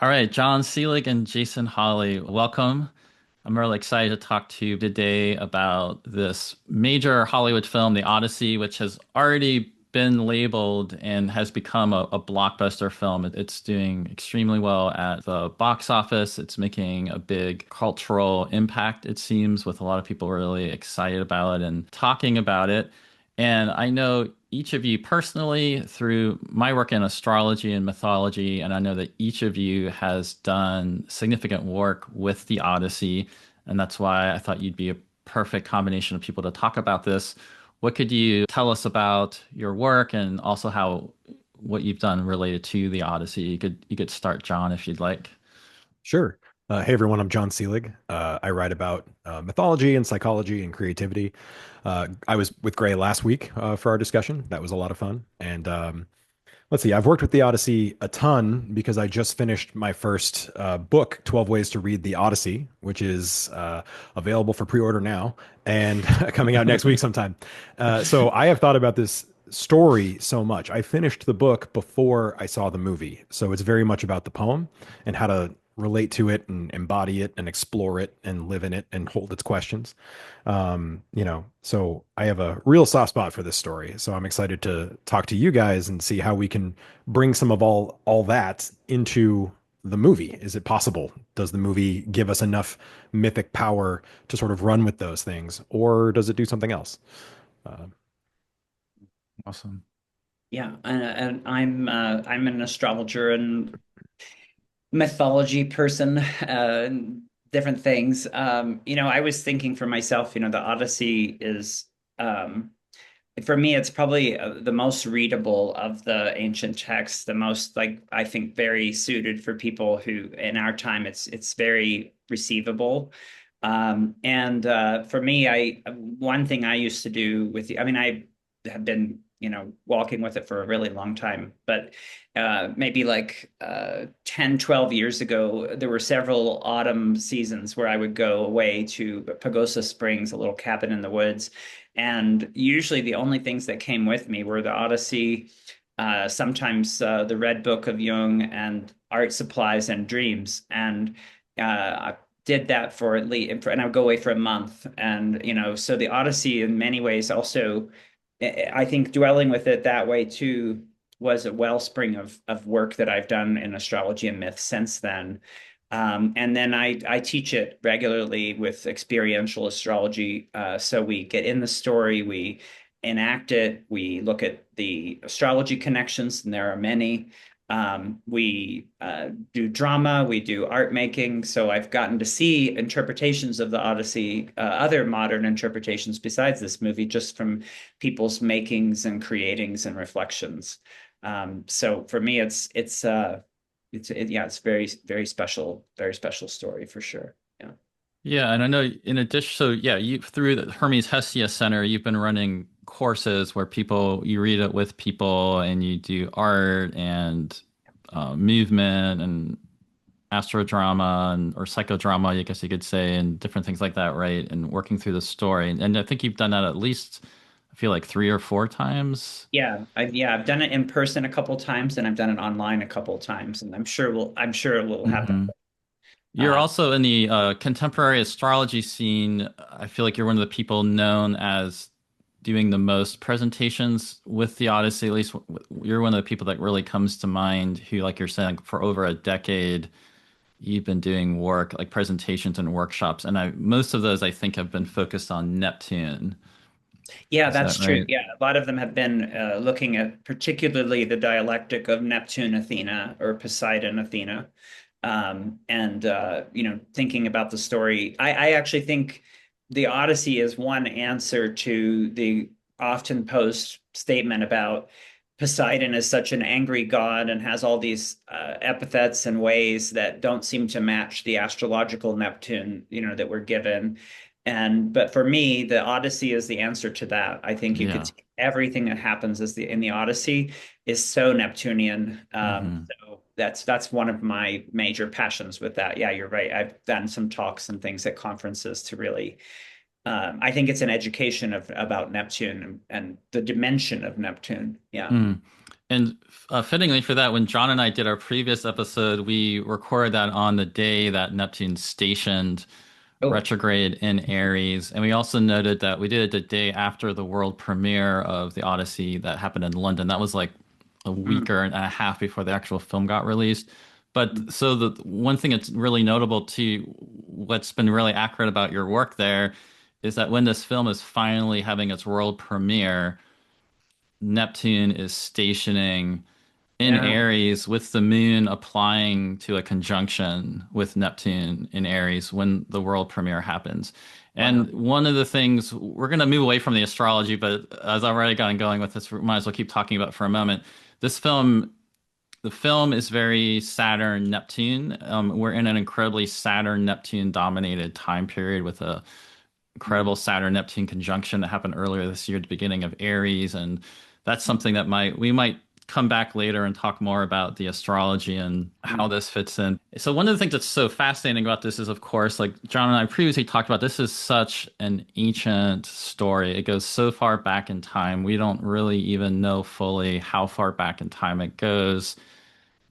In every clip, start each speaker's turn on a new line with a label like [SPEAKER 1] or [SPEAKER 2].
[SPEAKER 1] All right, John Selig and Jason Holley, welcome. I'm really excited to talk to you today about this major Hollywood film, The Odyssey, which has already been labeled and has become a blockbuster film. It's doing extremely well at the box office. It's making a big cultural impact, it seems, with a lot of people really excited about it and talking about it. And I know each of you personally through my work in astrology and mythology, and I know that each of you has done significant work with the Odyssey, and that's why I thought you'd be a perfect combination of people to talk about this. What could you tell us about your work and also how what you've done related to the Odyssey? You could start, John, if you'd like.
[SPEAKER 2] Sure. Hey everyone, I'm John Selig. I write about mythology and psychology and creativity. I was with Gray last week for our discussion. That was a lot of fun. And let's see, I've worked with the Odyssey a ton because I just finished my first book, 12 Ways to Read the Odyssey, which is available for pre-order now and coming out next week sometime. So I have thought about this story so much. I finished the book before I saw the movie. So it's very much about the poem and how to relate to it and embody it and explore it and live in it and hold its questions. So I have a real soft spot for this story. So I'm excited to talk to you guys and see how we can bring some of all that into the movie. Is it possible? Does the movie give us enough mythic power to sort of run with those things, or does it do something else? Uh,
[SPEAKER 1] Awesome.
[SPEAKER 3] Yeah, and I'm an astrologer and mythology person, and different things. I was thinking for myself, the Odyssey is for me, it's probably the most readable of the ancient texts, the most like I think very suited for people who in our time it's very receivable. And For me, I one thing I used to do with I mean, I have been, walking with it for a really long time, but maybe like 10, 12 years ago, there were several autumn seasons where I would go away to Pagosa Springs, a little cabin in the woods. And usually the only things that came with me were the Odyssey, sometimes the Red Book of Jung, and art supplies and dreams. And I did that for at least, and I would go away for a month. And, so the Odyssey in many ways also, I think dwelling with it that way too was a wellspring of work that I've done in astrology and myth since then. And then I teach it regularly with experiential astrology. So we get in the story, we enact it, we look at the astrology connections, and there are many. We do drama, we do art making. So I've gotten to see interpretations of the Odyssey, other modern interpretations besides this movie, just from people's makings and creatings and reflections. So for me, it's very, very special story for sure. Yeah.
[SPEAKER 1] Yeah, and I know in addition, so yeah, you through the Hermes Hestia Center, you've been running courses where people you read it with people and you do art and movement and astrodrama and or psychodrama, I guess you could say, and different things like that, right? And working through the story. And I think you've done that at least, I feel like 3 or 4 times.
[SPEAKER 3] I've done it in person a couple times, and I've done it online a couple times, and I'm sure it will happen.
[SPEAKER 1] hmm You're
[SPEAKER 3] Uh,
[SPEAKER 1] also in the contemporary astrology scene. I feel like you're one of the people known as doing the most presentations with the Odyssey. At least you're one of the people that really comes to mind who, like you're saying, for over a decade, you've been doing work like presentations and workshops. And most of those I think have been focused on Neptune.
[SPEAKER 3] Yeah,
[SPEAKER 1] Is that
[SPEAKER 3] that's true.
[SPEAKER 1] right?
[SPEAKER 3] Yeah, a lot of them have been looking at particularly the dialectic of Neptune Athena or Poseidon Athena, and thinking about the story. I actually think the Odyssey is one answer to the often posed statement about Poseidon is such an angry god and has all these epithets and ways that don't seem to match the astrological Neptune, that we're given. But for me, the Odyssey is the answer to that. I think you could
[SPEAKER 1] Yeah.
[SPEAKER 3] see everything that happens in the Odyssey is so Neptunian.
[SPEAKER 1] hmm
[SPEAKER 3] So that's one of my major passions with that. Yeah, you're right. I've done some talks and things at conferences to really. I think it's an education of about Neptune and the dimension of Neptune. Yeah.
[SPEAKER 1] Mm. And fittingly for that, when John and I did our previous episode, we recorded that on the day that Neptune stationed
[SPEAKER 3] Oh,
[SPEAKER 1] retrograde in Aries. And we also noted that we did it the day after the world premiere of the Odyssey that happened in London. That was like a week
[SPEAKER 3] mm,
[SPEAKER 1] or and a half before the actual film got released. But
[SPEAKER 3] mm,
[SPEAKER 1] so the one thing that's really notable to what's been really accurate about your work there is that when this film is finally having its world premiere, Neptune is stationing in
[SPEAKER 3] yeah,
[SPEAKER 1] Aries with the moon applying to a conjunction with Neptune in Aries when the world premiere happens.
[SPEAKER 3] wow.
[SPEAKER 1] And one of the things we're going to move away from the astrology, but as I've already gotten going with this, we might as well keep talking about it for a moment. This film, the film is very Saturn Neptune. We're in an incredibly Saturn Neptune dominated time period with a
[SPEAKER 3] Mm,
[SPEAKER 1] incredible Saturn Neptune conjunction that happened earlier this year at the beginning of Aries, and that's
[SPEAKER 3] mm,
[SPEAKER 1] something that might we might come back later and talk more about the astrology and how
[SPEAKER 3] mm,
[SPEAKER 1] this fits in. So one of the things that's so fascinating about this is, of course, like John and I previously talked about, this is such an ancient story. It goes so far back in time. We don't really even know fully how far back in time it goes.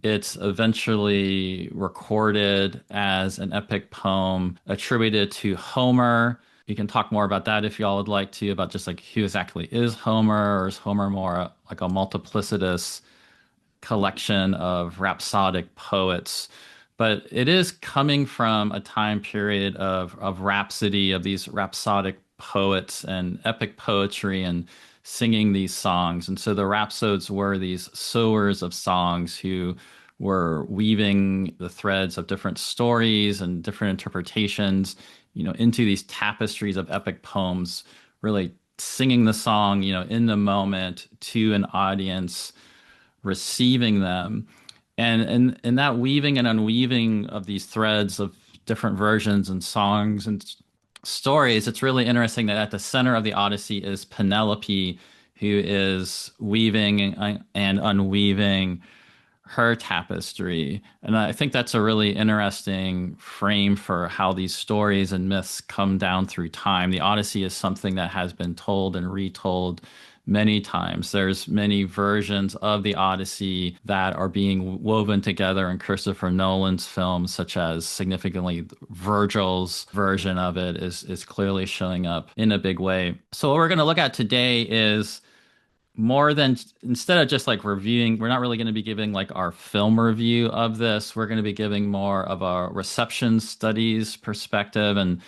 [SPEAKER 1] It's eventually recorded as an epic poem attributed to Homer. You can talk more about that if y'all would like to, about just like who exactly is Homer, or is Homer more like a multiplicitous collection of rhapsodic poets? But it is coming from a time period of rhapsody, of these rhapsodic poets and epic poetry and singing these songs. And so the rhapsodes were these sowers of songs who were weaving the threads of different stories and different interpretations, into these tapestries of epic poems, really singing the song, in the moment to an audience receiving them. And that weaving and unweaving of these threads of different versions and songs and stories, it's really interesting that at the center of the Odyssey is Penelope, who is weaving and unweaving her tapestry. And I think that's a really interesting frame for how these stories and myths come down through time. The Odyssey is something that has been told and retold many times. There's many versions of the Odyssey that are being woven together in Christopher Nolan's films, such as significantly Virgil's version of it is clearly showing up in a big way. So what we're going to look at today is more than, instead of just like reviewing, we're not really going to be giving like our film review of this. We're going to be giving more of a reception studies perspective and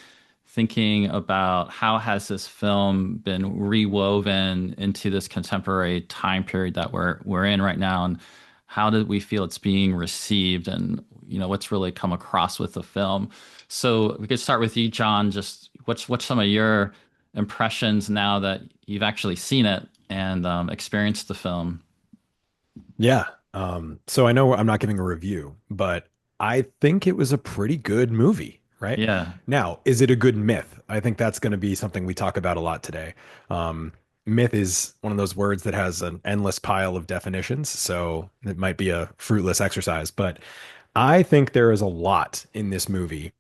[SPEAKER 1] thinking about how has this film been rewoven into this contemporary time period that we're in right now, and how did we feel it's being received, and what's really come across with the film. So we could start with you, John. Just what's some of your impressions now that you've actually seen it and experienced the film?
[SPEAKER 2] Yeah. So I know I'm not giving a review, but I think it was a pretty good movie, right?
[SPEAKER 1] Yeah.
[SPEAKER 2] Now, is it a good myth? I think that's going to be something we talk about a lot today. Um, Myth is one of those words that has an endless pile of definitions, so it might be a fruitless exercise, but I think there is a lot in this movie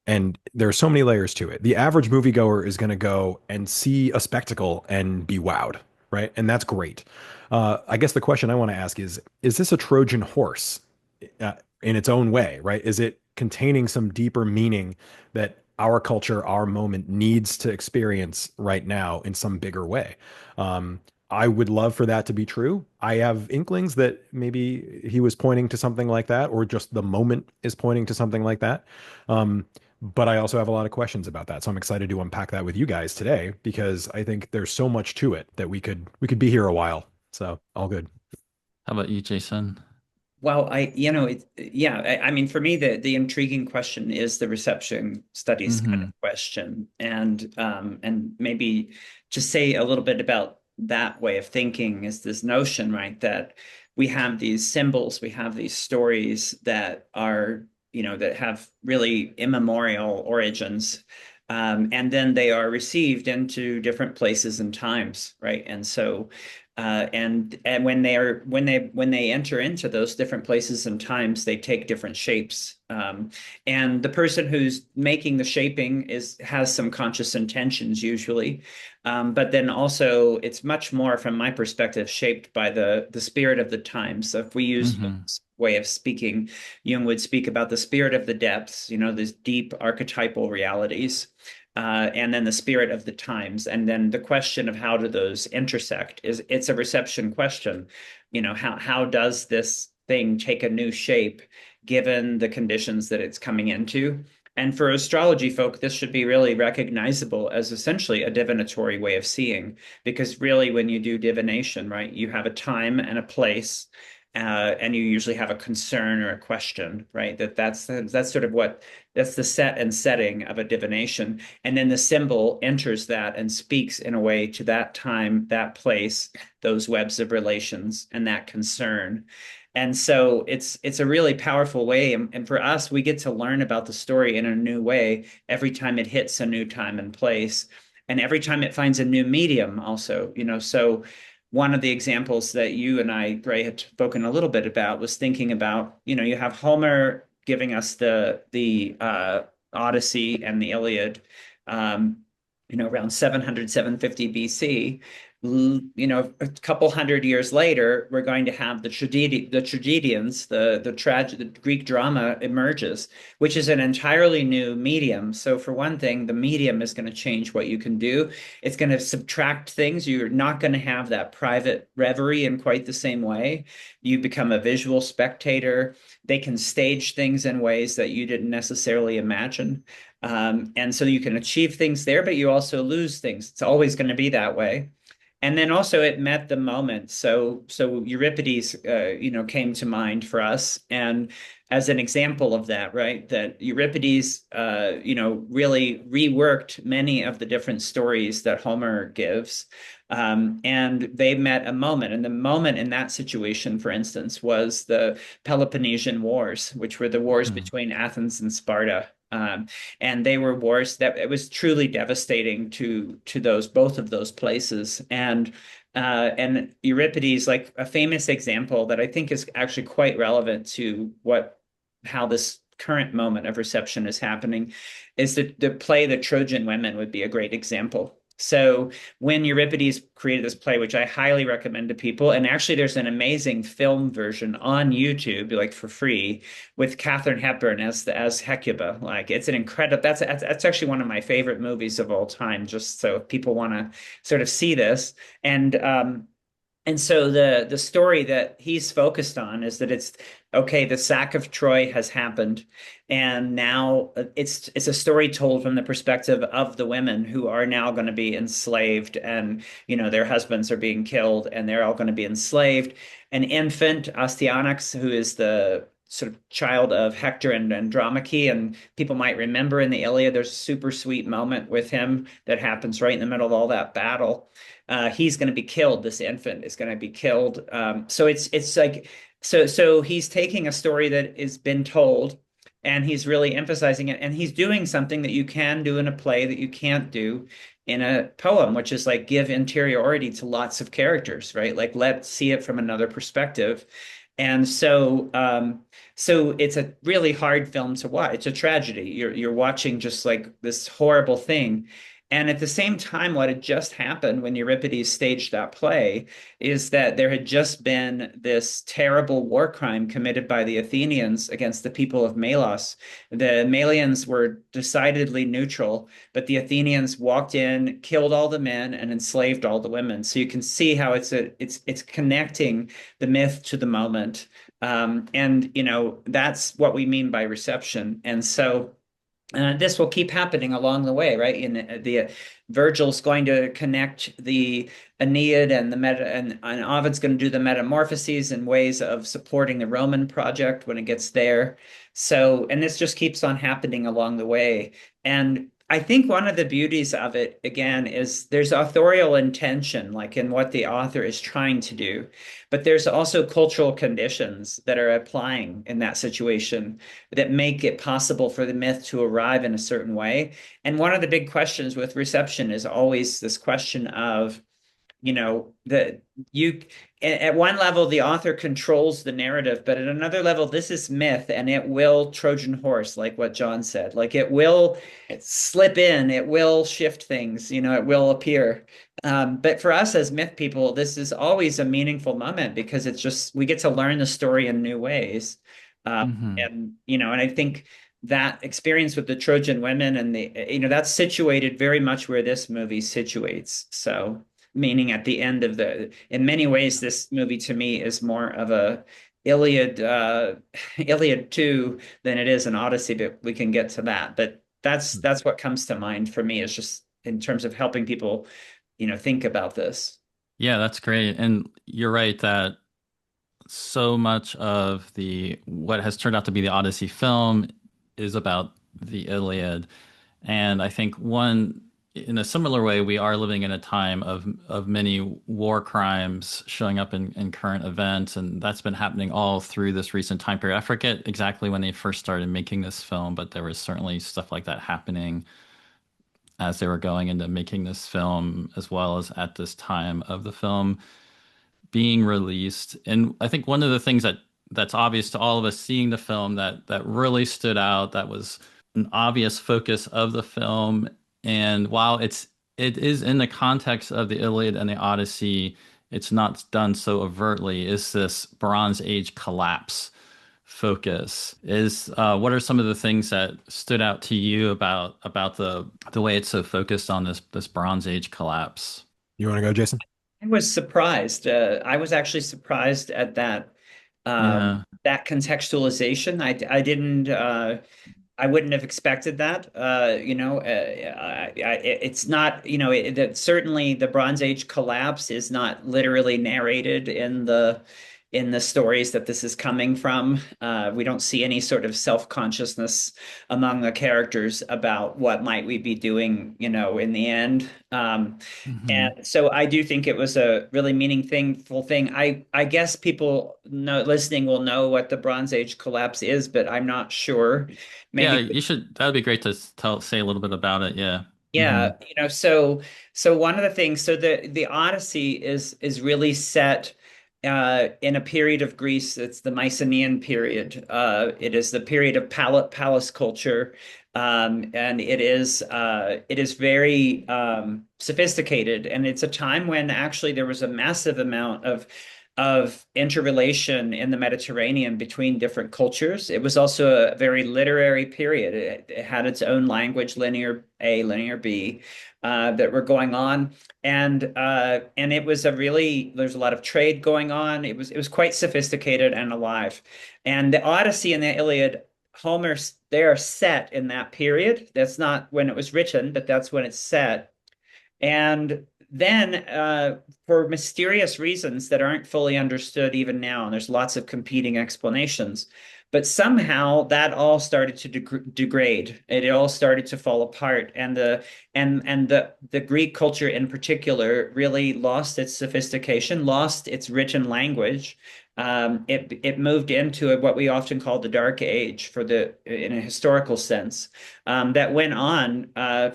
[SPEAKER 2] and there are so many layers to it. The average moviegoer is going to go and see a spectacle and be wowed, right? And that's great. I guess the question I want to ask is this a Trojan horse uh, in its own way, right? Is it containing some deeper meaning that our culture, our moment needs to experience right now in some bigger way? Um, I would love for that to be true. I have inklings that maybe he was pointing to something like that, or just the moment is pointing to something like that. Um, but I also have a lot of questions about that. So I'm excited to unpack that with you guys today because I think there's so much to it that we could be here a while. So all good.
[SPEAKER 1] How about you, Jason?
[SPEAKER 3] Well, yeah, I mean, for me, the intriguing question is the reception studies kind of
[SPEAKER 1] Hmm.
[SPEAKER 3] question, and maybe just say a little bit about that way of thinking is this notion, right, that we have these symbols, we have these stories that are, that have really immemorial origins, and then they are received into different places and times, right, and so. And when they enter into those different places and times, they take different shapes. And the person who's making the shaping has some conscious intentions usually, but then also it's much more, from my perspective, shaped by the spirit of the times. So if we use
[SPEAKER 1] Hmm.
[SPEAKER 3] way of speaking, Jung would speak about the spirit of the depths, these deep archetypal realities, and then the spirit of the times, and then the question of how do those intersect. It's a reception question. How does this thing take a new shape given the conditions that it's coming into? And for astrology folk, this should be really recognizable as essentially a divinatory way of seeing, because really, when you do divination, right, you have a time and a place, and you usually have a concern or a question, right? That's sort of that's the set and setting of a divination, and then the symbol enters that and speaks in a way to that time, that place, those webs of relations, and that concern. And so it's a really powerful way, and for us, we get to learn about the story in a new way every time it hits a new time and place, and every time it finds a new medium also. So one of the examples that you and I, Ray, had spoken a little bit about was thinking about, you have Homer giving us the Odyssey and the Iliad, around 700, 750 BC. A couple hundred years later, we're going to have the tragedians, the Greek drama emerges, which is an entirely new medium. So for one thing, the medium is going to change what you can do. It's going to subtract things. You're not going to have that private reverie in quite the same way. You become a visual spectator. They can stage things in ways that you didn't necessarily imagine. And so you can achieve things there, but you also lose things. It's always going to be that way. And then also it met the moment. So Euripides, came to mind for us, and as an example of that, right? That Euripides, really reworked many of the different stories that Homer gives, and they met a moment. And the moment in that situation, for instance, was the Peloponnesian Wars, which were the wars between Athens and Sparta. And they were wars that it was truly devastating to both of those places. And Euripides, like a famous example that I think is actually quite relevant to how this current moment of reception is happening, is the play The Trojan Women would be a great example. So when Euripides created this play, which I highly recommend to people, and actually there's an amazing film version on YouTube, like for free, with Katharine Hepburn as Hecuba. Like it's an incredible. That's actually one of my favorite movies of all time. Just so if people want to sort of see this, and so the story that he's focused on is that it's okay, the sack of Troy has happened, and now it's a story told from the perspective of the women who are now going to be enslaved, and their husbands are being killed, and they're all going to be enslaved. An infant, Astyanax, who is the sort of child of Hector and Andromache, and people might remember in the Iliad, there's a super sweet moment with him that happens right in the middle of all that battle. He's going to be killed. This infant is going to be killed. So it's like so he's taking a story that has been told, and he's really emphasizing it, and he's doing something that you can do in a play that you can't do in a poem, which is like give interiority to lots of characters, right? Like let's see it from another perspective. And so it's a really hard film to watch. It's a tragedy. You're watching just like this horrible thing. And at the same time, what had just happened when Euripides staged that play is that there had just been this terrible war crime committed by the Athenians against the people of Melos. The Melians were decidedly neutral, but the Athenians walked in, killed all the men, and enslaved all the women. So you can see how it's connecting the myth to the moment. And that's what we mean by reception. And so this will keep happening along the way, right? In the Virgil's going to connect the Aeneid and the meta, and Ovid's going to do the metamorphoses and ways of supporting the Roman project when it gets there. So, and this just keeps on happening along the way. And I think one of the beauties of it, again, is there's authorial intention, like in what the author is trying to do, but there's also cultural conditions that are applying in that situation that make it possible for the myth to arrive in a certain way. And one of the big questions with reception is always this question of, you know, the you at one level the author controls the narrative, but at another level this is myth and it will Trojan horse, like what John said. Like it will slip in, it will shift things, you know, it will appear. But for us as myth people, this is always a meaningful moment because it's just we get to learn the story in new ways.
[SPEAKER 1] Hmm.
[SPEAKER 3] And you know, and I think that experience with the Trojan women and the you know that's situated very much where this movie situates. So meaning at the end of the in many ways this movie to me is more of a Iliad Iliad 2 than it is an Odyssey, but we can get to that. But that's what comes to mind for me is just in terms of helping people, you know, think about this.
[SPEAKER 1] Yeah, that's great. And you're right that so much of the what has turned out to be the Odyssey film is about the Iliad. And I think one, in a similar way, we are living in a time of many war crimes showing up in current events, and that's been happening all through this recent time period. I forget exactly when they first started making this film, but there was certainly stuff like that happening as they were going into making this film, as well as at this time of the film being released. And I think one of the things that's obvious to all of us seeing the film that really stood out, that was an obvious focus of the film. And while it is in the context of the Iliad and the Odyssey, it's not done so overtly, is this Bronze Age collapse focus. Is what are some of the things that stood out to you about the way it's so focused on this Bronze Age collapse?
[SPEAKER 2] You want to go, Jason?
[SPEAKER 3] I was surprised. I was actually surprised at
[SPEAKER 1] Yeah.
[SPEAKER 3] that contextualization. I didn't I wouldn't have expected that. You know, it's not, you know, that certainly the Bronze Age collapse is not literally narrated in the stories that this is coming from. We don't see any sort of self-consciousness among the characters about what might we be doing, you know, in the end.
[SPEAKER 1] Hmm.
[SPEAKER 3] And so I do think it was a really meaningful thing. I guess people know listening will know what the Bronze Age collapse is, but I'm not sure.
[SPEAKER 1] Yeah,
[SPEAKER 3] Maybe
[SPEAKER 1] you should. That would be great to say a little bit about it. Yeah. Hmm.
[SPEAKER 3] yeah, you know, so one of the things, so the Odyssey is really set in a period of Greece. It's the Mycenaean period. It is the period of palace culture, and it is very sophisticated, and it's a time when actually there was a massive amount of interrelation in the Mediterranean between different cultures. It was also a very literary period. It had its own language, linear A, linear B, that were going on, and it was a really there's a lot of trade going on. It was quite sophisticated and alive, and the Odyssey and the Iliad. Homer, they are set in that period. That's not when it was written, but that's when it's set. And then, for mysterious reasons that aren't fully understood even now, and there's lots of competing explanations, but somehow that all started to degrade. It all started to fall apart, and the Greek culture in particular really lost its sophistication, lost its written language. It moved into what we often call the Dark Age for the in a historical sense that went on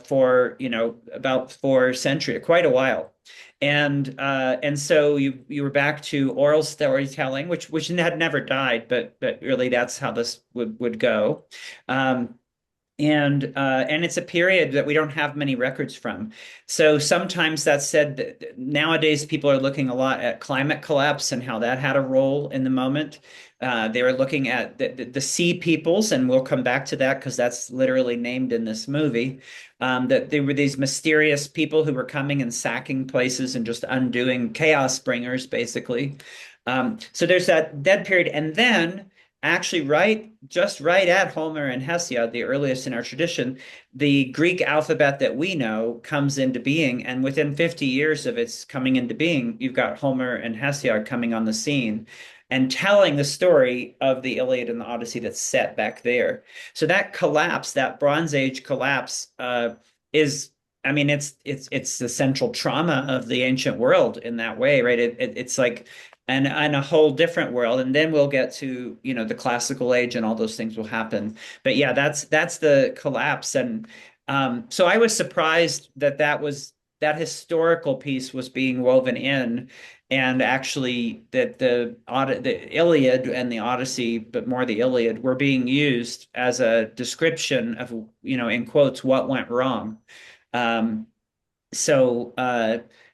[SPEAKER 3] for you know about 4 centuries, quite a while. And so you were back to oral storytelling, which had never died, but really that's how this would go. Um, and it's a period that we don't have many records from. So sometimes that's said that nowadays people are looking a lot at climate collapse and how that had a role in the moment. They were looking at the sea peoples, and we'll come back to that because that's literally named in this movie. That there were these mysterious people who were coming and sacking places and just undoing chaos bringers, basically. So there's that dead period, and then actually just right at Homer and Hesiod, the earliest in our tradition, the Greek alphabet that we know comes into being. And within 50 years of its coming into being, you've got Homer and Hesiod coming on the scene and telling the story of the Iliad and the Odyssey that's set back there. So that collapse, that Bronze Age collapse, is I mean, it's the central trauma of the ancient world in that way, right? It's like and a whole different world, and then we'll get to you know the classical age, and all those things will happen. But yeah, that's the collapse, and so I was surprised that that was that historical piece was being woven in, and actually that the Iliad and the Odyssey, but more the Iliad, were being used as a description of, in quotes, what went wrong. Um, so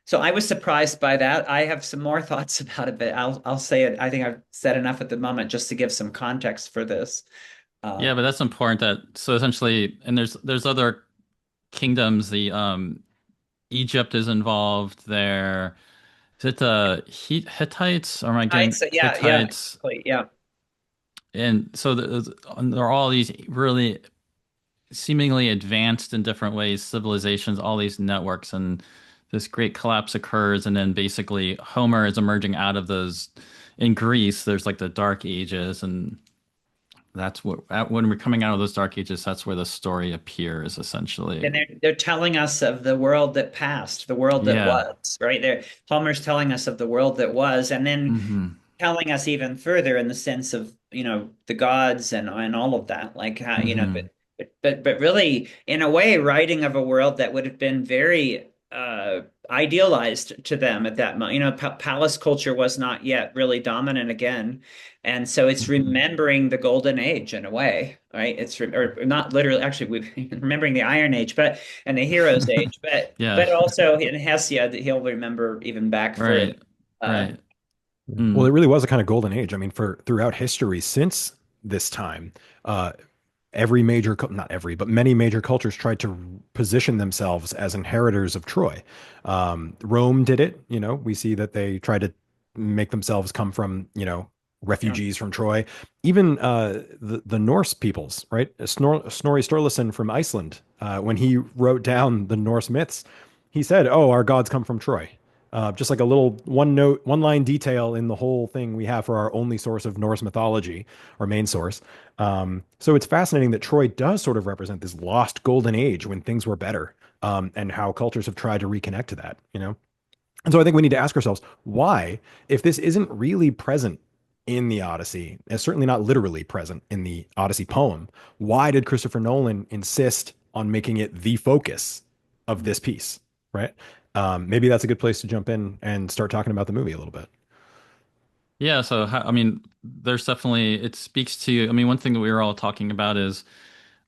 [SPEAKER 3] so I was surprised by that. I have some more thoughts about it, but I'll say it. I think I've said enough at the moment just to give some context for this.
[SPEAKER 1] Yeah,
[SPEAKER 3] Um,
[SPEAKER 1] but that's important that so essentially, and there's other kingdoms. The Egypt is involved there. Is it the Hittites or am I getting
[SPEAKER 3] so yeah,
[SPEAKER 1] Hittites?
[SPEAKER 3] exactly, yeah.
[SPEAKER 1] And so there are all these really seemingly advanced in different ways civilizations, all these networks, and this great collapse occurs, and then basically Homer is emerging out of those. In Greece, there's like the Dark Ages, and that's what when we're coming out of those Dark Ages, that's where the story appears essentially.
[SPEAKER 3] And they're telling us of the world that passed, the world that
[SPEAKER 1] Yeah.
[SPEAKER 3] was, right? There, Homer's telling us of the world that was, and then
[SPEAKER 1] Hmm.
[SPEAKER 3] telling us even further in the sense of, the gods and all of that, like how,
[SPEAKER 1] Hmm.
[SPEAKER 3] but really, in a way, writing of a world that would have been very idealized to them at that moment. Palace culture was not yet really dominant again, and so it's
[SPEAKER 1] Hmm.
[SPEAKER 3] remembering the golden age in a way, right? Or not literally, actually, we remembering the Iron Age, but and the Heroes Age, but
[SPEAKER 1] Yeah.
[SPEAKER 3] but also in Hesiod, he'll remember even back further.
[SPEAKER 1] Right.
[SPEAKER 3] Uh,
[SPEAKER 1] Right.
[SPEAKER 2] Well, it
[SPEAKER 1] Mm.
[SPEAKER 2] really was a kind of golden age. I mean, for throughout history since this time, uh, every major, not every, but many major cultures tried to position themselves as inheritors of Troy. Rome did it. We see that they tried to make themselves come from,
[SPEAKER 3] yeah,
[SPEAKER 2] refugees from Troy. Even the Norse peoples, right? Snorri Sturluson from Iceland, when he wrote down the Norse myths, he said, "Oh, our gods come from Troy." Just like a little one line detail in the whole thing we have for our only source of Norse mythology, our main source. So it's fascinating that Troy does sort of represent this lost golden age when things were better, and how cultures have tried to reconnect to that. And so I think we need to ask ourselves why, if this isn't really present in the Odyssey, and certainly not literally present in the Odyssey poem, why did Christopher Nolan insist on making it the focus of this piece, right? Maybe that's a good place to jump in and start talking about the movie a little bit.
[SPEAKER 1] Yeah, so I mean, there's definitely it speaks to. I mean, one thing that we were all talking about is,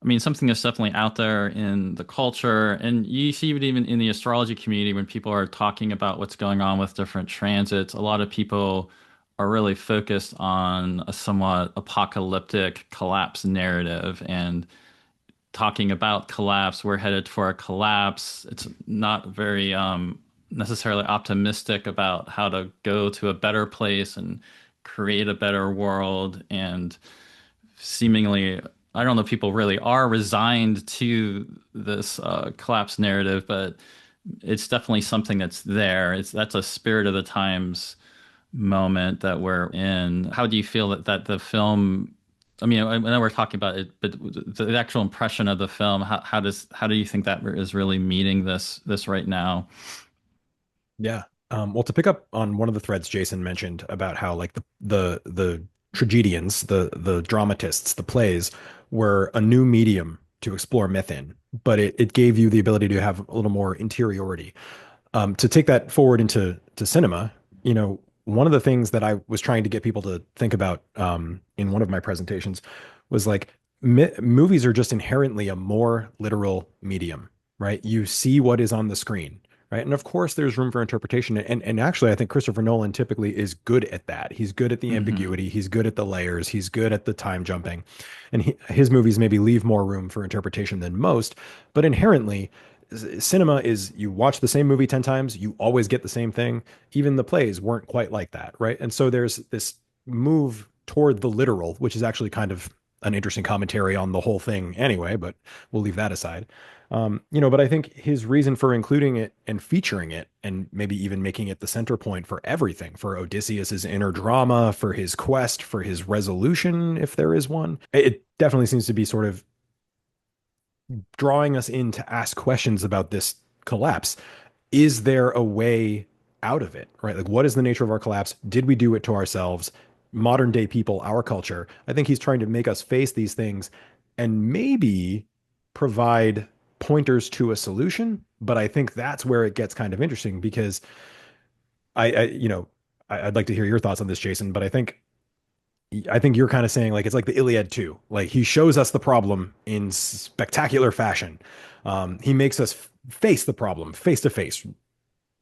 [SPEAKER 1] I mean, something that's definitely out there in the culture, and you see it even in the astrology community when people are talking about what's going on with different transits. A lot of people are really focused on a somewhat apocalyptic collapse narrative and talking about collapse. We're headed for a collapse. It's not very necessarily optimistic about how to go to a better place and create a better world. And seemingly, I don't know if people really are resigned to this collapse narrative, but it's definitely something that's there. That's a spirit of the times moment that we're in. How do you feel that the film? I mean, I know we're talking about it, but the actual impression of the film, how do you think that is really meeting this right now?
[SPEAKER 2] Yeah. Well, to pick up on one of the threads Jason mentioned about how like the tragedians, the dramatists, the plays were a new medium to explore myth in, but it gave you the ability to have a little more interiority. To take that forward into cinema, one of the things that I was trying to get people to think about in one of my presentations was like movies are just inherently a more literal medium, right? You see what is on the screen, right? And of course, there's room for interpretation. And actually, I think Christopher Nolan typically is good at that. He's good at the
[SPEAKER 1] Hmm.
[SPEAKER 2] ambiguity. He's good at the layers. He's good at the time jumping, and his movies maybe leave more room for interpretation than most. But inherently, cinema is you watch the same movie 10 times, you always get the same thing. Even the plays weren't quite like that, right? And so there's this move toward the literal, which is actually kind of an interesting commentary on the whole thing anyway, but we'll leave that aside. But I think his reason for including it and featuring it, and maybe even making it the center point for everything, for Odysseus's inner drama, for his quest, for his resolution, if there is one, it definitely seems to be sort of drawing us in to ask questions about this collapse. Is there a way out of it, right? Like, what is the nature of our collapse? Did we do it to ourselves? Modern day people, our culture. I think he's trying to make us face these things and maybe provide pointers to a solution, but I think that's where it gets kind of interesting because I you know, I'd like to hear your thoughts on this, Jason, but I think you're kind of saying like it's like the Iliad too. Like he shows us the problem in spectacular fashion. He makes us face the problem face to face,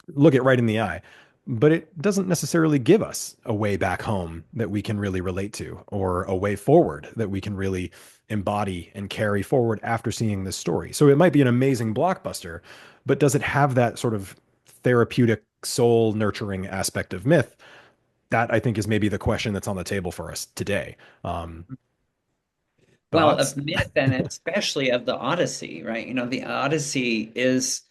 [SPEAKER 2] look it right in the eye, but it doesn't necessarily give us a way back home that we can really relate to or a way forward that we can really embody and carry forward after seeing this story. So it might be an amazing blockbuster, but does it have that sort of therapeutic soul nurturing aspect of myth? That I think is maybe the question that's on the table for us today. Um,
[SPEAKER 3] Well,
[SPEAKER 2] Thoughts?
[SPEAKER 3] of myth and especially of the Odyssey, right? The Odyssey is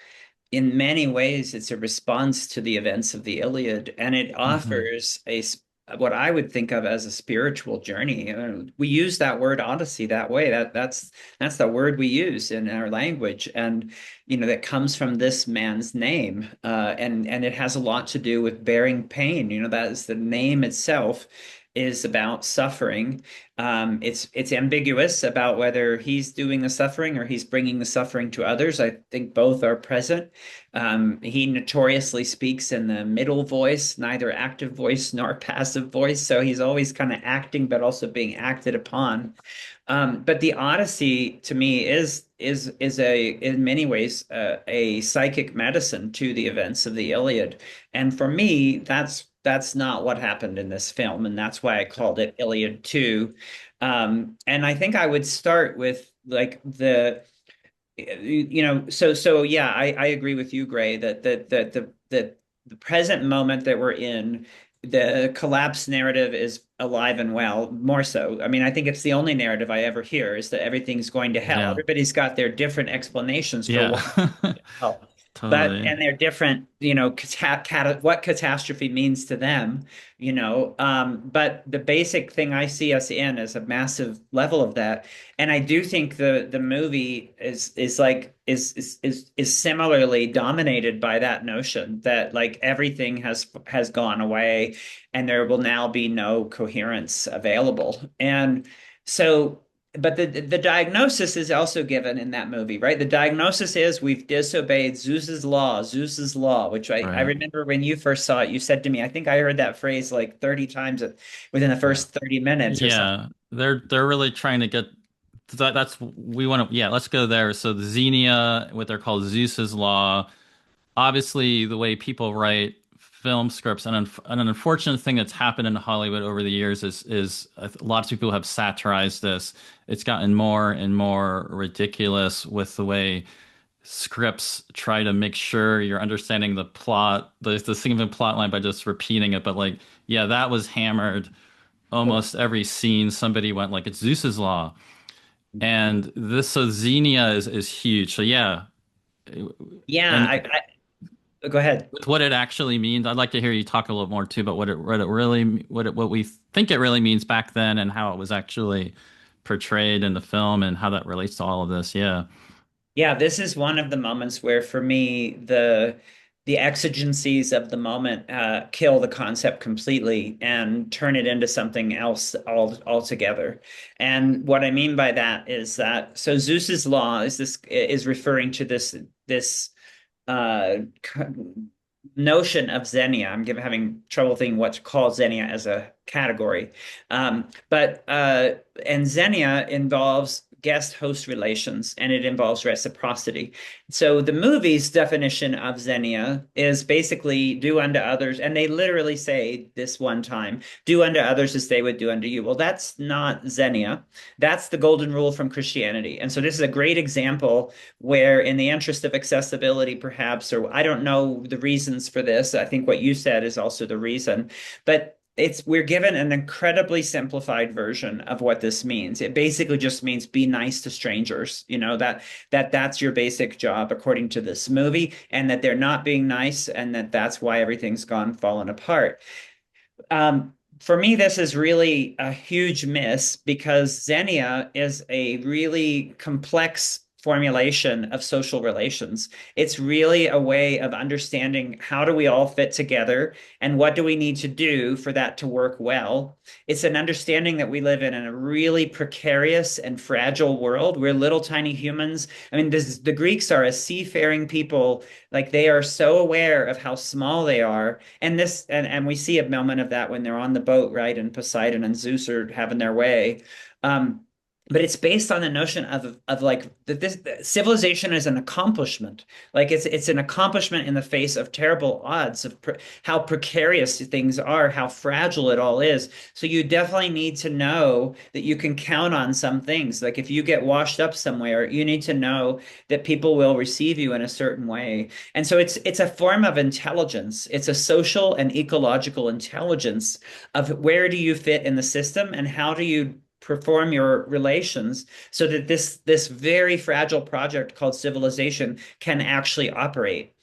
[SPEAKER 3] in many ways, it's a response to the events of the Iliad, and it
[SPEAKER 1] Hmm.
[SPEAKER 3] offers what I would think of as a spiritual journey. We use that word Odyssey that way. That's the word we use in our language, and that comes from this man's name, and it has a lot to do with bearing pain. That is the name itself is about suffering. It's ambiguous about whether he's doing the suffering or he's bringing the suffering to others. I think both are present. He notoriously speaks in the middle voice, neither active voice nor passive voice. So he's always kind of acting, but also being acted upon. But the Odyssey to me is a in many ways a psychic medicine to the events of the Iliad, and for me that's not what happened in this film, and that's why I called it Iliad 2. And I think I would start with like so yeah, I agree with you, Gray, that the present moment that we're in, the collapse narrative is alive and well, more so. I mean, I think it's the only narrative I ever hear is that everyting's going to hell.
[SPEAKER 1] Yeah.
[SPEAKER 3] Everybody's got their different explanations for
[SPEAKER 1] Yeah.
[SPEAKER 3] why hell. But
[SPEAKER 1] Totally.
[SPEAKER 3] and they're different, what catastrophe means to them, but the basic thing I see us in is a massive level of that. And I do think the movie is similarly dominated by that notion that like everything has gone away and there will now be no coherence available. And so but the diagnosis is also given in that movie, right? The diagnosis is we've disobeyed Zeus's law, which I
[SPEAKER 1] Right.
[SPEAKER 3] remember when you first saw it, you said to me, I think I heard that phrase like 30 times within the
[SPEAKER 2] Yeah.
[SPEAKER 3] first 30 minutes or something.
[SPEAKER 1] Yeah. They're really trying to get that's we want to, yeah, let's go there. So the Xenia, what they're called Zeus's law, obviously the way people write film scripts, and an unfortunate thing that's happened in Hollywood over the years is lots of people have satirized this. It's gotten more and more ridiculous with the way scripts try to make sure you're understanding the plot, the single plot line by just repeating it. But like, yeah, that was hammered almost every scene. Somebody went like, it's Zeus's law. And this, so Xenia is huge. So yeah,
[SPEAKER 3] Yeah,
[SPEAKER 1] and
[SPEAKER 3] go ahead.
[SPEAKER 1] with what it actually means, I'd like to hear you talk a little more too about what it really what we think it really means back then and how it was actually portrayed in the film and how that relates to all of this. Yeah.
[SPEAKER 3] Yeah, this is one of the moments where, for me, the exigencies of the moment kill the concept completely and turn it into something else altogether. And what I mean by that is that so Zeus's law is referring to this uh, notion of xenia. Having trouble thinking what to call xenia as a category. But and xenia involves guest host relations and it involves reciprocity. So the movie's definition of xenia is basically do unto others, and they literally say this one time, do unto others as they would do unto you. Well, that's not xenia. That's the golden rule from Christianity. And so this is a great example where, in the interest of accessibility, perhaps, or I don't know the reasons for this, I think what you said is also the reason, but we're given an incredibly simplified version of what this means. It basically just means be nice to strangers, that's your basic job according to this movie, and that they're not being nice, and that's why everything's fallen apart. For me, this is really a huge miss because Xenia is a really complex formulation of social relations. It's really a way of understanding how do we all fit together and what do we need to do for that to work well. It's an understanding that we live in a really precarious and fragile world. We're little tiny humans. I mean, the Greeks are a seafaring people. Like they are so aware of how small they are. And we see a moment of that when they're on the boat, right? And Poseidon and Zeus are having their way. Um, but it's based on the notion of like that this civilization is an accomplishment. Like it's an accomplishment in the face of terrible odds of how precarious things are, how fragile it all is. So you definitely need to know that you can count on some things. Like if you get washed up somewhere, you need to know that people will receive you in a certain way. And so it's a form of intelligence. It's a social and ecological intelligence of where do you fit in the system and how do you perform your relations so that this very fragile project called civilization can actually operate.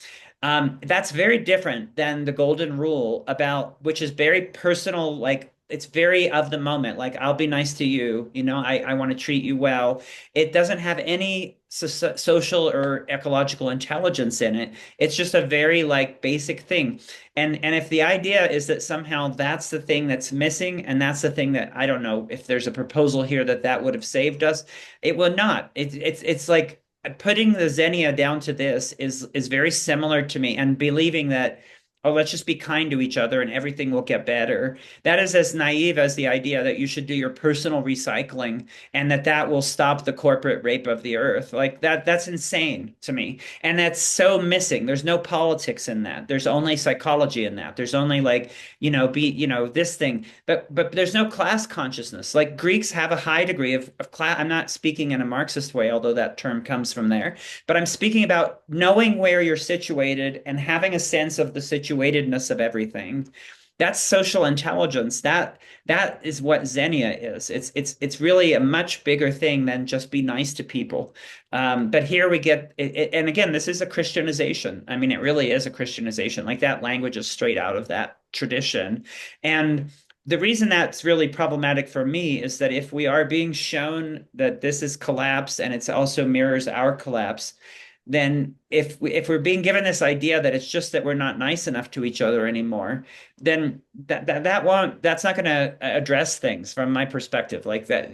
[SPEAKER 3] That's very different than the golden rule about which is very personal, like it's very of the moment. Like I'll be nice to you, I want to treat you well. It doesn't have any social or ecological intelligence in it. It's just a very like basic thing. And if the idea is that somehow that's the thing that's missing, and that's the thing that I don't know if there's a proposal here that that would have saved us, it will not. It's like putting the xenia down to this is very similar to me, and believing that, oh, let's just be kind to each other and everything will get better. That is as naive as the idea that you should do your personal recycling and that that will stop the corporate rape of the earth. Like that's insane to me. And that's so missing. There's no politics in that. There's only psychology in that. There's only like, this thing. But there's no class consciousness. Like Greeks have a high degree of class. I'm not speaking in a Marxist way, although that term comes from there. But I'm speaking about knowing where you're situated and having a sense of the situatedness of everything. That's social intelligence. That is what xenia is. It's really a much bigger thing than just be nice to people. But here we get and again, this is a Christianization. I mean, it really is a Christianization. Like that language is straight out of that tradition. And the reason that's really problematic for me is that if we are being shown that this is collapse and it also mirrors our collapse, then if we're being given this idea that it's just that we're not nice enough to each other anymore, then that's not going to address things from my perspective. Like that,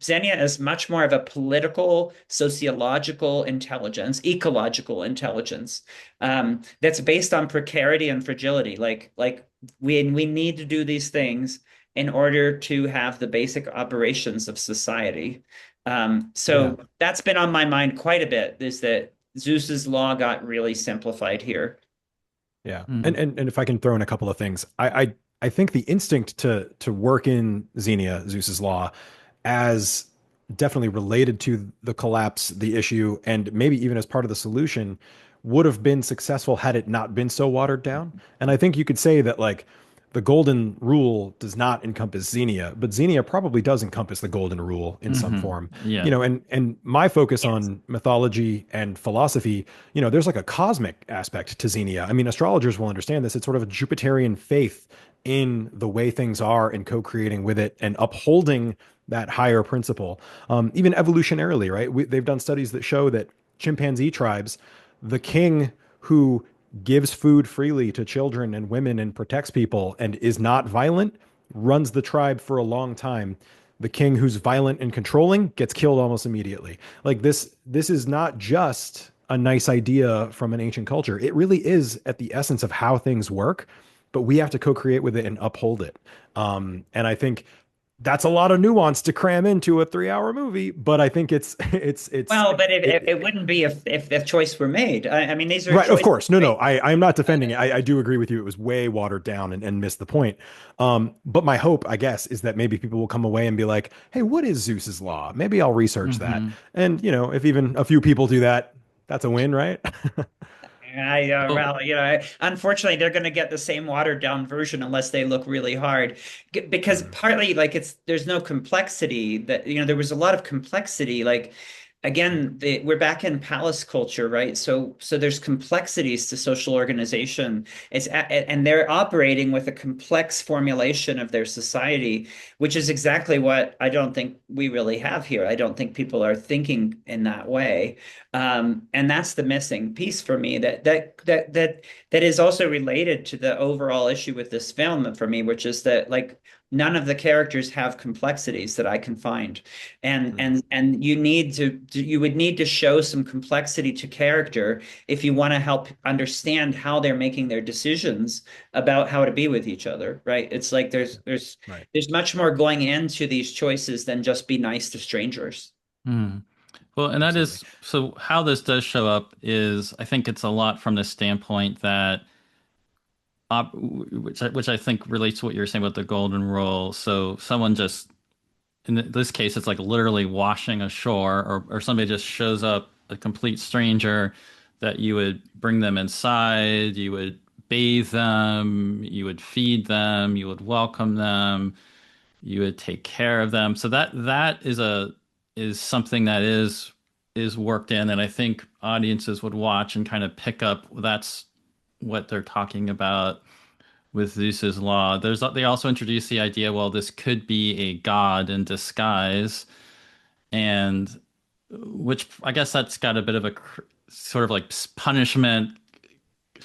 [SPEAKER 3] Xenia is much more of a political, sociological intelligence, ecological intelligence, that's based on precarity and fragility. Like we need to do these things in order to have the basic operations of society. So
[SPEAKER 2] Yeah.
[SPEAKER 3] that's been on my mind quite a bit, is that Zeus's law got really simplified here.
[SPEAKER 2] Yeah. And,
[SPEAKER 1] Mhm.
[SPEAKER 2] and if I can throw in a couple of things, I think the instinct to work in Xenia, Zeus's law, as definitely related to the collapse, the issue, and maybe even as part of the solution, would have been successful had it not been so watered down. And I think you could say that like the golden rule does not encompass Xenia, but Xenia probably does encompass the golden rule in some
[SPEAKER 1] Mhm.
[SPEAKER 2] form.
[SPEAKER 1] Yeah.
[SPEAKER 2] And my focus
[SPEAKER 3] Yes.
[SPEAKER 2] on mythology and philosophy, there's like a cosmic aspect to Xenia. I mean, astrologers will understand this. It's sort of a Jupiterian faith in the way things are and co-creating with it and upholding that higher principle. Even evolutionarily, right? They've done studies that show that chimpanzee tribes, the king who gives food freely to children and women and protects people and is not violent runs the tribe for a long time. The king who's violent and controlling gets killed almost immediately. Like this is not just a nice idea from an ancient culture. It really is at the essence of how things work, but we have to co-create with it and uphold it. And I think that's a lot of nuance to cram into a 3 hour movie, but I think
[SPEAKER 3] Well, but it
[SPEAKER 2] it
[SPEAKER 3] wouldn't be if the choice were made. I mean, these are
[SPEAKER 2] right. Of
[SPEAKER 3] choices
[SPEAKER 2] course. No, no,
[SPEAKER 3] made.
[SPEAKER 2] I'm not defending it. I do agree with you. It was way watered down and missed the point. But my hope, I guess, is that maybe people will come away and be like, hey, what is Zeus's law? Maybe I'll research that.
[SPEAKER 1] Mhm.
[SPEAKER 2] And, if even a few people do that, that's a win, right?
[SPEAKER 1] Well,
[SPEAKER 3] Well, unfortunately, they're going to get the same watered down version unless they look really hard. Because
[SPEAKER 2] Mm.
[SPEAKER 3] partly, like there's no complexity there was a lot of complexity. Like again, we're back in palace culture, right? So there's complexities to social organization. And they're operating with a complex formulation of their society, which is exactly what I don't think we really have here. I don't think people are thinking in that way. And that's the missing piece for me that is also related to the overall issue with this film for me, which is that like none of the characters have complexities that I can find. And you would need to show some complexity to character if you want to help understand how they're making their decisions about how to be with each other, right? It's like
[SPEAKER 2] Right.
[SPEAKER 3] there's much more going into these choices than just be nice to strangers.
[SPEAKER 1] Hmm. Well, and that
[SPEAKER 2] Absolutely.
[SPEAKER 1] is so how this does show up is I think it's a lot from the standpoint that which I think relates to what you're saying about the golden rule. So someone just in this case, it's like literally washing ashore, or somebody just shows up, a complete stranger, that you would bring them inside, you would bathe them, you would feed them, you would welcome them, you would take care of them. So that is something that is worked in, and I think audiences would watch and kind of pick up that's what they're talking about with Zeus's law. They also introduce the idea, well, this could be a god in disguise, and which I guess that's got a bit of a sort of like punishment
[SPEAKER 3] Yeah,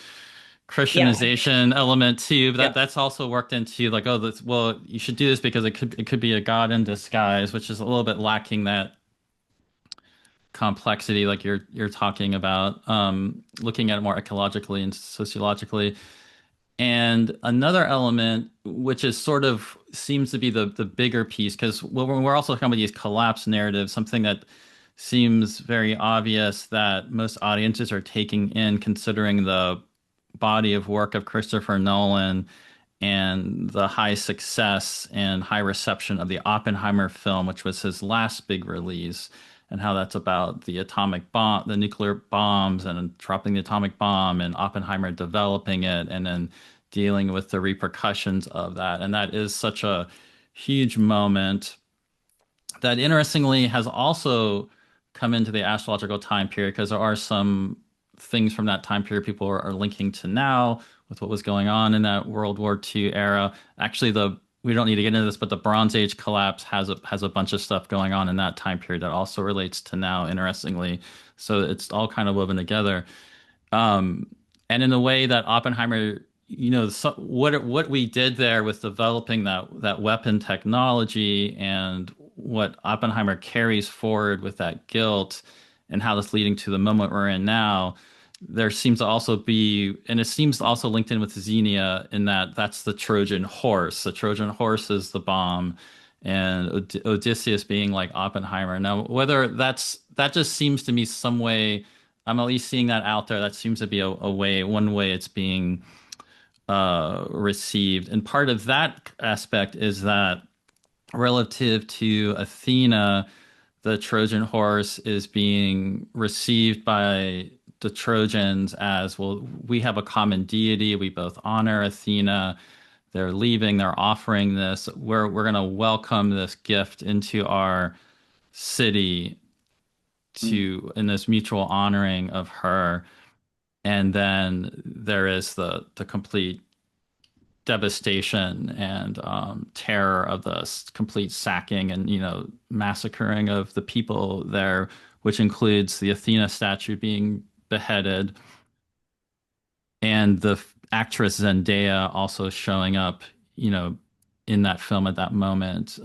[SPEAKER 1] Christianization element too. But
[SPEAKER 3] yeah.
[SPEAKER 1] that's also worked into like, oh, this, well, you should do this because it could be a god in disguise, which is a little bit lacking that complexity like you're talking about, looking at it more ecologically and sociologically. And another element, which is sort of seems to be the bigger piece, because when we're also talking about these collapse narratives, something that seems very obvious that most audiences are taking in, considering the body of work of Christopher Nolan and the high success and high reception of the Oppenheimer film, which was his last big release, and how that's about the atomic bomb, the nuclear bombs, and dropping the atomic bomb, and Oppenheimer developing it, and then dealing with the repercussions of that. And that is such a huge moment that interestingly has also come into the astrological time period, because there are some things from that time period people are linking to now with what was going on in that World War II era. Actually, the we don't need to get into this, but the Bronze Age collapse has a bunch of stuff going on in that time period that also relates to now, interestingly. So it's all kind of woven together. Um, and in the way that Oppenheimer, what we did there with developing that weapon technology, and what Oppenheimer carries forward with that guilt, and how that's leading to the moment we're in now. There seems to also be, and it seems also linked in with Xenia, in that that's the Trojan horse. The Trojan horse is the bomb, and Odysseus being like Oppenheimer. Now, whether that just seems to me some way, I'm at least seeing that out there. That seems to be one way it's being received. And part of that aspect is that relative to Athena, the Trojan horse is being received by the Trojans as, well, we have a common deity. We both honor Athena. They're leaving, they're offering this. We're going to welcome this gift into our city to in this mutual honoring of her. And then there is the complete devastation and terror of the complete sacking and massacring of the people there, which includes the Athena statue being beheaded, and the actress Zendaya also showing up, in that film at that moment,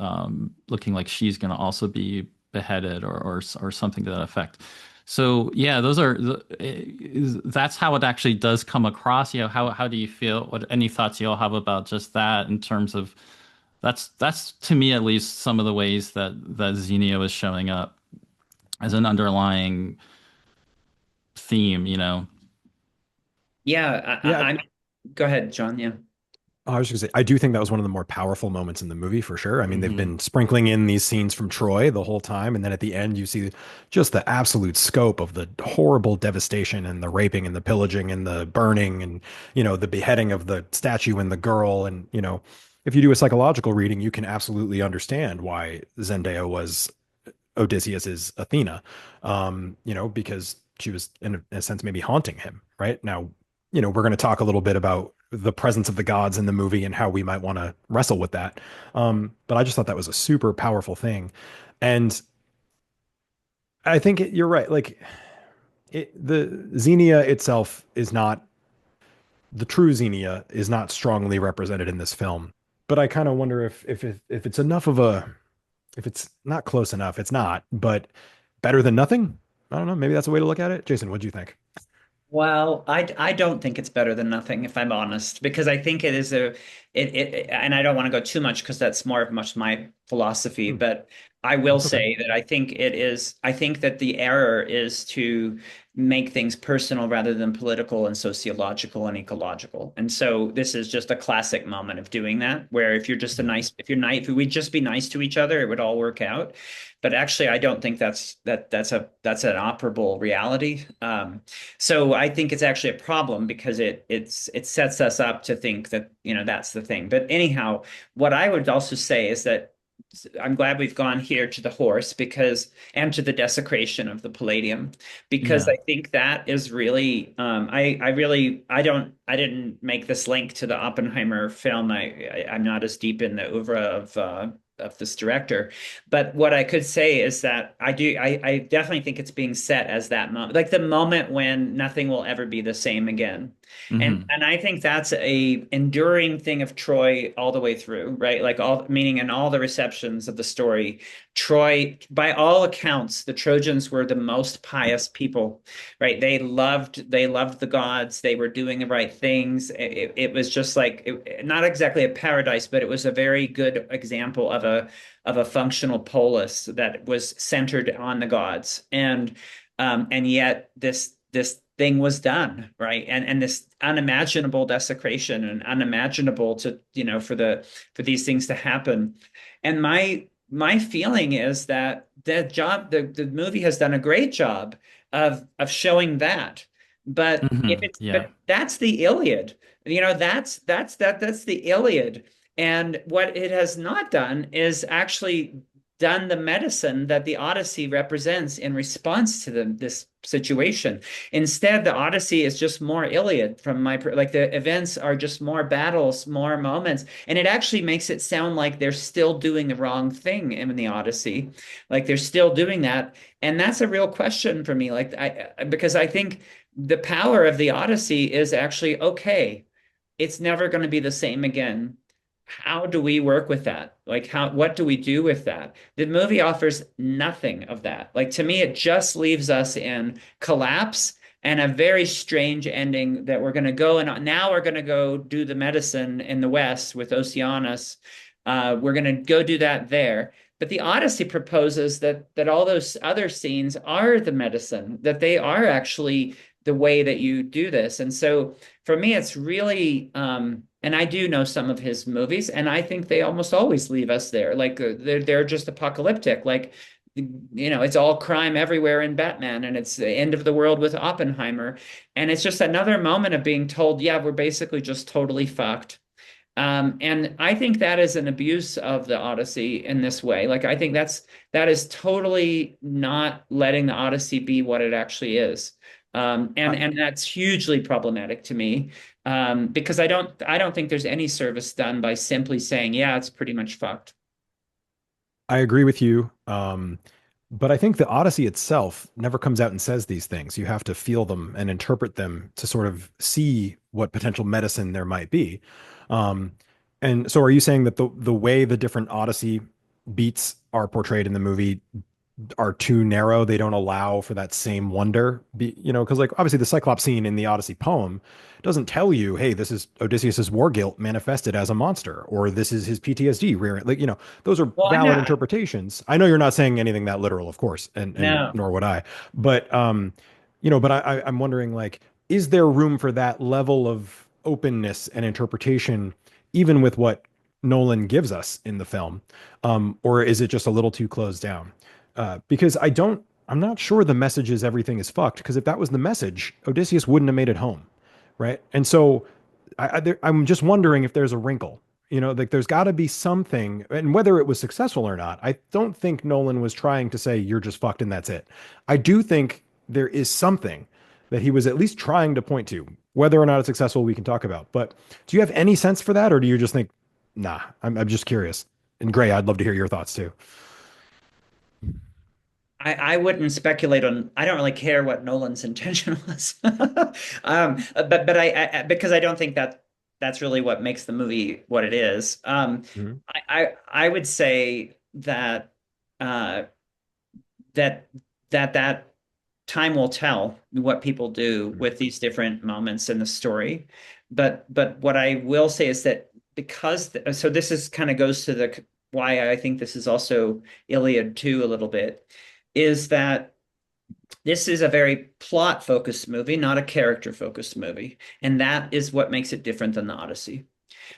[SPEAKER 1] looking like she's going to also be beheaded, or something to that effect. So yeah, that's how it actually does come across. How do you feel? What any thoughts you all have about just that, in terms of that's to me at least some of the ways that Xenia is showing up as an underlying theme.
[SPEAKER 3] Yeah,
[SPEAKER 2] Yeah,
[SPEAKER 3] go ahead, John. Yeah.
[SPEAKER 2] I was just gonna say, I do think that was one of the more powerful moments in the movie for sure. I mean, they've
[SPEAKER 1] Hmm.
[SPEAKER 2] been sprinkling in these scenes from Troy the whole time, and then at the end, you see just the absolute scope of the horrible devastation and the raping and the pillaging and the burning and the beheading of the statue and the girl. And if you do a psychological reading, you can absolutely understand why Zendaya was Odysseus's Athena, because she was in a sense maybe haunting him. Right now, we're going to talk a little bit about the presence of the gods in the movie and how we might want to wrestle with that. But I just thought that was a super powerful thing, and I think you're right. Like the Xenia itself is not the true Xenia is not strongly represented in this film. But I kind of wonder if it's enough of a if it's not close enough, it's not, but better than nothing. I don't know. Maybe that's a way to look at it. Jason, what do you think?
[SPEAKER 3] Well, I don't think it's better than nothing, if I'm honest, because I think it is and I don't want to go too much because that's more of much my philosophy,
[SPEAKER 2] Hmm,
[SPEAKER 3] but I will
[SPEAKER 2] that's okay.
[SPEAKER 3] say that I think that the error is to make things personal rather than political and sociological and ecological. And so this is just a classic moment of doing that, where
[SPEAKER 2] Yeah.
[SPEAKER 3] if we'd just be nice to each other, it would all work out. But actually, I don't think that's an operable reality. So I think it's actually a problem because it sets us up to think that, that's the thing. But anyhow, what I would also say is that I'm glad we've gone here to the horse because and to the desecration of the palladium because
[SPEAKER 1] Yeah.
[SPEAKER 3] I think that is really I didn't make this link to the Oppenheimer film. I'm not as deep in the oeuvre of this director, but what I could say is that I definitely think it's being set as that moment, like the moment when nothing will ever be the same again.
[SPEAKER 1] Hmm.
[SPEAKER 3] And I think that's a enduring thing of Troy all the way through, right? Like all meaning in all the receptions of the story, Troy, by all accounts, the Trojans were the most pious people, right? They loved the gods. They were doing the right things. It was just like not exactly a paradise, but it was a very good example of a functional polis that was centered on the gods. And yet this thing was done, right? And this unimaginable desecration and unimaginable to, for these things to happen. And my feeling is that the movie has done a great job of showing that.
[SPEAKER 1] Yeah.
[SPEAKER 3] But that's the Iliad. That's the Iliad. And what it has not done is actually done the medicine that the Odyssey represents in response to this situation. Instead, the Odyssey is just more Iliad from like the events are just more battles, more moments, and it actually makes it sound like they're still doing the wrong thing in the Odyssey, like they're still doing that, and that's a real question for me. Like because I think the power of the Odyssey is actually okay. It's never going to be the same again. How do we work with that? Like what do we do with that? The movie offers nothing of that. Like to me, it just leaves us in collapse and a very strange ending that we're going to go and now we're going to go do the medicine in the West with Oceanus. We're going to go do that there. But the Odyssey proposes that all those other scenes are the medicine, that they are actually the way that you do this. And so for me, it's really and I do know some of his movies, and I think they almost always leave us there. Like they're just apocalyptic. Like it's all crime everywhere in Batman, and it's the end of the world with Oppenheimer, and it's just another moment of being told, yeah, we're basically just totally fucked. And I think that is an abuse of the Odyssey in this way. Like I think that is totally not letting the Odyssey be what it actually is. And that's hugely problematic to me because I don't think there's any service done by simply saying, yeah, it's pretty much fucked.
[SPEAKER 2] I agree with you. But I think the Odyssey itself never comes out and says these things. You have to feel them and interpret them to sort of see what potential medicine there might be. Um, and so are you saying that the way the different Odyssey beats are portrayed in the movie are too narrow? They don't allow for that same wonder, because like obviously the Cyclops scene in the Odyssey poem doesn't tell you, hey, this is Odysseus's war guilt manifested as a monster, or this is his PTSD like, those are
[SPEAKER 3] Well, I'm
[SPEAKER 2] valid
[SPEAKER 3] not.
[SPEAKER 2] interpretations. I know you're not saying anything that literal, of course, and
[SPEAKER 3] No.
[SPEAKER 2] nor would I, but but I'm wondering, like, is there room for that level of openness and interpretation even with what Nolan gives us in the film, or is it just a little too closed down? Because I'm not sure the message is everything is fucked. Because if that was the message, Odysseus wouldn't have made it home, right? And so I'm just wondering if there's a wrinkle, You know, like there's got to be something, and whether it was successful or not, I don't think Nolan was trying to say you're just fucked and that's it. I do think there is something that he was at least trying to point to. Whether or not it's successful, we can talk about. But do you have any sense for that, or do you just think, nah? I'm just curious. And Gray, I'd love to hear your thoughts too.
[SPEAKER 3] I wouldn't speculate on. I don't really care what Nolan's intention was, but because I don't think that that's really what makes the movie what it is.
[SPEAKER 2] Mhm.
[SPEAKER 3] I would say that uh, that that time will tell what people do with these different moments in the story. But what I will say is that so this is kind of goes to the why I think this is also Iliad 2 a little bit, is that this is a very plot focused movie, not a character focused movie. And that is what makes it different than the Odyssey.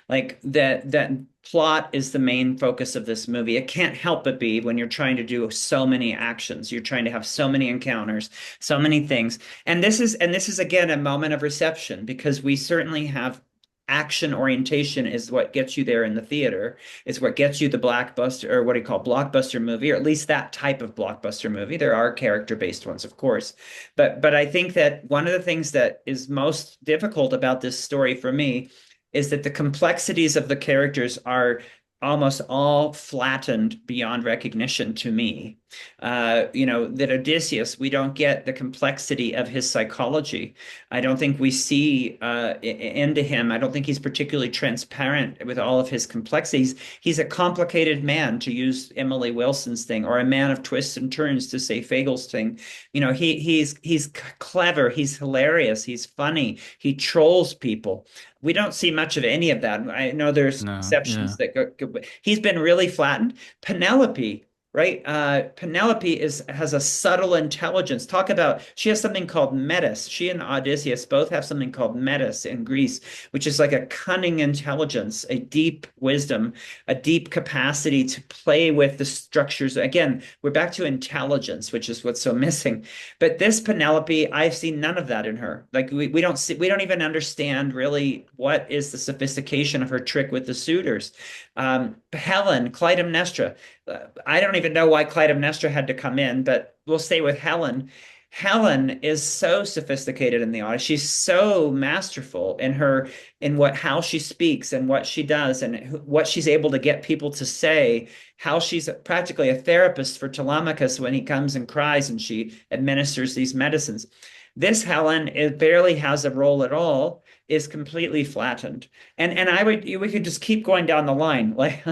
[SPEAKER 3] Like that plot is the main focus of this movie. It can't help but be when you're trying to do so many actions. You're trying to have so many encounters, so many things. And this is again a moment of reception because we certainly have action orientation is what gets you there in the theater. It's what gets you the blockbuster or what do you call blockbuster movie, or at least that type of blockbuster movie. There are character-based ones, of course. But I think that one of the things that is most difficult about this story for me is that the complexities of the characters are almost all flattened beyond recognition to me. That Odysseus, we don't get the complexity of his psychology. I don't think we see into him. I don't think he's particularly transparent with all of his complexities. He's a complicated man, to use Emily Wilson's thing, or a man of twists and turns, to say Fagel's thing. He's clever, he's hilarious, he's funny, he trolls people. We don't see much of any of that. I know there's
[SPEAKER 1] No,
[SPEAKER 3] exceptions
[SPEAKER 1] yeah.
[SPEAKER 3] that go, he's been really flattened. Penelope, right? Penelope has a subtle intelligence. Talk about, she has something called metis. She and Odysseus both have something called metis in Greece, which is like a cunning intelligence, a deep wisdom, a deep capacity to play with the structures. Again, we're back to intelligence, which is what's so missing. But this Penelope, I've seen none of that in her. Like we don't see, we don't even understand really what is the sophistication of her trick with the suitors. Helen, Clytemnestra. I don't even know why Clytemnestra had to come in, but we'll stay with Helen. Helen is so sophisticated in the audience. She's so masterful in her in what how she speaks and what she does and what she's able to get people to say. How she's practically a therapist for Telemachus when he comes and cries and she administers these medicines. This Helen it barely has a role at all. Is completely flattened, and I would we could just keep going down the line like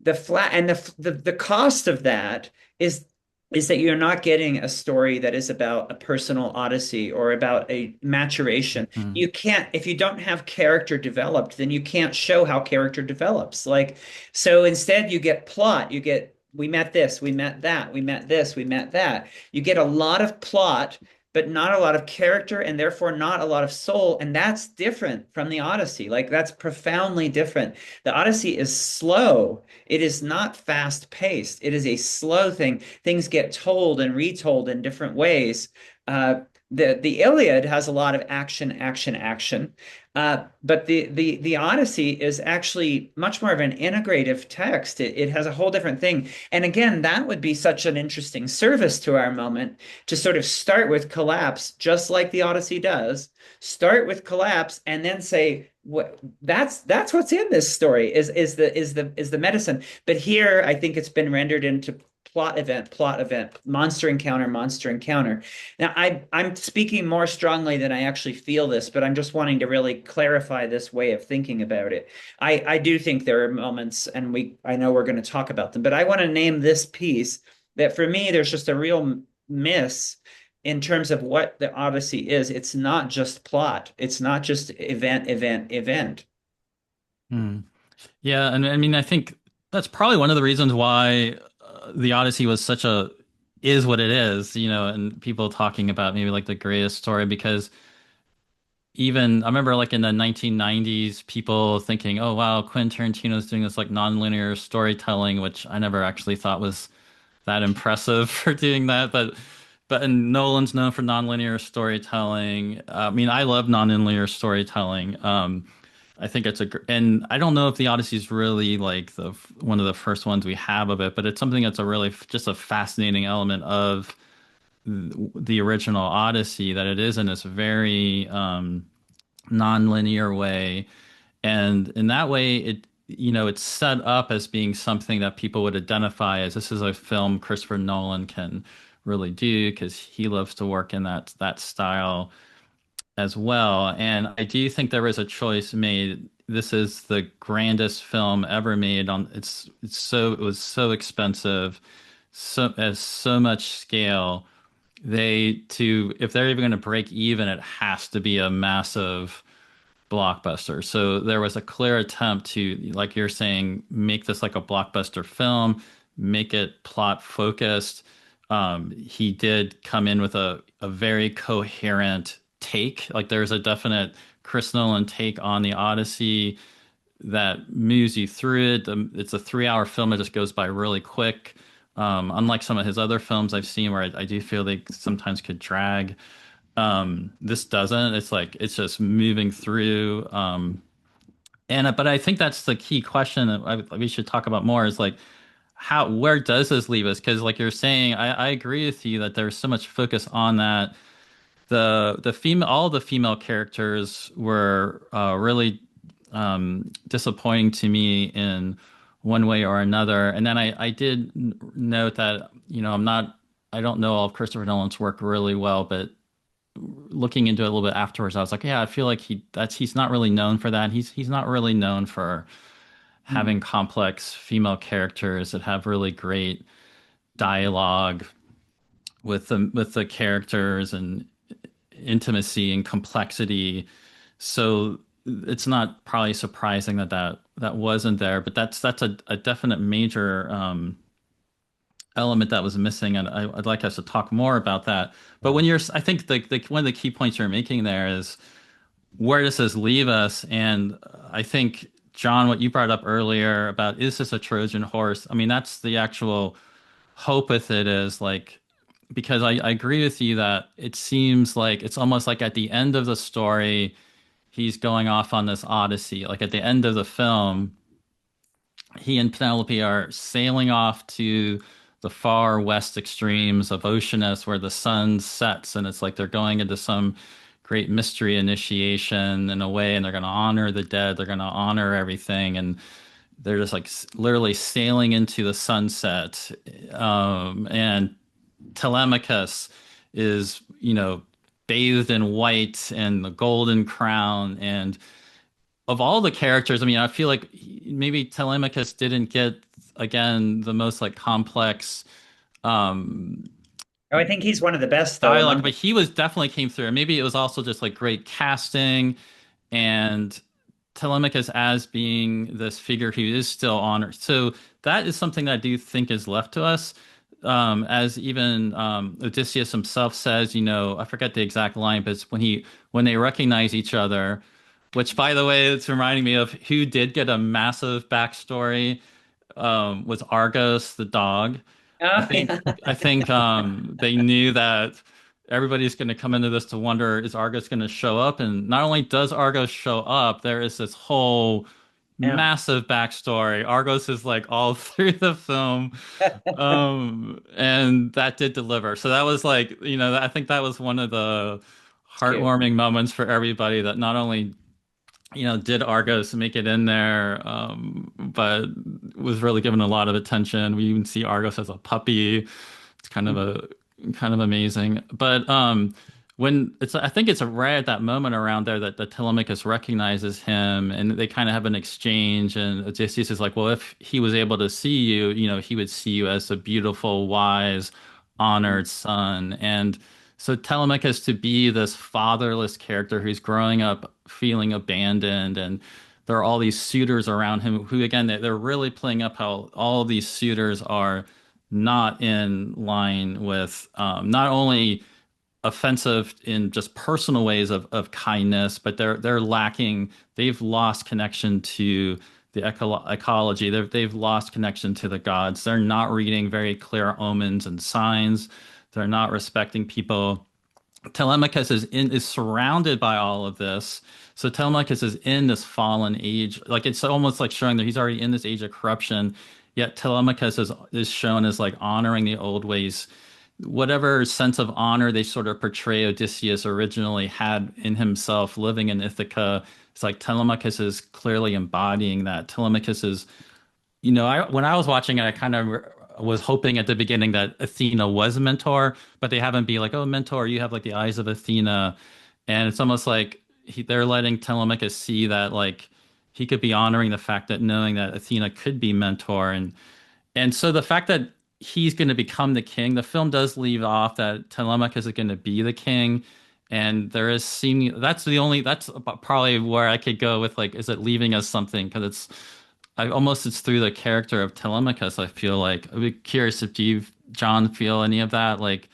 [SPEAKER 3] the flat and the cost of that is that you're not getting a story that is about a personal odyssey or about a maturation.
[SPEAKER 1] Mhm.
[SPEAKER 3] You can't, if you don't have character developed, then you can't show how character develops. Like, so instead you get plot, you get, we met this, we met that, we met this, we met that. You get a lot of plot, but not a lot of character and therefore not a lot of soul. And that's different from the Odyssey. Like, that's profoundly different. The Odyssey is slow. It is not fast paced. It is a slow thing. Things get told and retold in different ways. The Iliad has a lot of action, action, action. But the Odyssey is actually much more of an integrative text. It has a whole different thing. And again, that would be such an interesting service to our moment to sort of start with collapse, just like the Odyssey does. Start with collapse and then say, what that's what's in this story is the medicine. But here I think it's been rendered into plot event, monster encounter, monster encounter. Now I'm speaking more strongly than I actually feel this, but I'm just wanting to really clarify this way of thinking about it. I do think there are moments, and I know we're going to talk about them, but I want to name this piece that for me there's just a real miss in terms of what the Odyssey is. It's not just plot. It's not just event, event, event.
[SPEAKER 1] Hmm. Yeah, and I mean, I think that's probably one of the reasons why the Odyssey was such a is what it is, and people talking about maybe like the greatest story because even I remember like in the 1990s, people thinking, "Oh wow, Quentin Tarantino's doing this like nonlinear storytelling," which I never actually thought was that impressive for doing that, but and Nolan's known for nonlinear storytelling. I mean, I love nonlinear storytelling. I think it's and I don't know if the Odyssey is really like the one of the first ones we have of it, but it's something that's a really just a fascinating element of the original Odyssey, that it is in this very non-linear way. And in that way, it's set up as being something that people would identify as this is a film Christopher Nolan can really do because he loves to work in that style as well. And I do think there was a choice made. This is the grandest film ever made on it was so expensive, so as so much scale. If they're even going to break even, it has to be a massive blockbuster. So there was a clear attempt to, like you're saying, make this like a blockbuster film, make it plot focused. He did come in with a very coherent take. Like there's a definite Chris Nolan take on the Odyssey that moves you through it. It's a 3 hour film. It just goes by really quick. Unlike some of his other films I've seen where I do feel they sometimes could drag. This doesn't. It's like it's just moving through. But I think that's the key question that we should talk about more is like where does this leave us? Because like you're saying, I agree with you that there's so much focus on that. All the female characters were really disappointing to me in one way or another. And then I did note that, I don't know all of Christopher Nolan's work really well, but looking into it a little bit afterwards, I was like, yeah, I feel like he's not really known for that. He's not really known for
[SPEAKER 3] Mm.
[SPEAKER 1] having complex female characters that have really great dialogue with the characters and intimacy and complexity. So it's not probably surprising that wasn't there, but that's a definite major element that was missing, and I'd like us to talk more about that. But I think one of the key points you're making there is where does this leave us? And I think, John, what you brought up earlier about is this a Trojan horse? I mean, that's the actual hope with it is like, because I agree with you that it seems like it's almost like at the end of the story, he's going off on this odyssey. Like at the end of the film, he and Penelope are sailing off to the far west extremes of Oceanus where the sun sets, and it's like they're going into some great mystery initiation in a way, and they're going to honor the dead, they're going to honor everything, and they're just like literally sailing into the sunset. And Telemachus is, bathed in white and the golden crown. And of all the characters, I mean, I feel like maybe Telemachus didn't get, again, the most like complex um
[SPEAKER 3] Oh, I think he's one of the best though
[SPEAKER 1] dialogue,
[SPEAKER 3] among
[SPEAKER 1] but
[SPEAKER 3] them.
[SPEAKER 1] he was definitely came through. And maybe it was also just like great casting and Telemachus as being this figure who is still honored. So that is something that I do think is left to us. As even Odysseus himself says, I forget the exact line, but it's when they recognize each other, which by the way, it's reminding me of who did get a massive backstory, was Argos the dog. I
[SPEAKER 3] Oh,
[SPEAKER 1] think
[SPEAKER 3] yeah.
[SPEAKER 1] I think they knew that everybody's going to come into this to wonder, is Argos going to show up? And not only does Argos show up, there is this whole
[SPEAKER 3] Yeah.
[SPEAKER 1] massive backstory. Argos is like all through the film, and that did deliver. So that was like, I think that was one of the
[SPEAKER 3] It's cute.
[SPEAKER 1] heartwarming moments for everybody, that not only did Argos make it in there, but was really given a lot of attention. We even see Argos as a puppy. It's kind of amazing. But I think it's right at that moment around there that the Telemachus recognizes him, and they kind of have an exchange. And Odysseus is like, "Well, if he was able to see you, he would see you as a beautiful, wise, honored son." And so Telemachus to be this fatherless character who's growing up feeling abandoned, and there are all these suitors around him who, again, they're really playing up how all of these suitors are not in line with not only offensive in just personal ways of kindness, but they're lacking. They've lost connection to the ecology. They've lost connection to the gods. They're not reading very clear omens and signs. They're not respecting people. Telemachus is surrounded by all of this. So Telemachus is in this fallen age. Like it's almost like showing that he's already in this age of corruption. Yet Telemachus is shown as like honoring the old ways. Whatever sense of honor they sort of portray Odysseus originally had in himself living in Ithaca, it's like Telemachus is clearly embodying that. Telemachus is, when I was watching it, I kind of was hoping at the beginning that Athena was a mentor, but they haven't be like, oh, mentor, you have like the eyes of Athena. And it's almost like they're letting Telemachus see that like he could be honoring the fact that knowing that Athena could be mentor. And so the fact that he's going to become the king, the film does leave off that Telemachus is going to be the king. And there is seeming that's probably where I could go with like, is it leaving us something? Because it's through the character of Telemachus, I feel like. I'd be curious if you, John, feel any of that. Like,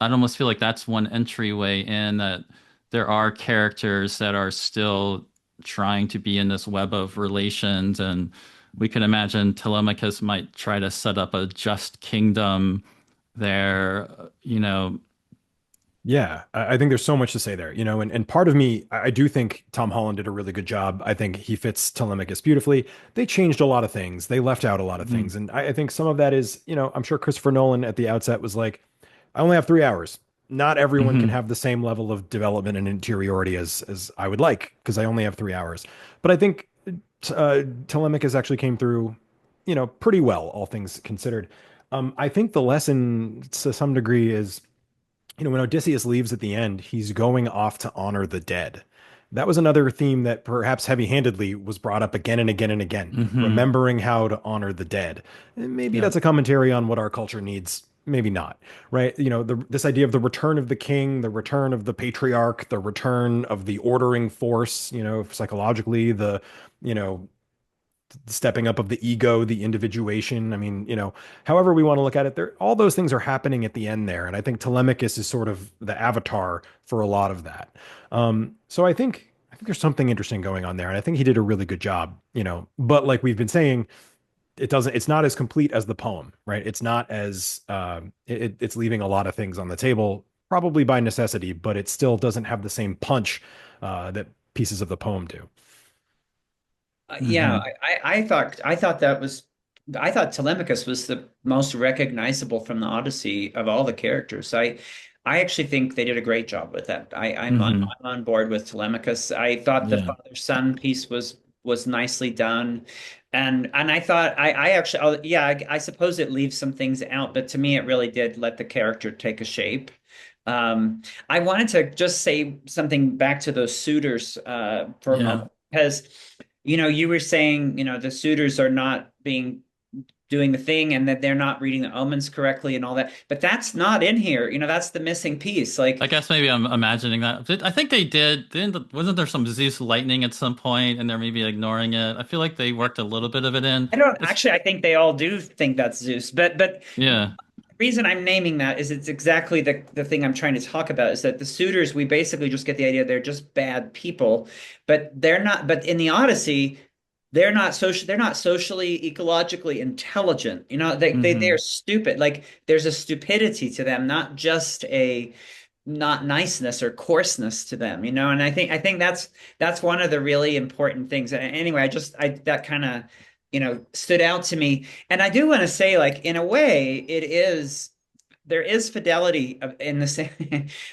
[SPEAKER 1] I'd almost feel like that's one entryway in that there are characters that are still trying to be in this web of relations. And we can imagine Telemachus might try to set up a just kingdom there,
[SPEAKER 2] Yeah, I think there's so much to say there, and part of me, I do think Tom Holland did a really good job. I think he fits Telemachus beautifully. They changed a lot of things. They left out a lot of
[SPEAKER 1] Mhm.
[SPEAKER 2] things. And I think some of that is, I'm sure Christopher Nolan at the outset was like, I only have 3 hours. Not everyone can
[SPEAKER 1] Mhm.
[SPEAKER 2] have the same level of development and interiority as I would like because I only have 3 hours. But I think Telemachus actually came through, pretty well, all things considered. I think the lesson to some degree is when Odysseus leaves at the end, he's going off to honor the dead. That was another theme that perhaps heavy-handedly was brought up again and again and again,
[SPEAKER 1] Mhm.
[SPEAKER 2] remembering how to honor the dead. And maybe
[SPEAKER 1] Yep.
[SPEAKER 2] that's a commentary on what our culture needs. Maybe not, right? This idea of the return of the king, the return of the patriarch, the return of the ordering force, psychologically, you know, stepping up of the ego, the individuation. I mean, however we want to look at it, there all those things are happening at the end there, and I think Telemachus is sort of the avatar for a lot of that. So I think there's something interesting going on there, and I think he did a really good job. But like we've been saying, it's not as complete as the poem, right? It's not as it's leaving a lot of things on the table, probably by necessity, but it still doesn't have the same punch that pieces of the poem do.
[SPEAKER 3] Yeah,
[SPEAKER 1] Mhm.
[SPEAKER 3] I thought Telemachus was the most recognizable from the Odyssey of all the characters. I actually think they did a great job with that.
[SPEAKER 1] Mhm.
[SPEAKER 3] I'm on board with Telemachus. I thought the
[SPEAKER 1] Yeah.
[SPEAKER 3] father-son piece was nicely done. And I thought I actually yeah, I suppose it leaves some things out, but to me it really did let the character take a shape. I wanted to just say something back to those suitors for a
[SPEAKER 1] Yeah.
[SPEAKER 3] moment because you were saying, the suitors are not being doing the thing and that they're not reading the omens correctly and all that. But that's not in here. That's the missing piece.
[SPEAKER 1] I
[SPEAKER 3] Like,
[SPEAKER 1] guess maybe I'm imagining that. I think they did. Wasn't there some Zeus lightning at some point, and they're maybe ignoring it? I feel like they worked a little bit of it in.
[SPEAKER 3] I don't
[SPEAKER 1] It's
[SPEAKER 3] actually, I think they all do think that's Zeus, but the
[SPEAKER 1] yeah.
[SPEAKER 3] reason I'm naming that is it's exactly the thing I'm trying to talk about is that the suitors, we basically just get the idea they're just bad people, but they're not, but in the Odyssey, they're not socially, ecologically intelligent. They're
[SPEAKER 1] Hmm.
[SPEAKER 3] stupid. Like there's a stupidity to them, not just a not niceness or coarseness to them, and I think that's one of the really important things. Anyway, I that kind of stood out to me. And I do want to say, like, in a way there is fidelity in the same.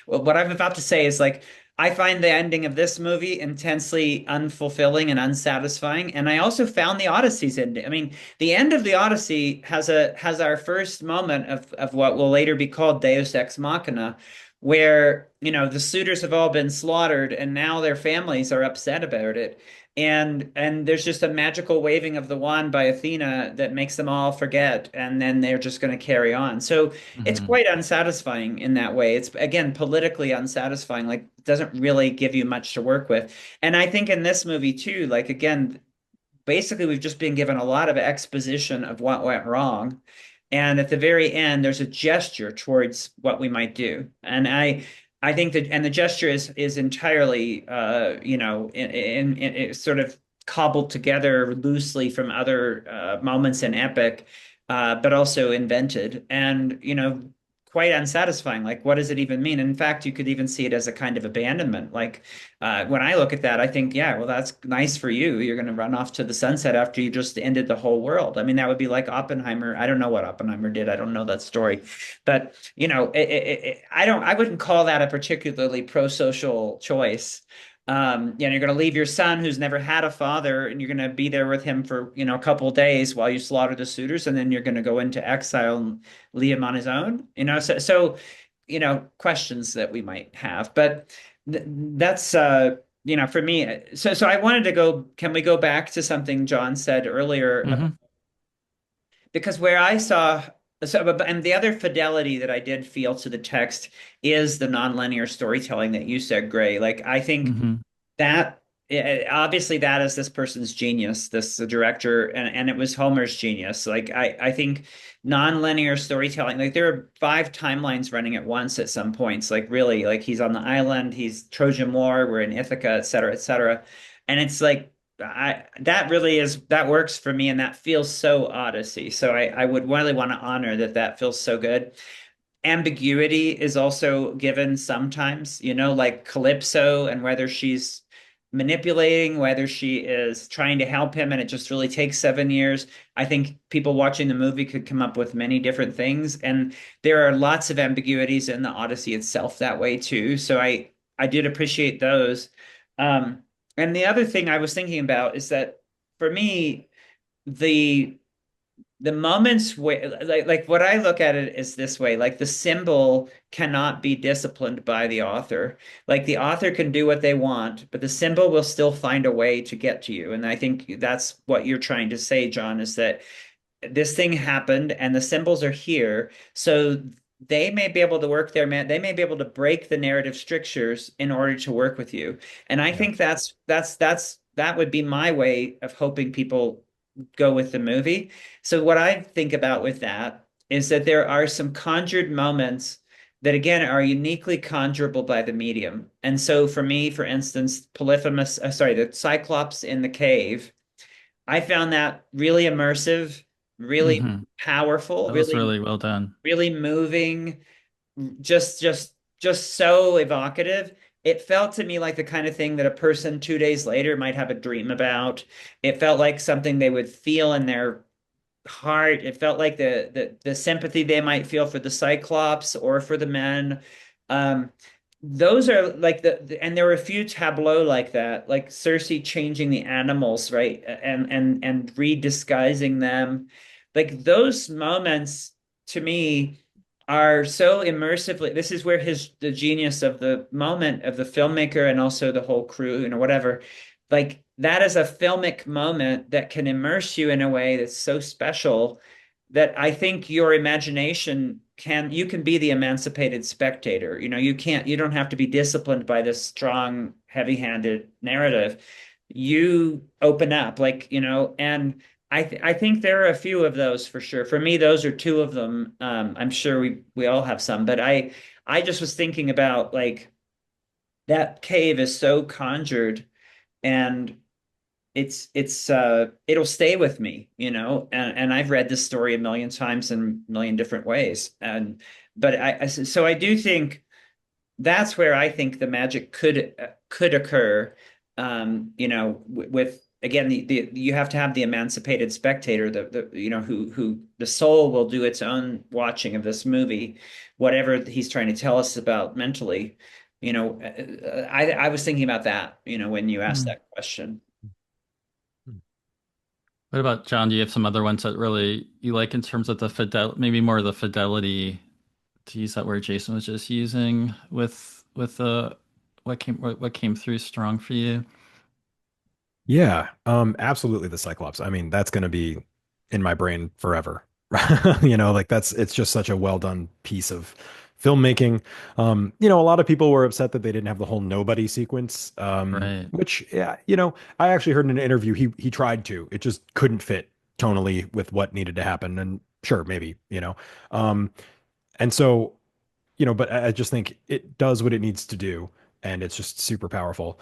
[SPEAKER 3] Well, what I'm about to say is like I find the ending of this movie intensely unfulfilling and unsatisfying, and I also found the Odyssey's ending. I mean, the end of the Odyssey has our first moment of what will later be called Deus Ex Machina, where the suitors have all been slaughtered, and now their families are upset about it. And there's just a magical waving of the wand by Athena that makes them all forget, and then they're just going to carry on. So it's
[SPEAKER 1] Hmm.
[SPEAKER 3] quite unsatisfying in that way. It's again politically unsatisfying, like it doesn't really give you much to work with. And I think in this movie too, like again, basically we've just been given a lot of exposition of what went wrong. And at the very end, there's a gesture towards what we might do. And I think that, and the gesture is entirely, in sort of cobbled together loosely from other moments in epic, but also invented. And quite unsatisfying. Like, what does it even mean? In fact, you could even see it as a kind of abandonment. Like, when I look at that, I think, yeah, well, that's nice for you. You're going to run off to the sunset after you just ended the whole world. I mean, that would be like Oppenheimer. I don't know what Oppenheimer did. I don't know that story, but I wouldn't call that a particularly pro-social choice. You're going to leave your son who's never had a father, and you're going to be there with him for, a couple of days while you slaughter the suitors, and then you're going to go into exile and leave him on his own. Questions that we might have, but that's for me. So I wanted to go. Can we go back to something John said earlier?
[SPEAKER 1] Hmm.
[SPEAKER 3] Because where I saw and the other fidelity that I did feel to the text is the nonlinear storytelling that you said, Gray. Like I think
[SPEAKER 1] Hmm.
[SPEAKER 3] that obviously that is this person's genius, this the director, and it was Homer's genius. Like I think nonlinear storytelling, like there are five timelines running at once at some points. Like really, like he's on the island, he's Trojan War, we're in Ithaca, et cetera, et cetera. And it's like that works for me, and that feels so Odyssey. So I would really want to honor that feels so good. Ambiguity is also given sometimes, like Calypso, and whether she's manipulating, whether she is trying to help him, and it just really takes 7 years. I think people watching the movie could come up with many different things, and there are lots of ambiguities in the Odyssey itself that way too. So I did appreciate those. And the other thing I was thinking about is that for me, the the moments where like what I look at it is this way, like the symbol cannot be disciplined by the author. Like the author can do what they want, but the symbol will still find a way to get to you. And I think that's what you're trying to say, John, is that this thing happened and the symbols are here. So they may be able to work their man, they may be able to break the narrative strictures in order to work with you. And I
[SPEAKER 2] Yeah.
[SPEAKER 3] think that would be my way of hoping people go with the movie. So what I think about with that is that there are some conjured moments that again are uniquely conjurable by the medium. And so for me, for instance, the Cyclops in the cave, I found that really immersive, really
[SPEAKER 1] Hmm.
[SPEAKER 3] powerful,
[SPEAKER 1] That was
[SPEAKER 3] really,
[SPEAKER 1] really well done.
[SPEAKER 3] really moving, just so evocative. It felt to me like the kind of thing that a person 2 days later might have a dream about. It felt like something they would feel in their heart. It felt like the sympathy they might feel for the Cyclops or for the men. Um, those are like and there were a few tableaux like that, like Cersei changing the animals, right? And redisguising them. Like those moments to me are so immersively, this is where the genius of the moment of the filmmaker and also the whole crew, whatever, like that is a filmic moment that can immerse you in a way that's so special that I think your imagination you can be the emancipated spectator. You don't have to be disciplined by this strong, heavy-handed narrative. You open up, and I think there are a few of those for sure. For me, those are two of them. I'm sure we all have some, but I just was thinking about like that cave is so conjured, and it'll stay with me, and I've read this story a million times in a million different ways. But so I do think that's where I think the magic could occur. With again you have to have the emancipated spectator, who the soul will do its own watching of this movie, whatever he's trying to tell us about mentally. I was thinking about that, when you asked
[SPEAKER 1] Mm.
[SPEAKER 3] that question.
[SPEAKER 1] What about John? Do you have some other ones that really you like in terms of the maybe more of the fidelity, to use that word Jason was just using with the what came through strong for you?
[SPEAKER 2] Yeah, absolutely the Cyclops. I mean, that's going to be in my brain forever. Like it's just such a well done piece of filmmaking. A lot of people were upset that they didn't have the whole nobody sequence.
[SPEAKER 1] Right.
[SPEAKER 2] Which, yeah, I actually heard in an interview he tried to. It just couldn't fit tonally with what needed to happen. And sure, maybe, and so but I just think it does what it needs to do, and it's just super powerful.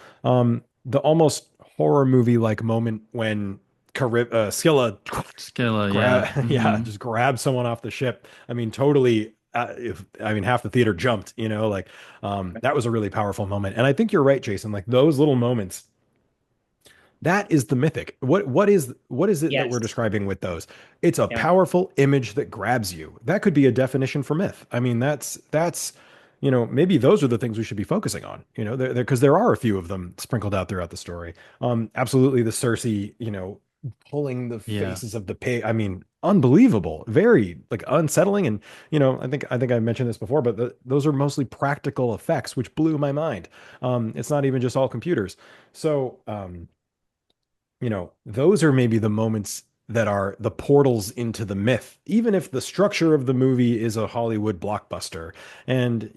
[SPEAKER 2] The almost horror movie like moment when Scylla
[SPEAKER 1] Skilla,
[SPEAKER 2] grab
[SPEAKER 1] yeah.
[SPEAKER 2] yeah,
[SPEAKER 1] Hmm.
[SPEAKER 2] just grab someone off the ship. I mean, totally if I mean half the theater jumped, like that was a really powerful moment. And I think you're right, Jason. Like those little moments, that is the mythic. What is it that we're
[SPEAKER 3] Yes.
[SPEAKER 2] describing with those? It's a
[SPEAKER 3] Yeah.
[SPEAKER 2] powerful image that grabs you. That could be a definition for myth. I mean, that's maybe those are the things we should be focusing on. Because there are a few of them sprinkled out throughout the story. Absolutely, the Cersei, pulling the
[SPEAKER 1] Yeah.
[SPEAKER 2] faces of the pig. I mean, unbelievable, very like unsettling. And I think I mentioned this before, but those are mostly practical effects, which blew my mind. It's not even just all computers. So. Those are maybe the moments that are the portals into the myth, even if the structure of the movie is a Hollywood blockbuster. And,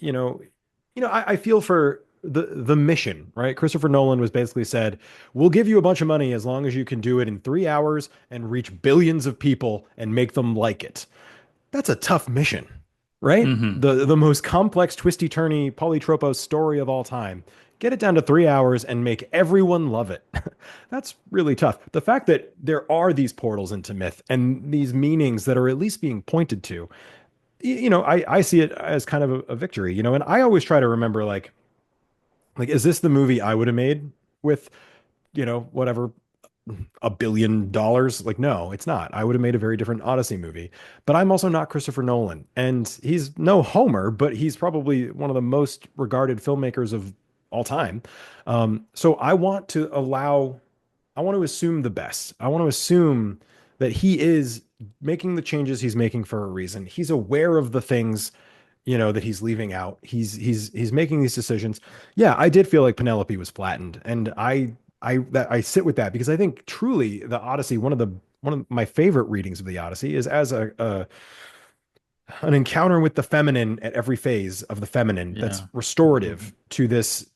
[SPEAKER 2] I feel for the mission, right? Christopher Nolan was basically said, we'll give you a bunch of money as long as you can do it in 3 hours and reach billions of people and make them like it. That's a tough mission, right?
[SPEAKER 1] Hmm.
[SPEAKER 2] The most complex, twisty turny, polytropos story of all time. Get it down to 3 hours and make everyone love it. That's really tough. The fact that there are these portals into myth and these meanings that are at least being pointed to, I see it as kind of a victory, and I always try to remember like, is this the movie I would have made with, whatever $1 billion? Like, no, it's not. I would have made a very different Odyssey movie. But I'm also not Christopher Nolan. And he's no Homer, but he's probably one of the most regarded filmmakers of all time. So I want to assume the best. I want to assume that he is making the changes he's making for a reason. He's aware of the things, that he's leaving out. He's making these decisions. Yeah, I did feel like Penelope was flattened, and I sit with that because I think truly the Odyssey, one of my favorite readings of the Odyssey is as an encounter with the feminine at every phase of the feminine that's
[SPEAKER 1] Yeah.
[SPEAKER 2] restorative to this,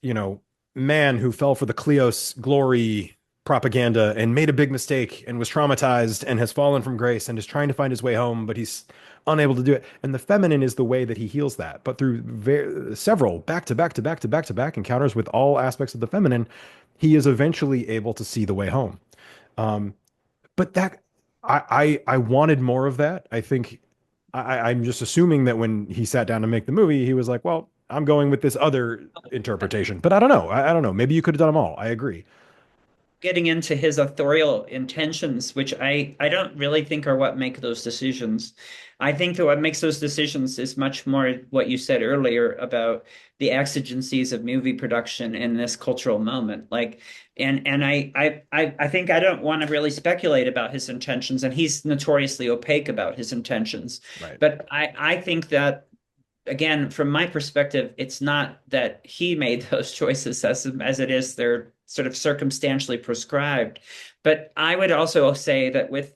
[SPEAKER 2] man who fell for the Kleos glory propaganda and made a big mistake and was traumatized and has fallen from grace and is trying to find his way home, but he's unable to do it. And the feminine is the way that he heals that. But through several back to back to back to back to back encounters with all aspects of the feminine, he is eventually able to see the way home. Um, but that I wanted more of that. I think I'm just assuming that when he sat down to make the movie, he was like, well, I'm going with this other interpretation. But I don't know. I don't know. Maybe you could have done them all. I agree.
[SPEAKER 3] Getting into his authorial intentions, which I don't really think are what make those decisions. I think that what makes those decisions is much more what you said earlier about the exigencies of movie production in this cultural moment. Like, and I think I don't want to really speculate about his intentions, and he's notoriously opaque about his intentions.
[SPEAKER 2] Right.
[SPEAKER 3] But I think that again, from my perspective, it's not that he made those choices as it is they're sort of circumstantially prescribed. But I would also say that with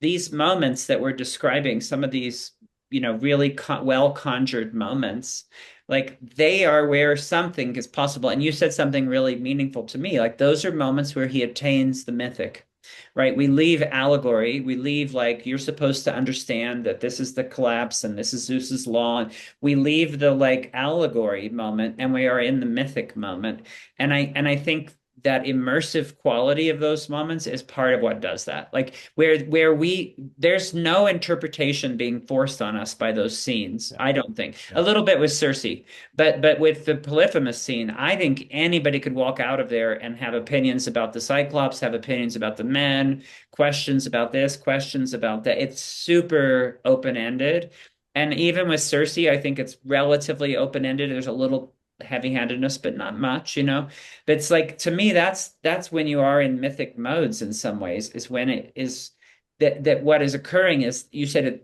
[SPEAKER 3] these moments that we're describing, some of these, really well conjured moments, like they are where something is possible. And you said something really meaningful to me. Like those are moments where he attains the mythic, right? We leave allegory. We leave like you're supposed to understand that this is the collapse and this is Zeus's law. And we leave the like allegory moment and we are in the mythic moment. And I think that immersive quality of those moments is part of what does that. Like where we there's no interpretation being forced on us by those scenes.
[SPEAKER 2] Yeah.
[SPEAKER 3] I don't think. A
[SPEAKER 2] Yeah.
[SPEAKER 3] little bit with Cersei, but with the Polyphemus scene, I think anybody could walk out of there and have opinions about the Cyclops, have opinions about the men, questions about this, questions about that. It's super open-ended. And even with Cersei, I think it's relatively open-ended. There's a little heavy-handedness, but not much. But it's like to me, that's when you are in mythic modes in some ways, is when it is that what is occurring is you said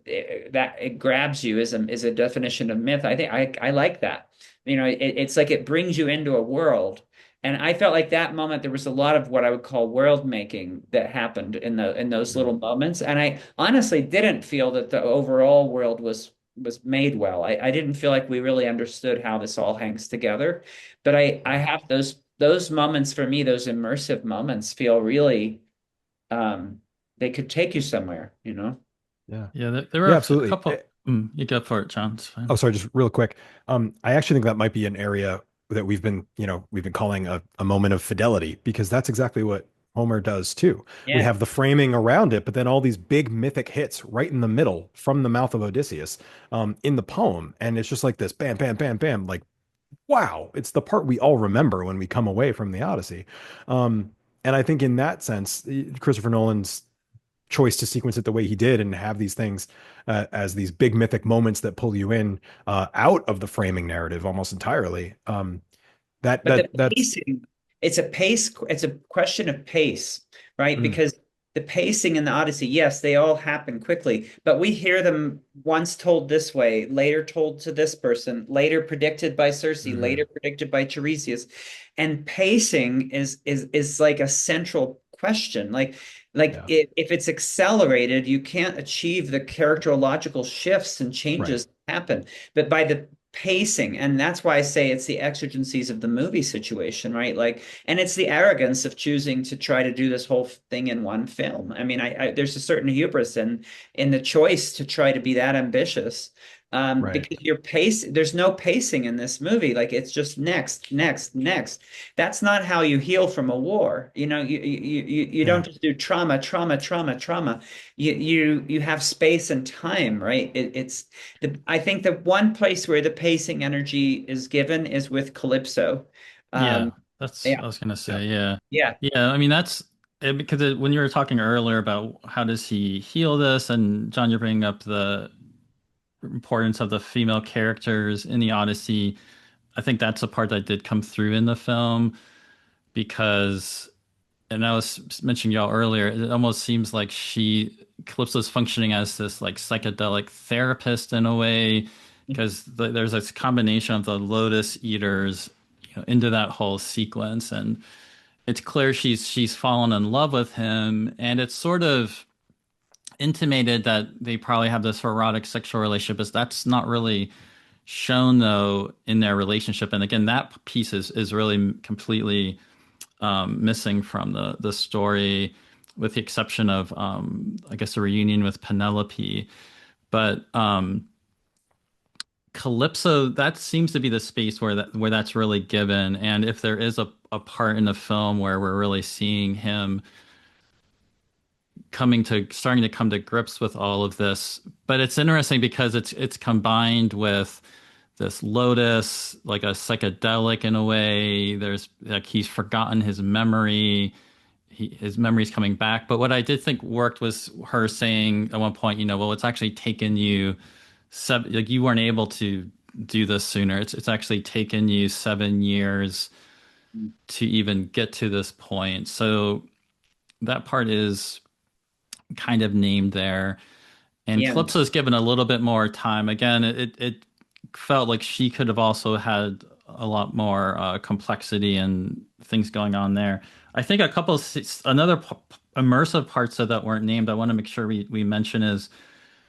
[SPEAKER 3] that it grabs you is a definition of myth. I think I like that. It's like it brings you into a world. And I felt like that moment there was a lot of what I would call world making that happened in those
[SPEAKER 2] Mhm.
[SPEAKER 3] little moments. And I honestly didn't feel that the overall world was made well. I didn't feel like we really understood how this all hangs together. But I have those moments for me, those immersive moments feel really they could take you somewhere.
[SPEAKER 2] Yeah.
[SPEAKER 1] Yeah, there were
[SPEAKER 2] Yeah,
[SPEAKER 1] a
[SPEAKER 2] absolutely.
[SPEAKER 1] couple. You go for it, John. It's
[SPEAKER 2] Oh,
[SPEAKER 1] fine.
[SPEAKER 2] sorry, just real quick. I actually think that might be an area that we've been calling a moment of fidelity because that's exactly what Homer does too. We
[SPEAKER 3] Yeah.
[SPEAKER 2] have the framing around it, but then all these big mythic hits right in the middle from the mouth of Odysseus in the poem. And it's just like this bam, bam, bam, bam. Like, wow, it's the part we all remember when we come away from the Odyssey. Um, and I think in that sense, Christopher Nolan's choice to sequence it the way he did and have these things as these big mythic moments that pull you in out of the framing narrative almost entirely. That
[SPEAKER 3] But the
[SPEAKER 2] that that's
[SPEAKER 3] pacing, it's a question of pace, right?
[SPEAKER 2] mm,
[SPEAKER 3] Because the pacing in the Odyssey, yes, they all happen quickly, but we hear them once told this way, later told to this person, later predicted by Circe,
[SPEAKER 2] mm,
[SPEAKER 3] later predicted by Tiresias. And pacing is like a central question. Like
[SPEAKER 2] yeah,
[SPEAKER 3] if it's accelerated, you can't achieve the characterological shifts and
[SPEAKER 2] right,
[SPEAKER 3] changes that happen. But by the pacing, and that's why I say it's the exigencies of the movie situation, right? Like, and it's the arrogance of choosing to try to do this whole thing in one film. I mean, there's a certain hubris in the choice to try to be that ambitious.
[SPEAKER 2] right,
[SPEAKER 3] Because there's no pacing in this movie. Like it's just next, next, next. That's not how you heal from a war. You
[SPEAKER 2] yeah.
[SPEAKER 3] don't just do trauma, trauma, trauma, trauma. You have space and time, right? I think the one place where the pacing energy is given is with Calypso.
[SPEAKER 1] Yeah,
[SPEAKER 3] Um,
[SPEAKER 1] that's
[SPEAKER 3] yeah,
[SPEAKER 1] I was gonna
[SPEAKER 2] Yeah.
[SPEAKER 1] say. Yeah,
[SPEAKER 3] yeah,
[SPEAKER 1] yeah. I mean, because when you were talking earlier about how does he heal this, and John, you're bringing up the importance of the female characters in the Odyssey. I think that's a part that did come through in the film because, and I was mentioning y'all earlier, it almost seems like Calypso's functioning as this like psychedelic therapist in a way, because there's this combination of the Lotus Eaters, into that whole sequence, and it's clear she's fallen in love with him, and it's sort of intimated that they probably have this erotic sexual relationship, but that's not really shown though in their relationship. And again, that piece is really completely missing from the story, with the exception of I guess a reunion with Penelope. But Calypso, that seems to be the space where that's really given. And if there is a part in the film where we're really seeing him starting to come to grips with all of this, but it's interesting because it's combined with this Lotus, like a psychedelic in a way. There's like he's forgotten his memory. His memory's coming back. But what I did think worked was her saying at one point, well, it's actually taken you like you weren't able to do this sooner. It's actually taken you 7 years to even get to this point. So that part is kind of named there. And
[SPEAKER 3] yeah,
[SPEAKER 1] Calypso's given a little bit more time. Again, it felt like she could have also had a lot more complexity and things going on there. I think a couple of another immersive parts that weren't named. I want to make sure we mention is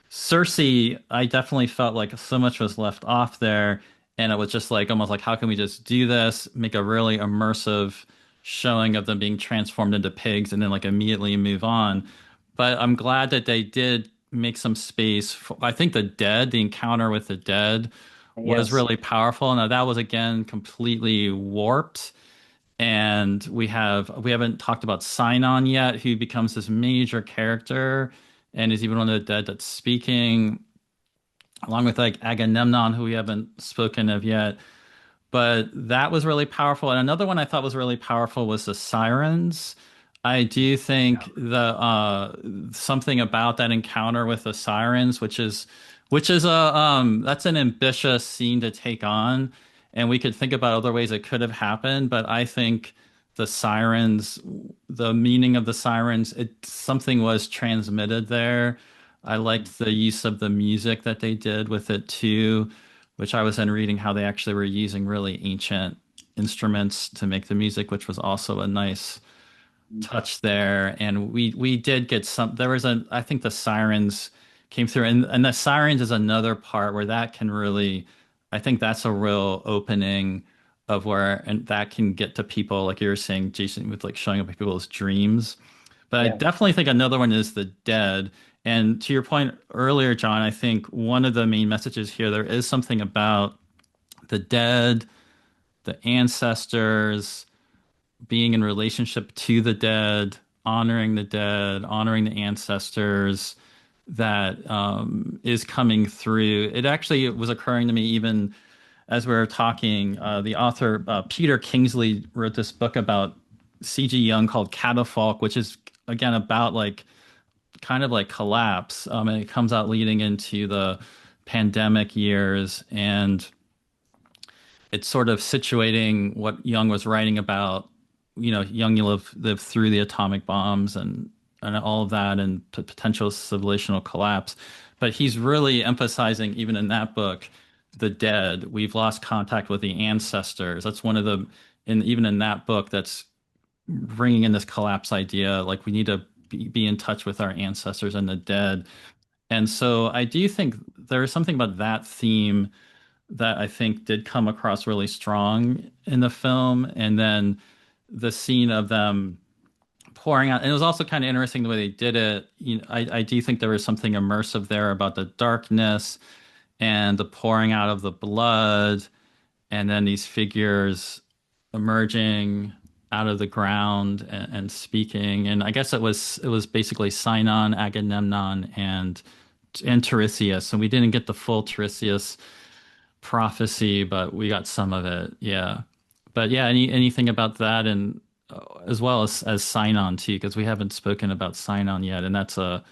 [SPEAKER 1] Circe. I definitely felt like so much was left off there, and it was just like almost like how can we just do this, make a really immersive showing of them being transformed into pigs, and then like immediately move on. But I'm glad that they did make some space for, I think the encounter with the dead was
[SPEAKER 3] yes,
[SPEAKER 1] really powerful. Now that was again completely warped. And we haven't talked about Sinon yet, who becomes this major character and is even one of the dead that's speaking, along with like Agamemnon, who we haven't spoken of yet. But that was really powerful. And another one I thought was really powerful was the sirens. I do
[SPEAKER 2] Yeah.
[SPEAKER 1] think the something about that encounter with the sirens, which is a that's an ambitious scene to take on, and we could think about other ways it could have happened. But I think the sirens, the meaning of the sirens, something was transmitted there. I liked the use of the music that they did with it too, which I was then reading how they actually were using really ancient instruments to make the music, which was also a nice touch there. And we did get some. There was I think the sirens came through, and the sirens is another part where that can really, I think that's a real opening of where, and that can get to people like you were saying, Jason, with like showing up in people's dreams. But I
[SPEAKER 3] yeah,
[SPEAKER 1] definitely think another one is the dead. And to your point earlier, John, I think one of the main messages here, there is something about the dead, the ancestors, being in relationship to the dead, honoring the ancestors that is coming through. It actually was occurring to me even as we were talking. The author Peter Kingsley wrote this book about C.G. Jung called Catafalque, which is again about like kind of like collapse. And it comes out leading into the pandemic years, and it's sort of situating what Jung was writing about. You know, Jung lived through the atomic bombs and all of that and potential civilizational collapse. But he's really emphasizing, even in that book, the dead. We've lost contact with the ancestors. That's one of the, and even in that book, that's bringing in this collapse idea. Like we need to be in touch with our ancestors and the dead. And so I do think there is something about that theme that I think did come across really strong in the film. And then the scene of them pouring out, and it was also kind of interesting the way they did it. You know, I do think there was something immersive there about the darkness and the pouring out of the blood, and then these figures emerging out of the ground and speaking. And I guess it was basically Sinon, Agamemnon, and Tiresias. And we didn't get the full Tiresias prophecy, but we got some of it. Yeah. But yeah, anything about that, and as well as Sinon too, because we haven't spoken about Sinon yet, and that's a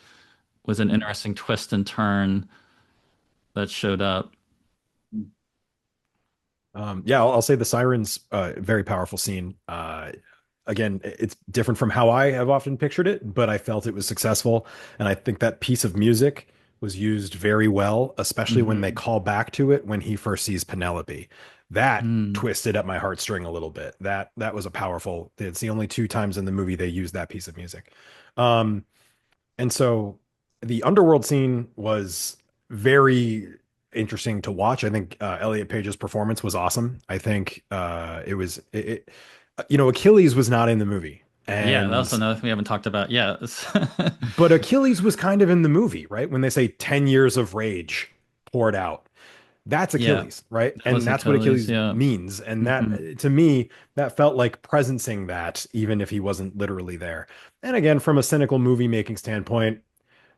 [SPEAKER 1] was an interesting twist and turn that showed up.
[SPEAKER 2] Yeah, I'll say the sirens, very powerful scene. Again, it's different from how I have often pictured it, but I felt it was successful, and I think that piece of music was used very well, especially when they
[SPEAKER 1] Hmm.
[SPEAKER 2] call back to it when he first sees Penelope. That
[SPEAKER 1] Mm.
[SPEAKER 2] twisted up my heartstring a little bit. That was a powerful. It's the only two times in the movie they used that piece of music. Um, and so the underworld scene was very interesting to watch. I think Elliot Page's performance was awesome. I think Achilles was not in the movie,
[SPEAKER 1] Yeah, that was
[SPEAKER 2] and
[SPEAKER 1] another thing we haven't talked about. Yeah.
[SPEAKER 2] but Achilles was kind of in the movie, right? When they say 10 years of rage poured out, that's
[SPEAKER 1] Yeah,
[SPEAKER 2] Achilles, right?
[SPEAKER 1] that
[SPEAKER 2] And
[SPEAKER 1] was
[SPEAKER 2] that's what
[SPEAKER 1] Achilles.
[SPEAKER 2] Achilles
[SPEAKER 1] Yeah.
[SPEAKER 2] means. And
[SPEAKER 1] Hmm.
[SPEAKER 2] that, to me, that felt like presencing that, even if he wasn't literally there. And again, from a cynical movie making standpoint,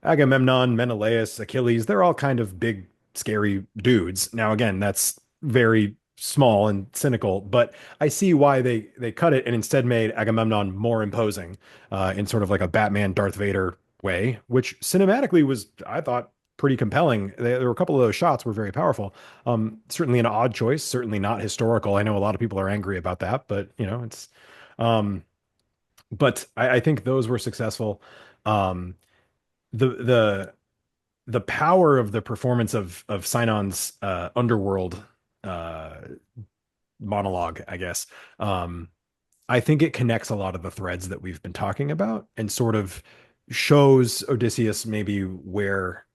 [SPEAKER 2] Agamemnon, Menelaus, Achilles, they're all kind of big, scary dudes. Now, again, that's very small and cynical, but I see why they cut it and instead made Agamemnon more imposing, in sort of like a Batman Darth Vader way, which cinematically was, I thought, pretty compelling. There were a couple of those shots were very powerful. Certainly an odd choice, certainly not historical. I know a lot of people are angry about that, but it's um but I think those were successful. Um, the the the power of the performance of Sinon's underworld uh monologue, I guess. Um, I think it connects a lot of the threads that we've been talking about and sort of shows Odysseus maybe where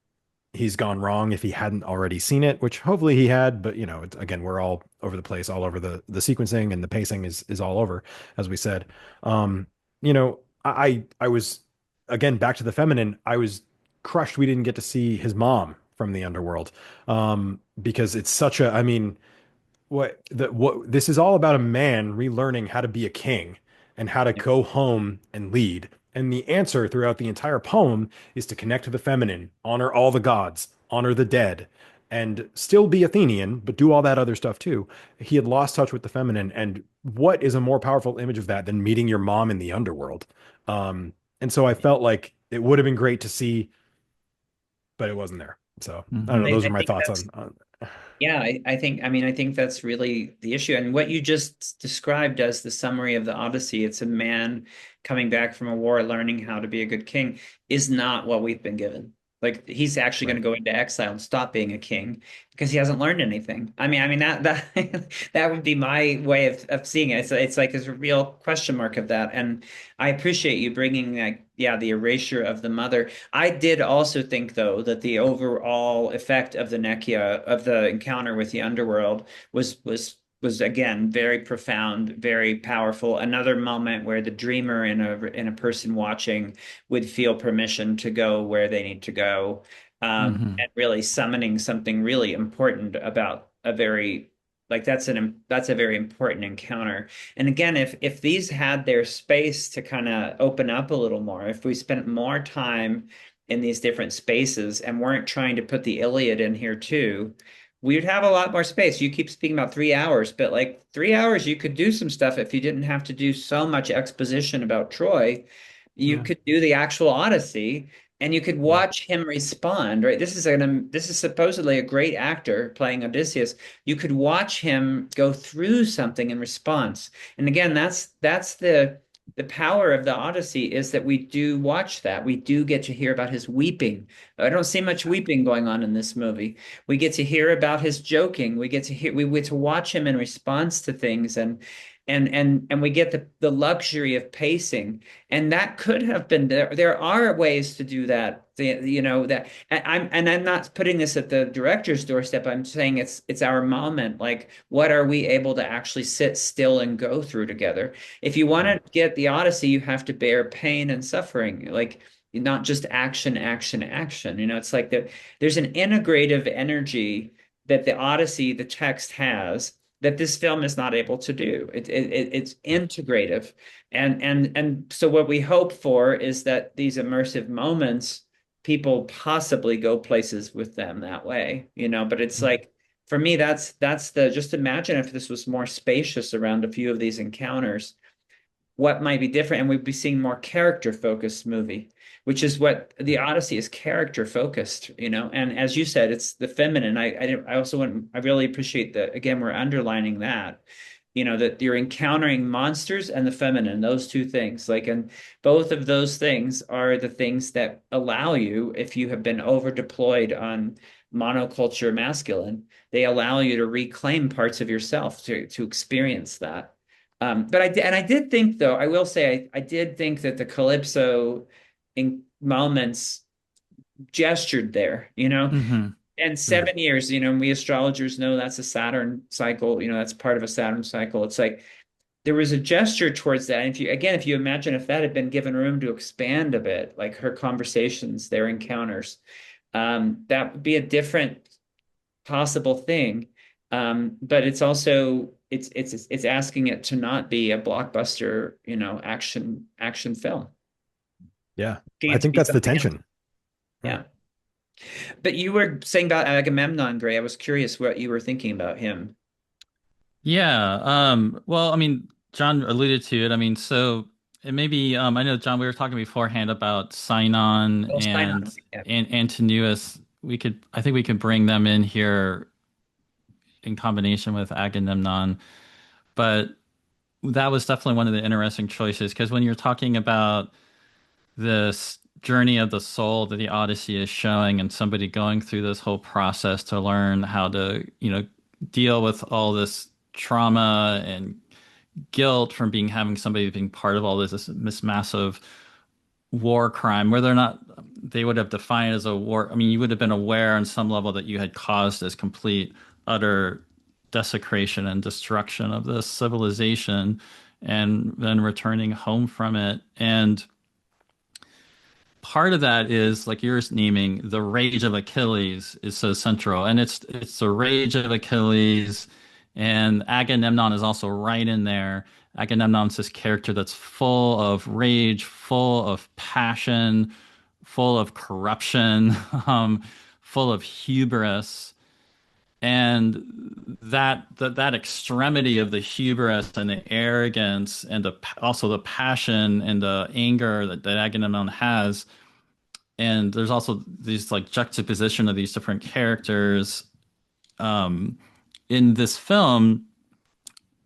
[SPEAKER 2] he's gone wrong if he hadn't already seen it, which hopefully he had, but again, we're all over the place, all over the sequencing, and the pacing is all over, as we said. Um, I was, again, back to the feminine. I was crushed we didn't get to see his mom from the underworld. Because it's such a, I mean, what this is all about, a man relearning how to be a king and how to
[SPEAKER 3] Yeah.
[SPEAKER 2] go home and lead. And the answer throughout the entire poem is to connect to the feminine, honor all the gods, honor the dead, and still be Athenian, but do all that other stuff too. He had lost touch with the feminine, and what is a more powerful image of that than meeting your mom in the underworld? Um, and so I felt like it would have been great to see, but it wasn't there. So I don't know.
[SPEAKER 1] Hmm.
[SPEAKER 2] Those are
[SPEAKER 3] I
[SPEAKER 2] my
[SPEAKER 3] think
[SPEAKER 2] thoughts
[SPEAKER 3] that's
[SPEAKER 2] on.
[SPEAKER 3] Yeah, I think that's really the issue. And what you just described as the summary of the Odyssey, it's a man coming back from a war, learning how to be a good king, is not what we've been given. Like he's actually going
[SPEAKER 2] Right.
[SPEAKER 3] to go into exile and stop being a king because he hasn't learned anything. I mean that that would be my way of seeing it. It's like there's a real question mark of that. And I appreciate you bringing like yeah, the erasure of the mother. I did also think, though, that the overall effect of the Nekia of the encounter with the underworld was again very profound, very powerful. Another moment where the dreamer in a person watching would feel permission to go where they need to go,
[SPEAKER 1] Hmm.
[SPEAKER 3] and really summoning something really important about a very Like that's a very important encounter. And again, if these had their space to kind of open up a little more, if we spent more time in these different spaces and weren't trying to put the Iliad in here too, we'd have a lot more space. You keep speaking about 3 hours, but like 3 hours, you could do some stuff if you didn't have to do so much exposition about Troy. You
[SPEAKER 2] Yeah.
[SPEAKER 3] could do the actual Odyssey and you could
[SPEAKER 2] Yeah.
[SPEAKER 3] watch him respond, right? This is supposedly a great actor playing Odysseus. You could watch him go through something in response. And again, that's the power of the Odyssey is that we do watch that. We do get to hear about his weeping. I don't see much weeping going on in this movie. We get to hear about his joking. We get to watch him in response to things and we get the luxury of pacing. And that could have been there. There are ways to do that. You know that I'm not putting this at the director's doorstep. I'm saying it's our moment. Like, what are we able to actually sit still and go through together? If you want
[SPEAKER 2] Yeah.
[SPEAKER 3] to get the Odyssey, you have to bear pain and suffering. Like, not just action, action, action. You know, it's like there's an integrative energy that the Odyssey, the text has that this film is not able to do. It's integrative. And so what we hope for is that these immersive moments, people possibly go places with them that way, you know, but it's
[SPEAKER 2] Yeah.
[SPEAKER 3] like for me, that's the just imagine if this was more spacious around a few of these encounters, what might be different, and we'd be seeing more character focused movie, which is what the Odyssey is, character focused, you know. And as you said, it's the feminine. I also want I really appreciate that again we're underlining that, you know, that you're encountering monsters and the feminine, those two things. Like, and both of those things are the things that allow you, if you have been over deployed on monoculture masculine, they allow you to reclaim parts of yourself to experience that. But I did think though, I will say I did think that the Calypso in moments gestured there, you know,
[SPEAKER 1] Hmm.
[SPEAKER 3] and
[SPEAKER 2] Mm.
[SPEAKER 3] 7 years, you know, we astrologers know that's a Saturn cycle, you know, that's part of a Saturn cycle. It's like there was a gesture towards that. And if you, again, if you imagine if that had been given room to expand a bit, like her conversations, their encounters, that would be a different possible thing. But it's also it's asking it to not be a blockbuster, you know, action film.
[SPEAKER 2] Yeah.
[SPEAKER 3] Asking
[SPEAKER 2] I
[SPEAKER 3] it to
[SPEAKER 2] think
[SPEAKER 3] be
[SPEAKER 2] that's the
[SPEAKER 3] something else.
[SPEAKER 2] tension. Yeah.
[SPEAKER 3] Yeah. But you were saying about Agamemnon, Gray. I was curious what you were thinking about him.
[SPEAKER 1] Yeah. Well, I mean, John alluded to it. I mean, so it may be, I know, John, we were talking beforehand about Sinon
[SPEAKER 3] Well, Sinon. Yeah.
[SPEAKER 1] and Antinous. I think we could bring them in here in combination with Agamemnon. But that was definitely one of the interesting choices because when you're talking about this journey of the soul that the Odyssey is showing, and somebody going through this whole process to learn how to, deal with all this trauma and guilt from having somebody being part of all this massive war crime, whether or not they would have defined it as a war. I mean, you would have been aware on some level that you had caused this complete, utter desecration and destruction of this civilization, and then returning home from it. And part of that is like you're naming the rage of Achilles is so central, and it's the rage of Achilles, and Agamemnon is also right in there. Agamemnon's this character that's full of rage, full of passion, full of corruption, full of hubris, and that extremity of the hubris and the arrogance and also the passion and the anger that Agamemnon has, and there's also these like juxtaposition of these different characters um, in this film.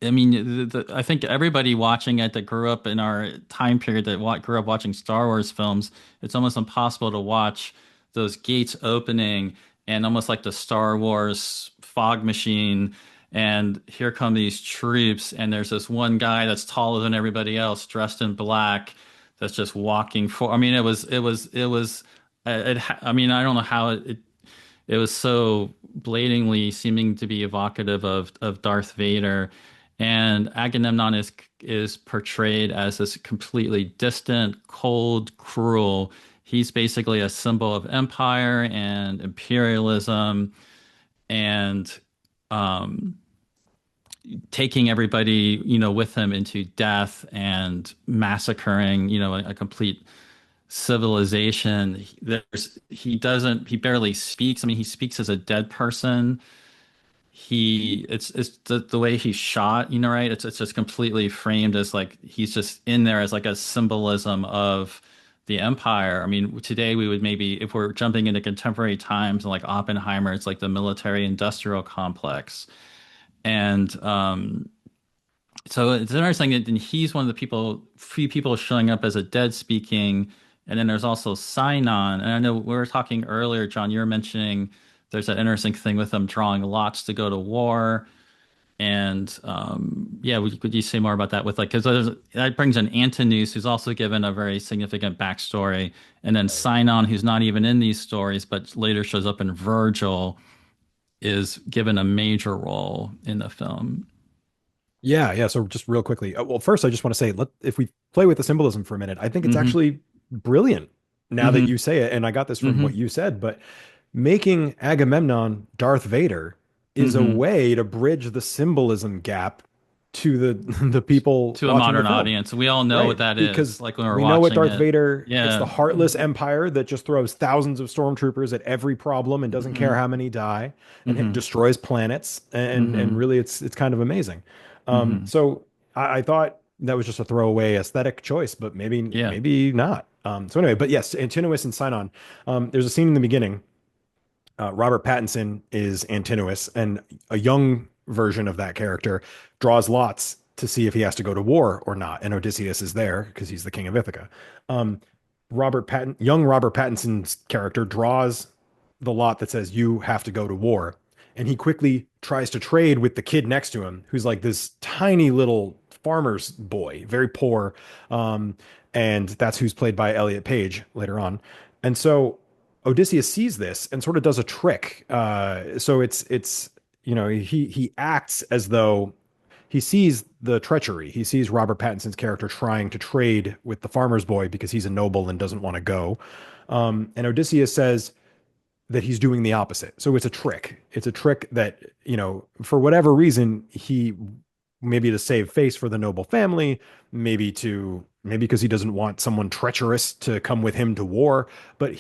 [SPEAKER 1] I mean, I think everybody watching it that grew up in our time period that grew up watching Star Wars films, it's almost impossible to watch those gates opening and almost like the Star Wars fog machine. And here come these troops, and there's this one guy that's taller than everybody else, dressed in black, that's just walking for. I mean, I mean, I don't know how it was so blatantly seeming to be evocative of Darth Vader, and Agamemnon is portrayed as this completely distant, cold, cruel. He's basically a symbol of empire and imperialism, and um, taking everybody, with him into death and massacring, a complete civilization. He barely speaks. I mean, he speaks as a dead person. It's the way he's shot, right? It's just completely framed as like he's just in there as like a symbolism of the empire. I mean, today we would maybe, if we're jumping into contemporary times and like Oppenheimer, it's like the military industrial complex. And so it's interesting that he's one of the few people showing up as a dead speaking. And then there's also Sinon. And I know we were talking earlier, John, you were mentioning there's that interesting thing with them drawing lots to go to war. And yeah, would you say more about that with like, because that brings in Antinous, who's also given a very significant backstory. And then
[SPEAKER 2] Right.
[SPEAKER 1] Sinon, who's not even in these stories, but later shows up in Virgil, is given a major role in the film.
[SPEAKER 2] Yeah, yeah. So just real quickly, well, first I just want to say, if we play with the symbolism for a minute, I think it's
[SPEAKER 1] Hmm.
[SPEAKER 2] actually brilliant now that
[SPEAKER 1] Hmm.
[SPEAKER 2] you say it, and I got this from what
[SPEAKER 1] Hmm.
[SPEAKER 2] you said, but making Agamemnon Darth Vader is a
[SPEAKER 1] Hmm.
[SPEAKER 2] way to bridge the symbolism gap to the the people
[SPEAKER 1] To a
[SPEAKER 2] watching the
[SPEAKER 1] modern
[SPEAKER 2] film.
[SPEAKER 1] audience. We all know what
[SPEAKER 2] Right.
[SPEAKER 1] that is,
[SPEAKER 2] Because
[SPEAKER 1] like when we're
[SPEAKER 2] we know what
[SPEAKER 1] watching
[SPEAKER 2] Darth
[SPEAKER 1] it.
[SPEAKER 2] Vader, it's the
[SPEAKER 1] Yeah.
[SPEAKER 2] heartless empire that just throws thousands of stormtroopers at every problem and doesn't care
[SPEAKER 1] Hmm.
[SPEAKER 2] how many die and it
[SPEAKER 1] Hmm.
[SPEAKER 2] destroys planets. And
[SPEAKER 1] Hmm.
[SPEAKER 2] really it's kind of amazing.
[SPEAKER 1] Hmm.
[SPEAKER 2] So I thought that was just a throwaway aesthetic choice, but
[SPEAKER 1] Yeah.
[SPEAKER 2] maybe not. So anyway, but yes, Antinous and Sinon. There's a scene in the beginning. Robert Pattinson is Antinous, and a young version of that character draws lots to see if he has to go to war or not. And Odysseus is there because he's the king of Ithaca. Um, young Robert Pattinson's character draws the lot that says you have to go to war, and he quickly tries to trade with the kid next to him, who's like this tiny little farmer's boy, very poor, um, and that's who's played by Elliot Page later on. And so Odysseus sees this and sort of does a trick. So it's he acts as though he sees the treachery. He sees Robert Pattinson's character trying to trade with the farmer's boy because he's a noble and doesn't want to go. And Odysseus says that he's doing the opposite. So it's a trick. It's a trick that, for whatever reason, he maybe to save face for the noble family, maybe because he doesn't want someone treacherous to come with him to war, but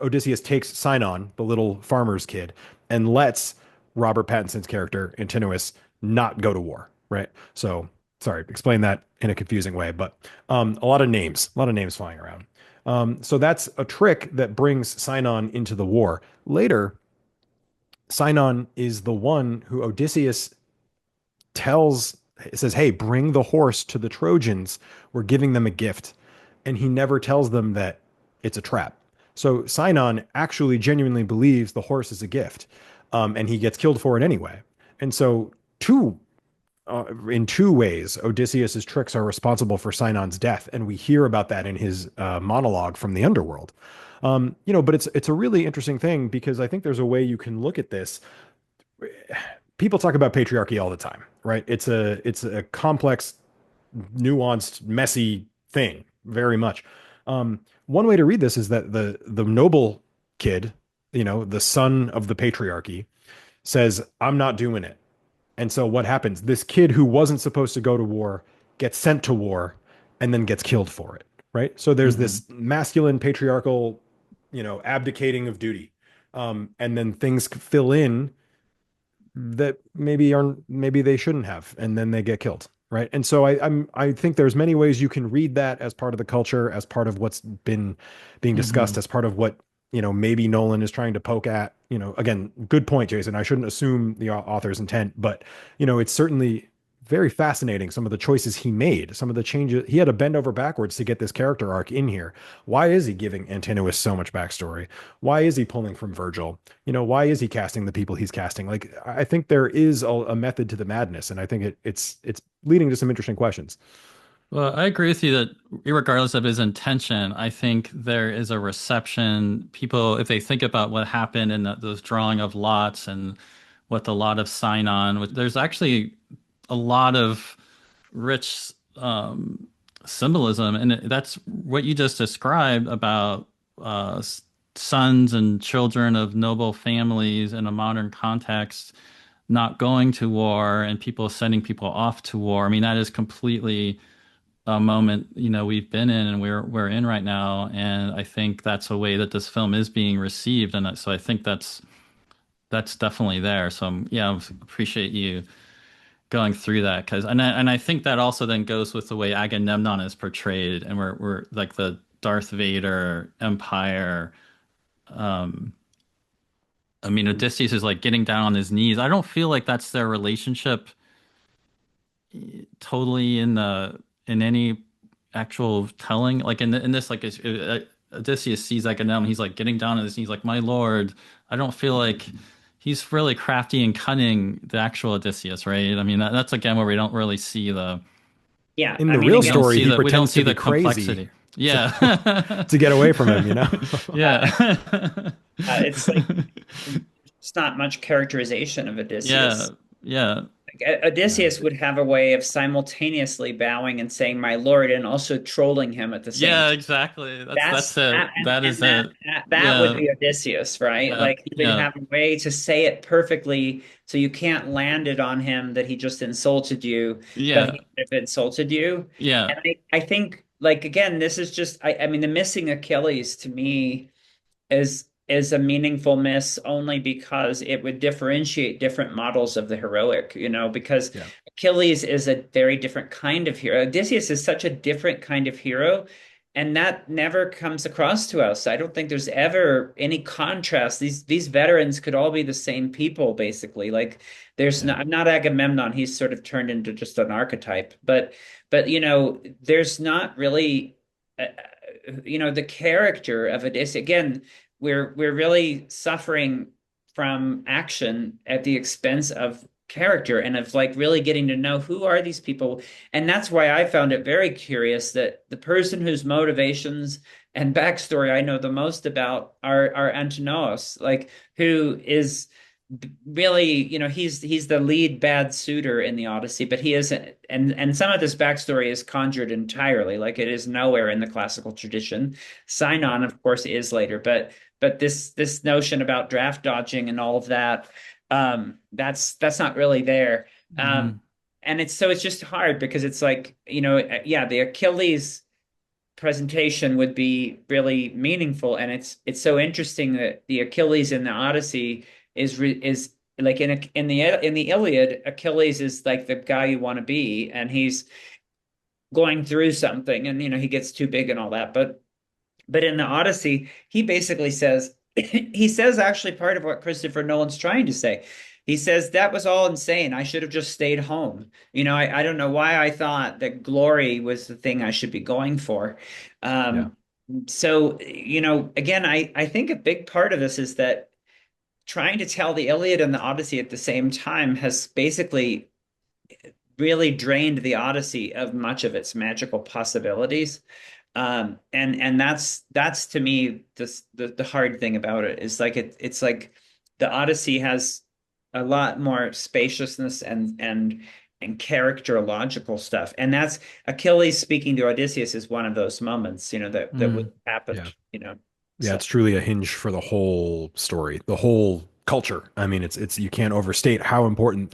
[SPEAKER 2] Odysseus takes Sinon, the little farmer's kid, and lets Robert Pattinson's character, Antinous, not go to war, right? So sorry, explain that in a confusing way, but a lot of names flying around. So that's a trick that brings Sinon into the war. Later, Sinon is the one who Odysseus tells, says, "Hey, bring the horse to the Trojans. We're giving them a gift." And he never tells them that it's a trap. So Sinon actually genuinely believes the horse is a gift, and he gets killed for it anyway. And so, in two ways, Odysseus's tricks are responsible for Sinon's death, and we hear about that in his monologue from the underworld. But it's a really interesting thing because I think there's a way you can look at this. People talk about patriarchy all the time, right? It's a complex, nuanced, messy thing, very much. One way to read this is that the noble kid, the son of the patriarchy, says, "I'm not doing it." And so what happens? This kid who wasn't supposed to go to war gets sent to war and then gets killed for it, right? So there's
[SPEAKER 1] Hmm.
[SPEAKER 2] this masculine patriarchal, abdicating of duty. And then things fill in that maybe they shouldn't have, and then they get killed, right? And so I think there's many ways you can read that as part of the culture, as part of what's been being discussed,
[SPEAKER 1] Hmm.
[SPEAKER 2] as part of what maybe Nolan is trying to poke at. Again, good point, Jason. I shouldn't assume the author's intent, but it's certainly very fascinating some of the choices he made, some of the changes he had to bend over backwards to get this character arc in here. Why is he giving Antinous so much backstory? Why is he pulling from Virgil? Why is he casting the people he's casting? Like, I think there is a method to the madness, and I think it's leading to some interesting questions.
[SPEAKER 1] Well, I agree with you that regardless of his intention, I think there is a reception. People, if they think about what happened in those drawing of lots and what the lot of Sinon, there's actually a lot of rich symbolism, and that's what you just described about sons and children of noble families in a modern context. not going to war and people sending people off to war. I mean, that is completely a moment, we've been in and we're in right now. And I think that's a way that this film is being received. And so I think that's definitely there. So yeah, I appreciate you going through that because and I think that also then goes with the way Agamemnon is portrayed, and we're like the Darth Vader Empire. Um, I mean, Odysseus is like getting down on his knees. I don't feel like that's their relationship totally in any actual telling. Like in this, like Odysseus sees Agamemnon, he's like getting down on his knees, like my lord. I don't feel like he's really crafty and cunning, the actual Odysseus, right? I mean, that's again where we don't really see
[SPEAKER 3] Yeah,
[SPEAKER 2] In
[SPEAKER 3] I
[SPEAKER 2] the
[SPEAKER 3] mean,
[SPEAKER 2] real
[SPEAKER 1] we don't
[SPEAKER 3] again,
[SPEAKER 2] story,
[SPEAKER 1] see
[SPEAKER 2] he
[SPEAKER 1] the we don't
[SPEAKER 2] pretends to
[SPEAKER 1] see
[SPEAKER 2] be
[SPEAKER 1] the
[SPEAKER 2] crazy
[SPEAKER 1] complexity. Yeah.
[SPEAKER 2] to get away from him, you know?
[SPEAKER 3] uh,
[SPEAKER 1] Yeah.
[SPEAKER 3] it's like it's not much characterization of
[SPEAKER 1] Yeah.
[SPEAKER 3] Odysseus.
[SPEAKER 1] Yeah.
[SPEAKER 2] Yeah.
[SPEAKER 3] Odysseus would have a way of simultaneously bowing and saying "my lord" and also trolling him at the same
[SPEAKER 1] Yeah,
[SPEAKER 3] time.
[SPEAKER 1] exactly. That's
[SPEAKER 3] That's
[SPEAKER 1] it.
[SPEAKER 3] that,
[SPEAKER 1] That is
[SPEAKER 3] that
[SPEAKER 1] it.
[SPEAKER 3] that would
[SPEAKER 1] Yeah.
[SPEAKER 3] be Odysseus, right?
[SPEAKER 1] Yeah.
[SPEAKER 3] Like he would
[SPEAKER 1] Yeah.
[SPEAKER 3] have a way to say it perfectly, so you can't land it on him that he just insulted you, but
[SPEAKER 1] Yeah.
[SPEAKER 3] he would have insulted you.
[SPEAKER 1] Yeah.
[SPEAKER 3] And I think, like again, this is just I mean, the missing Achilles to me is a meaningful miss only because it would differentiate different models of the heroic, because
[SPEAKER 2] Yeah.
[SPEAKER 3] Achilles is a very different kind of hero. Odysseus is such a different kind of hero, and that never comes across to us. I don't think there's ever any contrast. These veterans could all be the same people, basically. Like there's
[SPEAKER 2] Yeah.
[SPEAKER 3] not Agamemnon, he's sort of turned into just an archetype, but there's not really the character of Odysseus. Again, we're really suffering from action at the expense of character and of like really getting to know who are these people. And that's why I found it very curious that the person whose motivations and backstory I know the most about are Antinous, like who is really, he's the lead bad suitor in the Odyssey, but he isn't, and some of this backstory is conjured entirely, like it is nowhere in the classical tradition. Sinon, of course, is later, but this notion about draft dodging and all of that, that's not really there.
[SPEAKER 1] Hmm.
[SPEAKER 3] And it's just hard because it's like, yeah, the Achilles presentation would be really meaningful, and it's so interesting that the Achilles in the Odyssey is like in the Iliad, Achilles is like the guy you want to be, and he's going through something, and he gets too big and all that, but in the Odyssey, he basically says, he says actually part of what Christopher Nolan's trying to say. He says that was all insane. I should have just stayed home. I don't know why I thought that glory was the thing I should be going for.
[SPEAKER 2] Yeah.
[SPEAKER 3] Um, so, again, I think a big part of this is that trying to tell the Iliad and the Odyssey at the same time has basically really drained the Odyssey of much of its magical possibilities. And that's to me the hard thing about it is like it's like the Odyssey has a lot more spaciousness and characterological stuff, and that's Achilles speaking to Odysseus is one of those moments that would
[SPEAKER 1] Mm.
[SPEAKER 3] happen.
[SPEAKER 2] Yeah. Yeah,
[SPEAKER 3] So
[SPEAKER 2] it's truly a hinge for the whole story, the whole culture. I mean, it's you can't overstate how important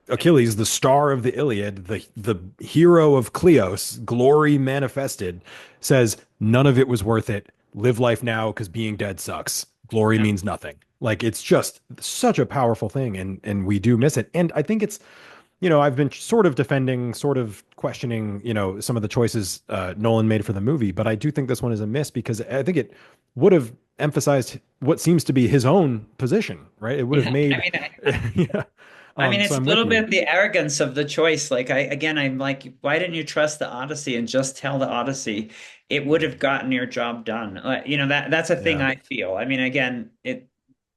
[SPEAKER 2] Achilles, the star of the Iliad, the hero of Kleos, glory manifested, says none of it was worth it. Live life now because being dead sucks. Glory
[SPEAKER 3] yeah.
[SPEAKER 2] means nothing. Like it's just such a powerful thing, and we do miss it. And I think it's I've been sort of defending, sort of questioning, some of the choices Nolan made for the movie, but I do think this one is a miss because I think it would have emphasized what seems to be his own position, right? It would have
[SPEAKER 3] Yeah, I
[SPEAKER 2] made,
[SPEAKER 3] mean,
[SPEAKER 2] yeah.
[SPEAKER 3] it's
[SPEAKER 2] So
[SPEAKER 3] a
[SPEAKER 2] I'm with
[SPEAKER 3] little
[SPEAKER 2] you.
[SPEAKER 3] bit the arrogance of the choice. Like I'm like, why didn't you trust the Odyssey and just tell the Odyssey? It would have gotten your job done. Like, that's a thing
[SPEAKER 2] Yeah.
[SPEAKER 3] I feel. I mean, again,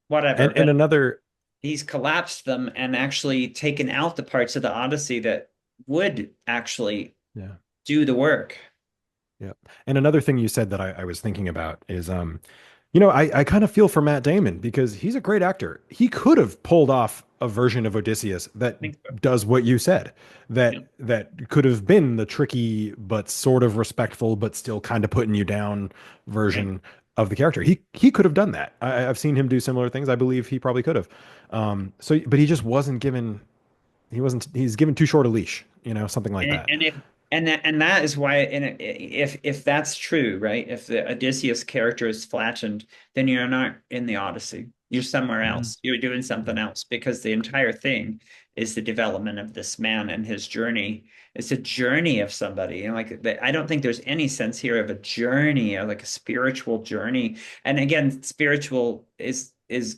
[SPEAKER 3] whatever,
[SPEAKER 2] And
[SPEAKER 3] but
[SPEAKER 2] another,
[SPEAKER 3] he's collapsed them and actually taken out the parts of the Odyssey that would actually
[SPEAKER 2] yeah.
[SPEAKER 3] do the work.
[SPEAKER 2] Yeah. And another thing you said that I was thinking about is, I kind of feel for Matt Damon because he's a great actor. He could have pulled off a version of Odysseus that
[SPEAKER 3] I think so.
[SPEAKER 2] does what you said,
[SPEAKER 3] Yeah.
[SPEAKER 2] that could have been the tricky but sort of respectful but still kind of putting you down
[SPEAKER 3] Right.
[SPEAKER 2] version. of the character. He could have done that. I've seen him do similar things. I believe he probably could have. But he just wasn't given. He's given too short a leash. Something like
[SPEAKER 3] And
[SPEAKER 2] that.
[SPEAKER 3] and if and that is why, if that's true, right? If the Odysseus character is flattened, then you're not in the Odyssey. You're somewhere
[SPEAKER 2] Mhm.
[SPEAKER 3] else. You're doing something else, because the entire thing is the development of this man and his journey. It's a journey of somebody. I don't think there's any sense here of a journey, or like a spiritual journey. And again, spiritual is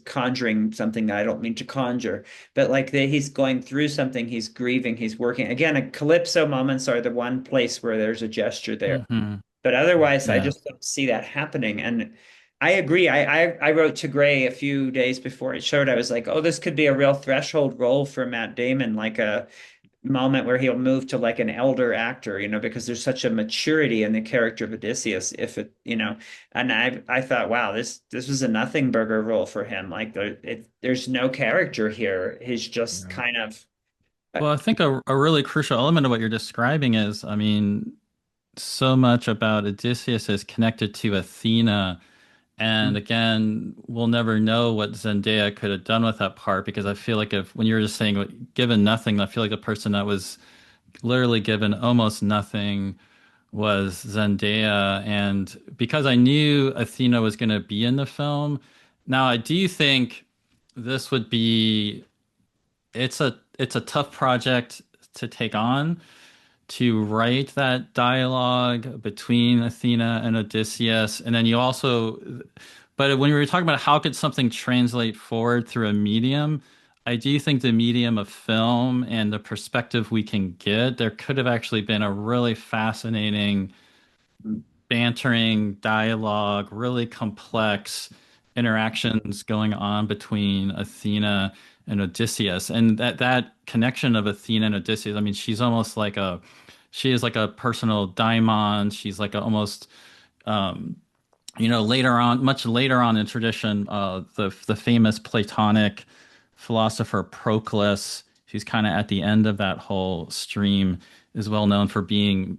[SPEAKER 3] conjuring something that I don't mean to conjure, but like he's going through something, he's grieving, he's working. Again, calypso moments are the one place where there's a gesture there.
[SPEAKER 1] Hmm.
[SPEAKER 3] But otherwise, I
[SPEAKER 1] Yeah.
[SPEAKER 3] just don't see that happening. And I agree. I wrote to Gray a few days before it showed. I was like, oh, this could be a real threshold role for Matt Damon, like a moment where he'll move to like an elder actor, because there's such a maturity in the character of Odysseus. If it, and I thought, wow, this was a nothing burger role for him. Like there's no character here. He's just
[SPEAKER 2] Yeah.
[SPEAKER 3] kind of
[SPEAKER 1] Well, I think a really crucial element of what you're describing is, I mean, so much about Odysseus is connected to Athena. And again, we'll never know what Zendaya could have done with that part, because I feel like if when you were just saying given nothing, I feel like the person that was literally given almost nothing was Zendaya. And because I knew Athena was going to be in the film, now I do think this would be it's a tough project to take on, to write that dialogue between Athena and Odysseus. And then you also, but when we were talking about how could something translate forward through a medium, I do think the medium of film and the perspective we can get, there could have actually been a really fascinating bantering dialogue, really complex interactions going on between Athena and Odysseus. And that connection of Athena and Odysseus, I mean, she is like a personal daimon. She's like a, almost later on, much later on in tradition, the famous Platonic philosopher Proclus, who's kind of at the end of that whole stream, is well known for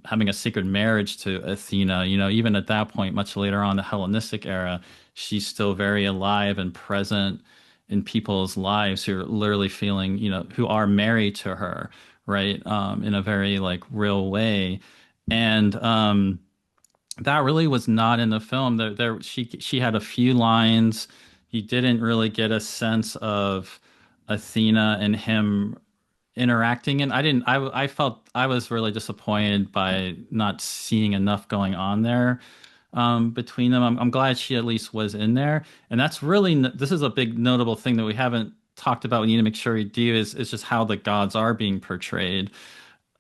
[SPEAKER 1] having a sacred marriage to Athena. Even at that point, much later on, the Hellenistic era, she's still very alive and present in people's lives who are literally feeling, who are married to her, right? In a very like real way. And that really was not in the film. She had a few lines. You didn't really get a sense of Athena and him interacting, and I didn't. I felt I was really disappointed by not seeing enough going on there between them. I'm glad she at least was in there, and that's really this is a big notable thing that we haven't talked about. We need to make sure we do is just how the gods are being portrayed.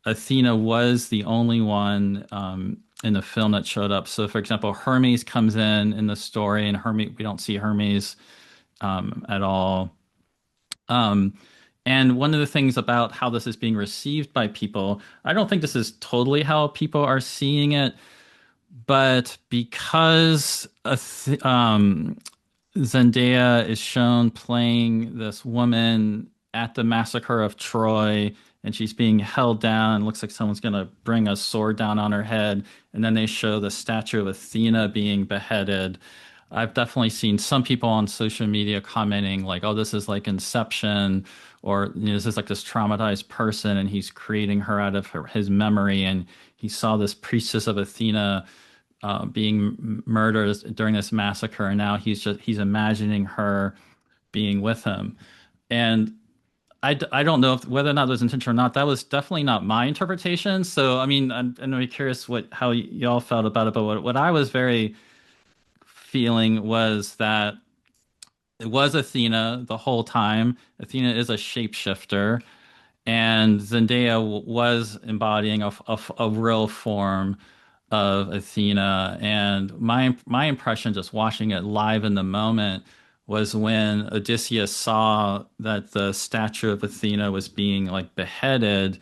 [SPEAKER 1] Athena was the only one in the film that showed up. So, for example, Hermes comes in the story, and Hermes we don't see Hermes at all. Um, and one of the things about how this is being received by people, I don't think this is totally how people are seeing it, but because Zendaya is shown playing this woman at the massacre of Troy, and she's being held down. It looks like someone's going to bring a sword down on her head. And then they show the statue of Athena being beheaded. I've definitely seen some people on social media commenting like, "Oh, this is like Inception," or this is like this traumatized person, and he's creating her out of his memory, and he saw this priestess of Athena being murdered during this massacre, and now he's imagining her being with him. And I don't know whether or not it was intentional or not. That was definitely not my interpretation. So I mean, I'm really curious how y'all felt about it. But what I was very feeling was that it was Athena the whole time. Athena is a shapeshifter, and Zendaya was embodying a real form of Athena. And my impression, just watching it live in the moment, was when Odysseus saw that the statue of Athena was being like beheaded,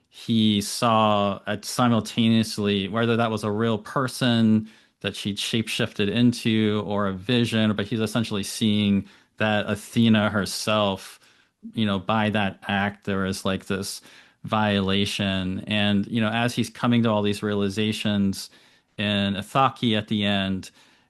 [SPEAKER 1] he saw simultaneously whether that was a real person that she'd shapeshifted into or a vision, but he's essentially seeing that Athena herself, by that act, there is like this violation. And, as he's coming to all these realizations in Ithaki at the end,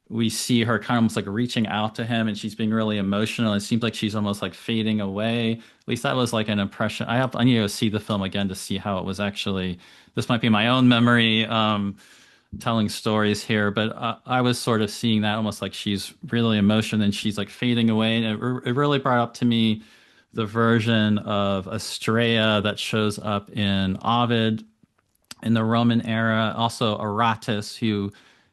[SPEAKER 1] we see her kind of almost like reaching out to him and she's being really emotional. It seems like she's almost like fading away. At least that was like an impression. I need to see the film again to see how it was actually. This might be my own memory telling stories here, but I was sort of seeing that almost like she's really emotional and she's like fading away. And it really brought up to me the version of Astraea that shows up in Ovid in the Roman era. Also, Aratus, who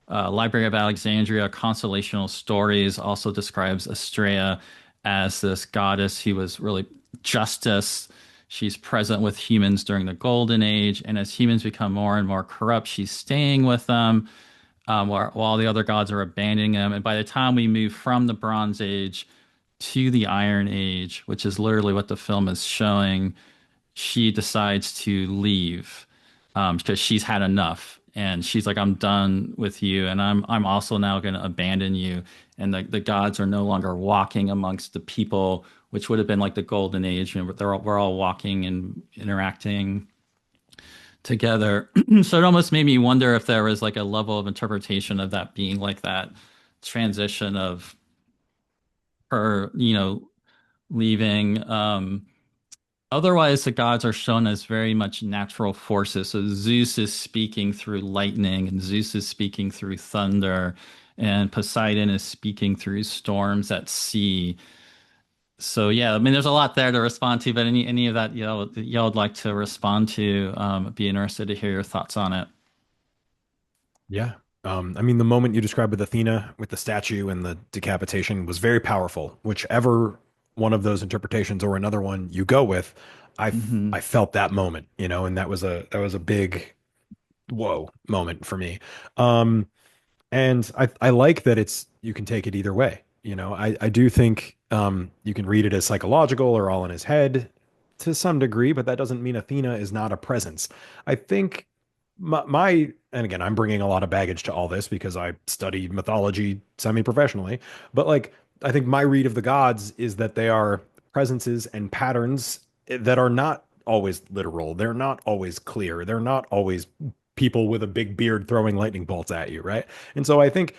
[SPEAKER 1] Library of Alexandria, Constellational Stories, also describes Astraea as this goddess who was really justice. She's present with humans during the Golden Age, and as humans become more and more corrupt, she's staying with them while the other gods are abandoning them. And by the time we move from the Bronze Age to the Iron Age, which is literally what the film is showing, she decides to leave because she's had enough. And she's like, I'm done with you, and I'm also now going to abandon you. And the gods are no longer walking amongst the people, which would have been like the golden age, and we're all walking and interacting together. So it almost made me wonder if there was like a level of interpretation of that being like that transition of her, leaving. Otherwise, the gods are shown as very much natural forces. So Zeus is speaking through lightning, and Zeus is speaking through thunder, and Poseidon is speaking through storms at sea. So yeah, I mean, there's a lot there to respond to, but any of that y'all would like to respond to, be interested to hear your thoughts on it.
[SPEAKER 2] Yeah. I mean, the moment you described with Athena, with the statue and the decapitation, was very powerful. Whichever one of those interpretations or another one you go with, I
[SPEAKER 1] Hmm.
[SPEAKER 2] felt that moment, and that was a big whoa moment for me. Um, and I like that it's you can take it either way. I do think you can read it as psychological or all in his head to some degree, but that doesn't mean Athena is not a presence. I think my and again, I'm bringing a lot of baggage to all this because I study mythology semi-professionally, but like I think my read of the gods is that they are presences and patterns that are not always literal. They're not always clear. They're not always people with a big beard throwing lightning bolts at you, right? And so I think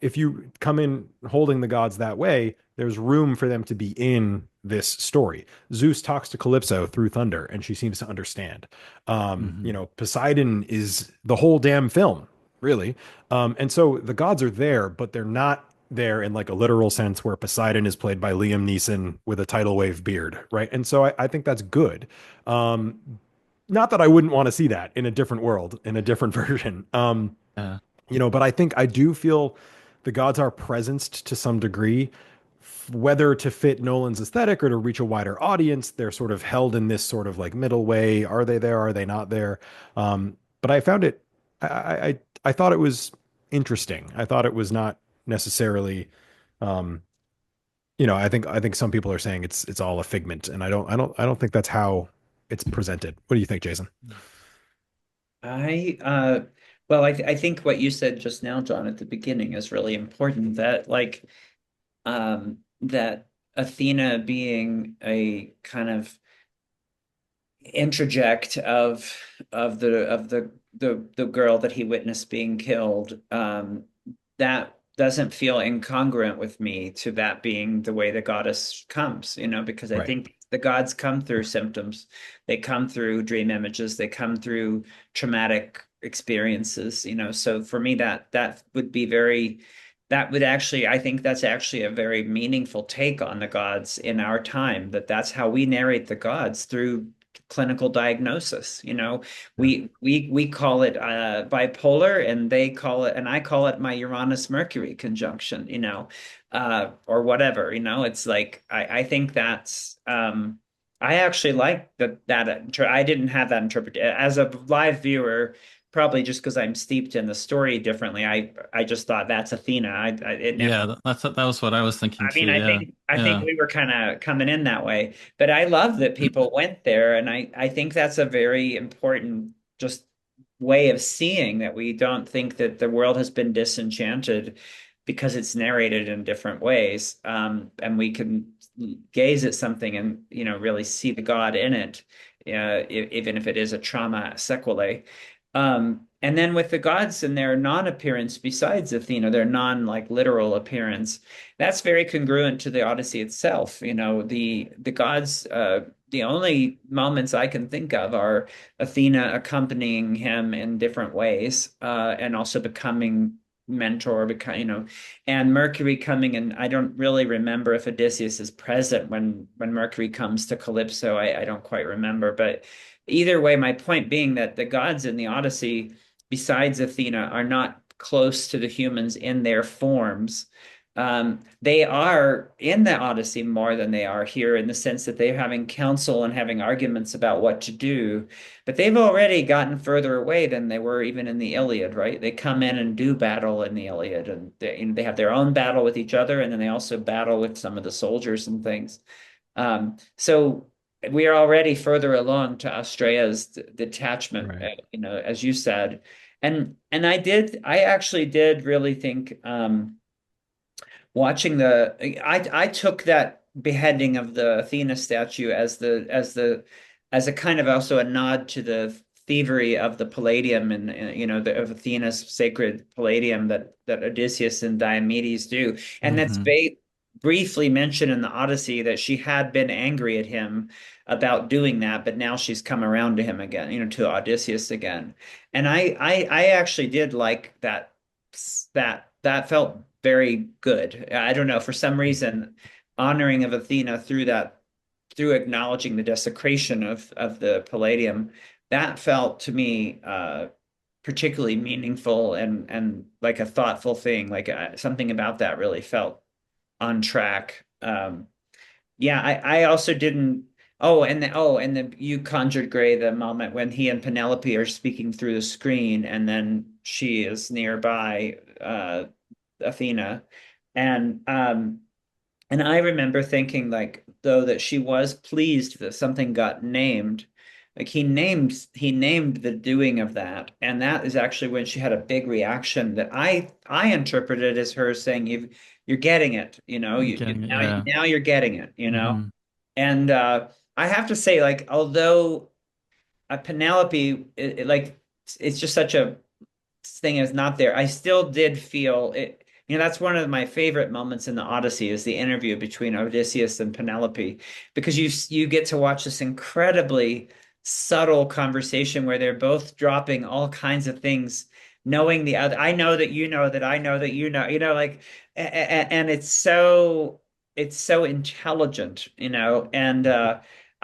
[SPEAKER 2] if you come in holding the gods that way, there's room for them to be in this story. Zeus talks to Calypso through thunder, and she seems to understand.
[SPEAKER 1] Hmm.
[SPEAKER 2] Poseidon is the whole damn film, really. And so the gods are there, but they're not there in like a literal sense where Poseidon is played by Liam Neeson with a tidal wave beard, right? And so I think that's good. Um, Not that I wouldn't want to see that in a different world, in a different version.
[SPEAKER 1] Yeah.
[SPEAKER 2] But I think I do feel the gods are presenced to some degree, whether to fit Nolan's aesthetic or to reach a wider audience. They're sort of held in this sort of like middle way. Are they there? Are they not there? But I found it, I thought it was interesting. I thought it was not necessarily, um, I think some people are saying it's all a figment, and I don't think that's how it's presented. What do you think, Jason?
[SPEAKER 3] I well, I think what you said just now, John, at the beginning is really important. That that Athena being a kind of introject of the girl that he witnessed being killed, that doesn't feel incongruent with me to that being the way the goddess comes, because I
[SPEAKER 2] Right.
[SPEAKER 3] think the gods come through symptoms, they come through dream images, they come through traumatic experiences, so for me that would actually, I think that's actually a very meaningful take on the gods in our time, that's how we narrate the gods through clinical diagnosis.
[SPEAKER 2] Yeah.
[SPEAKER 3] We call it bipolar, and they call it, and I call it my Uranus Mercury conjunction, or whatever. It's like I think that's I actually like that I didn't have that interpreted as a live viewer. Probably just because I'm steeped in the story differently. I just thought that's Athena. It never.
[SPEAKER 1] Yeah, that was what I was thinking
[SPEAKER 3] I mean,
[SPEAKER 1] too.
[SPEAKER 3] I
[SPEAKER 1] Yeah.
[SPEAKER 3] think I think
[SPEAKER 1] Yeah.
[SPEAKER 3] we were kind of coming in that way, but I love that people went there, and I think that's a very important just way of seeing that we don't think that the world has been disenchanted because it's narrated in different ways, and we can gaze at something and really see the God in it, even if it is a trauma sequelae. And then with the gods and their non-appearance besides Athena, their non-like literal appearance, that's very congruent to the Odyssey itself. The gods, the only moments I can think of are Athena accompanying him in different ways, and also becoming mentor, and Mercury coming. And I don't really remember if Odysseus is present when Mercury comes to Calypso. I don't quite remember, but either way, my point being that the gods in the Odyssey, besides Athena, are not close to the humans in their forms. They are in the Odyssey more than they are here in the sense that they're having counsel and having arguments about what to do. But they've already gotten further away than they were even in the Iliad, right? They come in and do battle in the Iliad, and they have their own battle with each other, and then they also battle with some of the soldiers and things. So we are already further along to Astrea's detachment,
[SPEAKER 2] Right.
[SPEAKER 3] as you said. And I actually did really think, watching I took that beheading of the Athena statue as a kind of also a nod to the thievery of the Palladium, and of Athena's sacred Palladium that Odysseus and Diomedes do. And that's
[SPEAKER 1] Hmm.
[SPEAKER 3] briefly mentioned in the Odyssey that she had been angry at him about doing that, but now she's come around to him again, to Odysseus again. And I actually did like that felt very good. I don't know, for some reason, honoring of Athena through acknowledging the desecration of the Palladium, that felt to me particularly meaningful and like a thoughtful thing. Like, something about that really felt on track. Yeah, I also didn't. Oh, and you conjured Gray the moment when he and Penelope are speaking through the screen, and then she is nearby, Athena, and I remember thinking, like, though, that she was pleased that something got named. Like, he named the doing of that, and that is actually when she had a big reaction that I interpreted as her saying, you're getting it,
[SPEAKER 1] Getting it, yeah.
[SPEAKER 3] now you're getting it,
[SPEAKER 1] Hmm.
[SPEAKER 3] and I have to say, like, although Penelope, like, it's just such a thing is not there, I still did feel it. That's one of my favorite moments in the Odyssey is the interview between Odysseus and Penelope, because you get to watch this incredibly subtle conversation where they're both dropping all kinds of things, knowing the other. I know that you know that I know that like, and it's so intelligent, and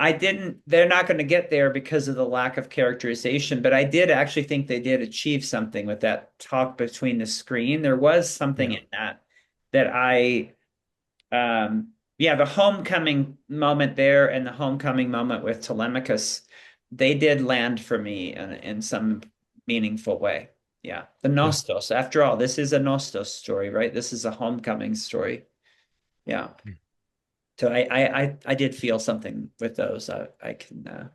[SPEAKER 3] I didn't, they're not going to get there because of the lack of characterization, but I did actually think they did achieve something with that talk between the screen. There was something
[SPEAKER 2] Yeah.
[SPEAKER 3] in that yeah, the homecoming moment there and the homecoming moment with Telemachus, they did land for me in some meaningful way. Yeah. The
[SPEAKER 2] Yeah.
[SPEAKER 3] Nostos. After all, this is a Nostos story, right? This is a homecoming story. Yeah. So I did feel something with those. I can,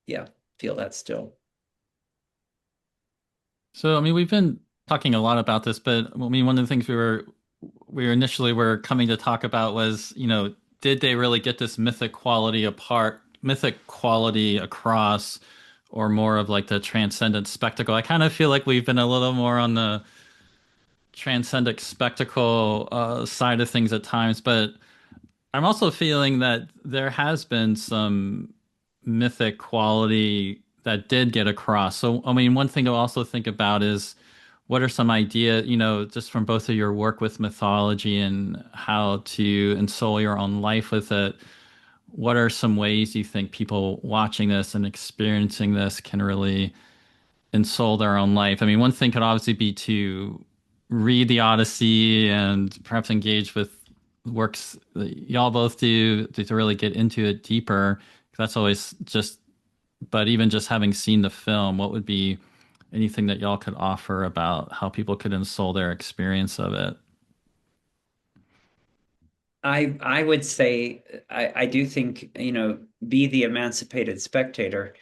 [SPEAKER 3] yeah, feel that still.
[SPEAKER 1] So, I mean, we've been talking a lot about this, but I mean, one of the things we initially were coming to talk about was, did they really get this mythic quality across, or more of like the transcendent spectacle? I kind of feel like we've been a little more on the transcendent spectacle side of things at times, but I'm also feeling that there has been some mythic quality that did get across. So, I mean, one thing to also think about is what are some ideas, just from both of your work with mythology and how to ensoul your own life with it. What are some ways you think people watching this and experiencing this can really ensoul their own life? I mean, one thing could obviously be to read the Odyssey and perhaps engage with works that y'all both do to really get into it deeper. That's always just, but even just having seen the film, what would be anything that y'all could offer about how people could ensoul their experience of it?
[SPEAKER 3] I would say I do think, be the emancipated spectator,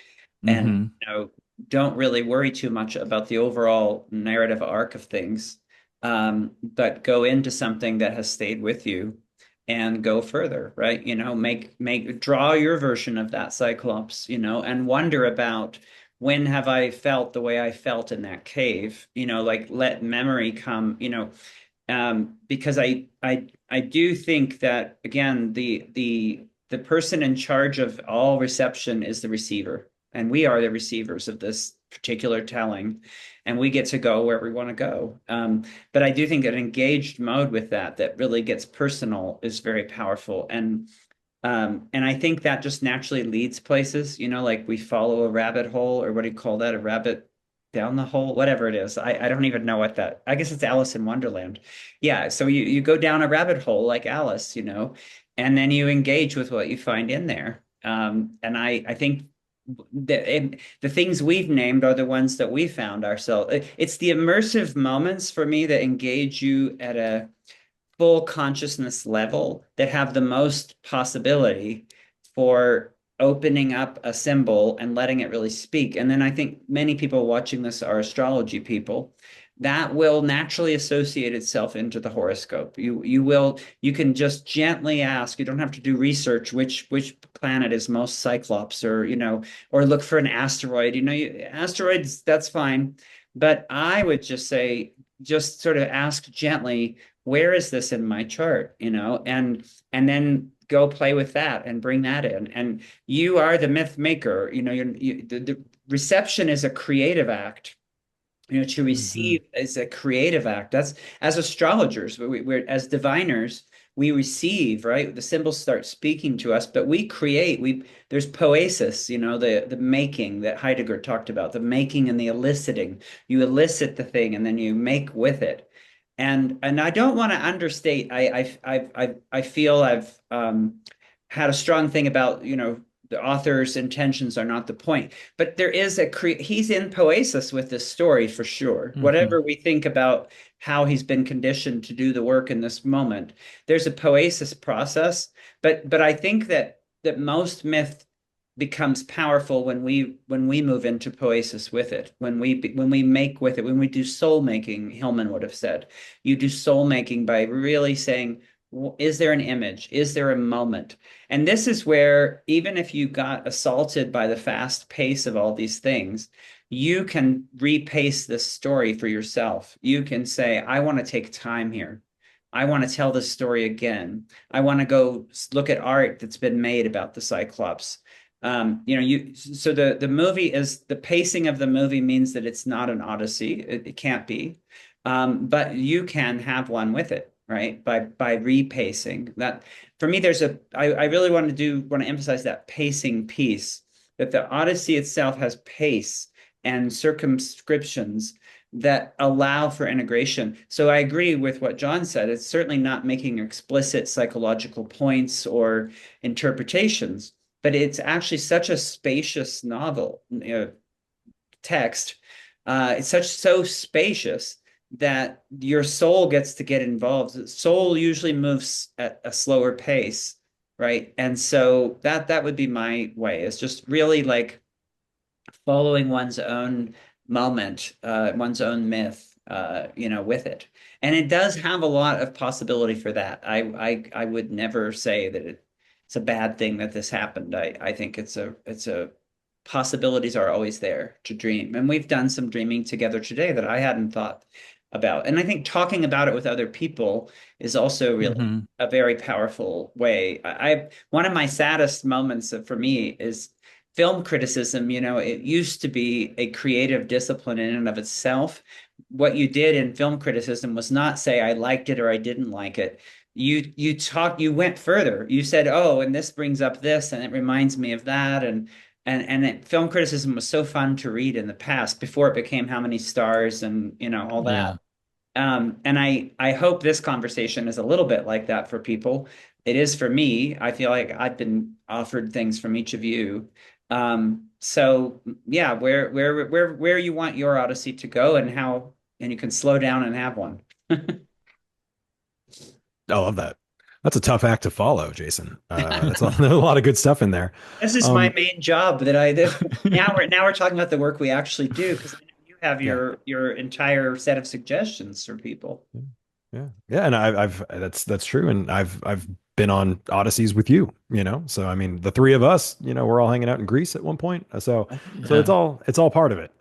[SPEAKER 3] and
[SPEAKER 1] Hmm.
[SPEAKER 3] don't really worry too much about the overall narrative arc of things, but go into something that has stayed with you and go further, right? Draw your version of that Cyclops, and wonder about when have I felt the way I felt in that cave? Like let memory come, because I do think that again the person in charge of all reception is the receiver, and we are the receivers of this particular telling, and we get to go where we want to go. But I do think an engaged mode with that really gets personal is very powerful, and I think that just naturally leads places, like we follow a rabbit hole, or what do you call that? A rabbit down the hole, whatever it is. I don't even know what that, I guess it's Alice in Wonderland. Yeah. So you go down a rabbit hole like Alice, and then you engage with what you find in there. And I think the things we've named are the ones that we found ourselves. It's the immersive moments for me that engage you at a full consciousness level that have the most possibility for opening up a symbol and letting it really speak. And then I think many people watching this are astrology people. That will naturally associate itself into the horoscope. You can just gently ask. You don't have to do research which planet is most Cyclops, or look for an asteroid. Asteroids, that's fine. But I would just say, just sort of ask gently, where is this in my chart, and then go play with that and bring that in. And you are the myth maker. The reception is a creative act. To
[SPEAKER 2] Hmm.
[SPEAKER 3] receive is a creative act. That's as astrologers, we're as diviners, we receive, right? The symbols start speaking to us, but we create. There's poesis, the making that Heidegger talked about, the making and the eliciting. You elicit the thing and then you make with it. And I don't want to understate. I feel I've had a strong thing about, the author's intentions are not the point, but there is he's in poesis with this story for sure.
[SPEAKER 1] Hmm.
[SPEAKER 3] Whatever we think about how he's been conditioned to do the work in this moment, there's a poesis process. But I think that most myth becomes powerful when we move into poesis with it, when we make with it, when we do soul making. Hillman would have said, you do soul making by really saying, is there an image, is there a moment? And this is where, even if you got assaulted by the fast pace of all these things, you can repace this story for yourself. You can say, I want to take time here. I want to tell this story again. I want to go look at art that's been made about the Cyclops. So the movie is, the pacing of the movie means that it's not an Odyssey. It can't be. But you can have one with it, right? By repacing. That for me, I really want to emphasize that pacing piece, that the Odyssey itself has pace and circumscriptions that allow for integration. So I agree with what John said. It's certainly not making explicit psychological points or interpretations, but it's actually such a spacious novel, text. It's so spacious that your soul gets to get involved. Soul usually moves at a slower pace, right? And so that would be my way. It's just really like following one's own moment, one's own myth, with it. And it does have a lot of possibility for that. I would never say that it's a bad thing that this happened. I think it's a possibilities are always there to dream. And we've done some dreaming together today that I hadn't thought about. And I think talking about it with other people is also really
[SPEAKER 1] Hmm.
[SPEAKER 3] a very powerful way. One of my saddest moments for me is film criticism. It used to be a creative discipline in and of itself. What you did in film criticism was not say I liked it or I didn't like it. You went further. You said, oh, and this brings up this, and it reminds me of that, film criticism was so fun to read in the past before it became how many stars and all that.
[SPEAKER 1] Yeah.
[SPEAKER 3] And I hope this conversation is a little bit like that for people. It is for me. I feel like I've been offered things from each of you. So yeah, where you want your Odyssey to go, and you can slow down and have one.
[SPEAKER 2] I love that. That's a tough act to follow, Jason. That's a lot of good stuff in there.
[SPEAKER 3] This is my
[SPEAKER 2] Um,
[SPEAKER 3] main job that I do. Now we're talking about the work we actually do, because you have
[SPEAKER 2] yeah,
[SPEAKER 3] your entire set of suggestions for people.
[SPEAKER 2] yeah, yeah. And I've that's true. And I've been on Odysseys with you, you know? So I mean, the three of us, you know, we're all hanging out in Greece at one point. So
[SPEAKER 1] Yeah.
[SPEAKER 2] it's all part of it.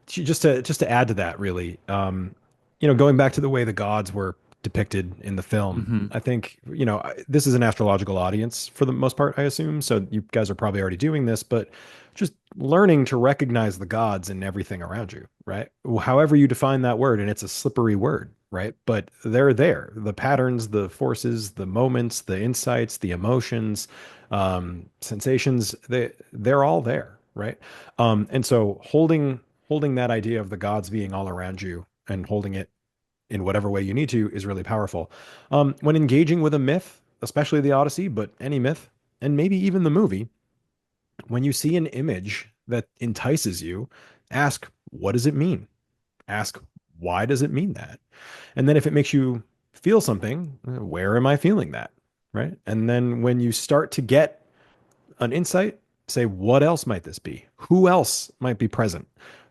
[SPEAKER 2] Just to add to that, really, you know, going back to the way the gods were depicted in the film,
[SPEAKER 1] Hmm.
[SPEAKER 2] I think, you know, this is an astrological audience for the most part, I assume. So you guys are probably already doing this, but just learning to recognize the gods in everything around you, right? However you define that word, and it's a slippery word, right? But they're there. The patterns, the forces, the moments, the insights, the emotions, sensations, they're all there, right? And so holding that idea of the gods being all around you and holding it in whatever way you need to is really powerful. When engaging with a myth, especially the Odyssey, but any myth, and maybe even the movie, when you see an image that entices you, ask, what does it mean? Ask, why does it mean that? And then if it makes you feel something, where am I feeling that? Right. And then when you start to get an insight, say, what else might this be? Who else might be present?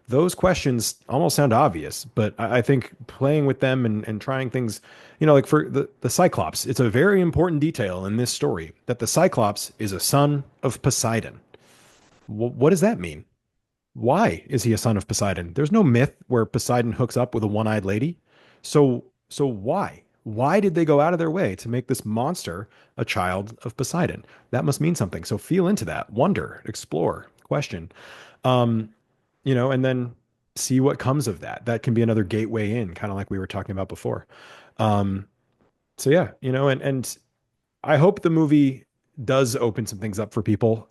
[SPEAKER 2] Those questions almost sound obvious, but I think playing with them and trying things, you know, like for the Cyclops, it's a very important detail in this story that the Cyclops is a son of Poseidon. What does that mean? Why is he a son of Poseidon? There's no myth where Poseidon hooks up with a one-eyed lady. So why? Why did they go out of their way to make this monster a child of Poseidon? That must mean something. So feel into that, wonder, explore, question. Um, you know, and then see what comes of that. That can be another gateway in, kind of like we were talking about before. Um, so yeah, you know, and I hope the movie does open some things up for people.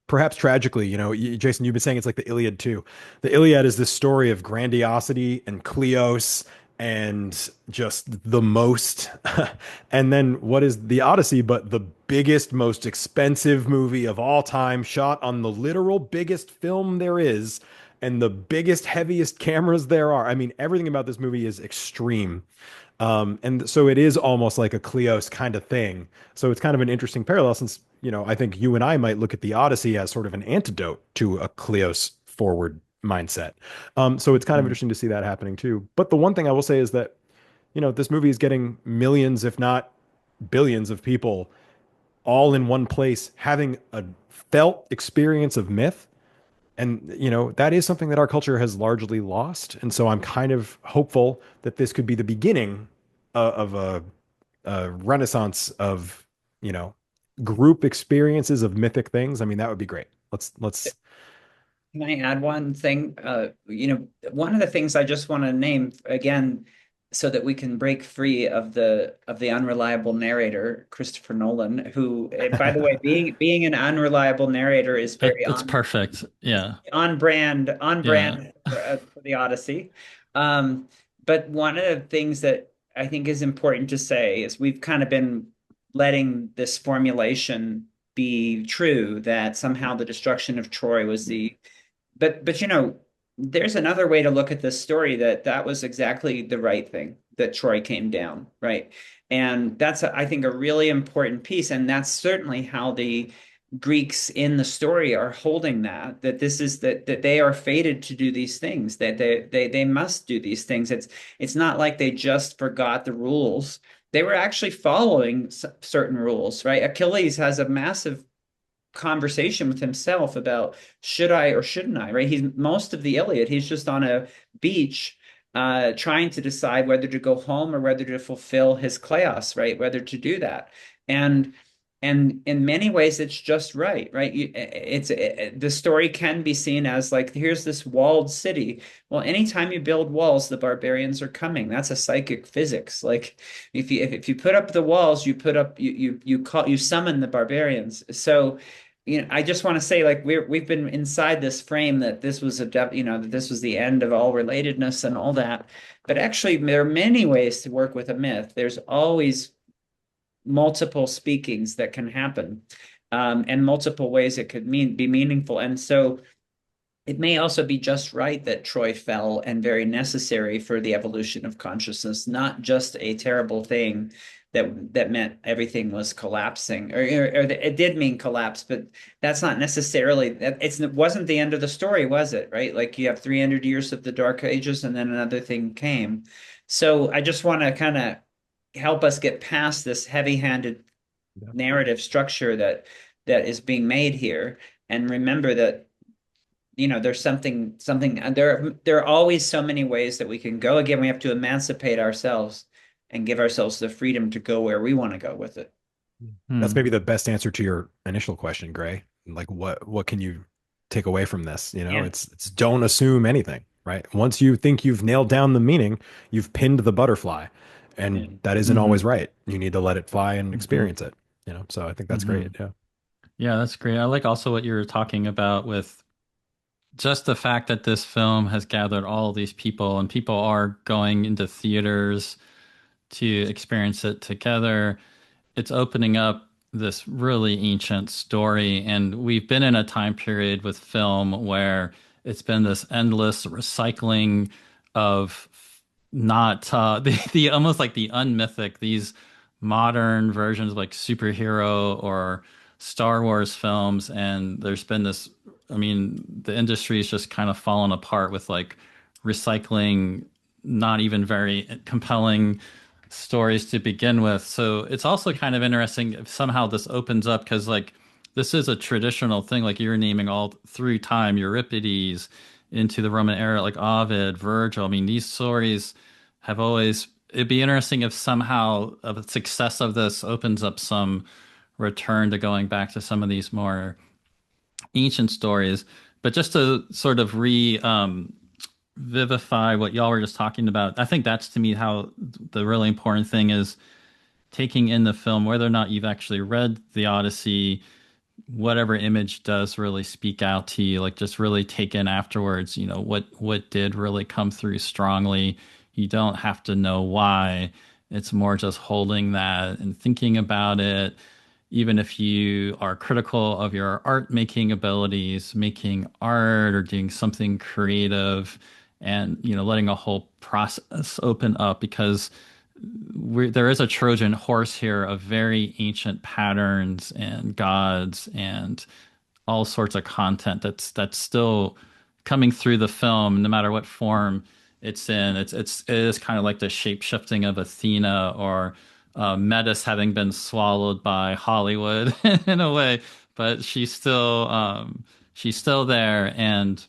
[SPEAKER 2] Perhaps tragically, you know, Jason, you've been saying it's like the Iliad too. The Iliad is this story of grandiosity and Kleos and just the most. And then what is the Odyssey but the biggest, most expensive movie of all time, shot on the literal biggest film there is and the biggest, heaviest cameras there are. I mean, everything about this movie is extreme. And so it is almost like a Kleos kind of thing. So it's kind of an interesting parallel since, you know, I think you and I might look at the Odyssey as sort of an antidote to a Kleos forward mindset. So it's kind of interesting to see that happening too. But the one thing I will say is that, you know, this movie is getting millions, if not billions of people all in one place having a felt experience of myth. And, you know, that is something that our culture has largely lost. And so I'm kind of hopeful that this could be the beginning of a renaissance of, you know, group experiences of mythic things. I mean, that would be great. Let's.
[SPEAKER 3] Can I add one thing? One of the things I just want to name again, so that we can break free of the unreliable narrator, Christopher Nolan, who, by the way, being an unreliable narrator is very
[SPEAKER 1] It's perfect. Yeah.
[SPEAKER 3] on
[SPEAKER 1] Yeah.
[SPEAKER 3] brand for the Odyssey. Um, but one of the things that I think is important to say is we've kind of been letting this formulation be true that somehow the destruction of Troy was the but you know, there's another way to look at this story that that was exactly the right thing that Troy came down, right? And that's I think a really important piece, and that's certainly how the Greeks in the story are holding that this is that they are fated to do these things, that they must do these things. It's not like they just forgot the rules. They were actually following certain rules, right? Achilles has a massive conversation with himself about should I or shouldn't I, right? He's most of the Iliad, he's just on a beach trying to decide whether to go home or whether to fulfill his kleos, right? Whether to do that. And and in many ways it's just right? The story can be seen as like here's this walled city. Well, anytime you build walls, the barbarians are coming. That's a psychic physics. Like if you put up the walls, you put up you summon the barbarians. So I just want to say, like, we've been inside this frame that this was that this was the end of all relatedness and all that. But actually, there are many ways to work with a myth. There's always multiple speakings that can happen, and multiple ways it could be meaningful. And so it may also be just right that Troy fell and very necessary for the evolution of consciousness, not just a terrible thing that meant everything was collapsing, or it did mean collapse, but that's not necessarily it wasn't the end of the story, was it? Right? Like you have 300 years of the Dark Ages, and then another thing came. So I just want to kind of help us get past this heavy-handed
[SPEAKER 2] Yeah.
[SPEAKER 3] narrative structure that is being made here, and remember that there's something and there are always so many ways that we can go. Again, we have to emancipate ourselves and give ourselves the freedom to go where we want to go with it.
[SPEAKER 2] That's
[SPEAKER 1] Hmm.
[SPEAKER 2] maybe the best answer to your initial question, Gray. Like what can you take away from this?
[SPEAKER 3] Yeah.
[SPEAKER 2] It's don't assume anything, right? Once you think you've nailed down the meaning, you've pinned the butterfly,
[SPEAKER 3] Yeah.
[SPEAKER 2] and that isn't always
[SPEAKER 1] Hmm.
[SPEAKER 2] right. You need to let it fly and
[SPEAKER 1] Hmm.
[SPEAKER 2] experience it, So I think that's
[SPEAKER 1] Hmm.
[SPEAKER 2] great. Yeah.
[SPEAKER 1] Yeah, that's great. I like also what you were talking about with just the fact that this film has gathered all these people and people are going into theaters to experience it together. It's opening up this really ancient story. And we've been in a time period with film where it's been this endless recycling of not the almost like the unmythic, these modern versions of like superhero or Star Wars films. And there's been this, I mean, the industry's just kind of fallen apart with like recycling not even very compelling stories to begin with. So it's also kind of interesting if somehow this opens up because like this is a traditional thing, like you're naming all through time, Euripides into the Roman era, like Ovid, Virgil. I mean, these stories have always, it'd be interesting if somehow a success of this opens up some return to going back to some of these more ancient stories. But just to sort of vivify what y'all were just talking about, I think that's to me how the really important thing is taking in the film, whether or not you've actually read the Odyssey, whatever image does really speak out to you, like just really take in afterwards, what did really come through strongly. You don't have to know why. It's more just holding that and thinking about it. Even if you are critical of your art making abilities, making art or doing something creative and, letting a whole process open up because there is a Trojan horse here of very ancient patterns and gods and all sorts of content that's still coming through the film, no matter what form it's in. It is kind of like the shape shifting of Athena or Metis having been swallowed by Hollywood in a way, but she's still there and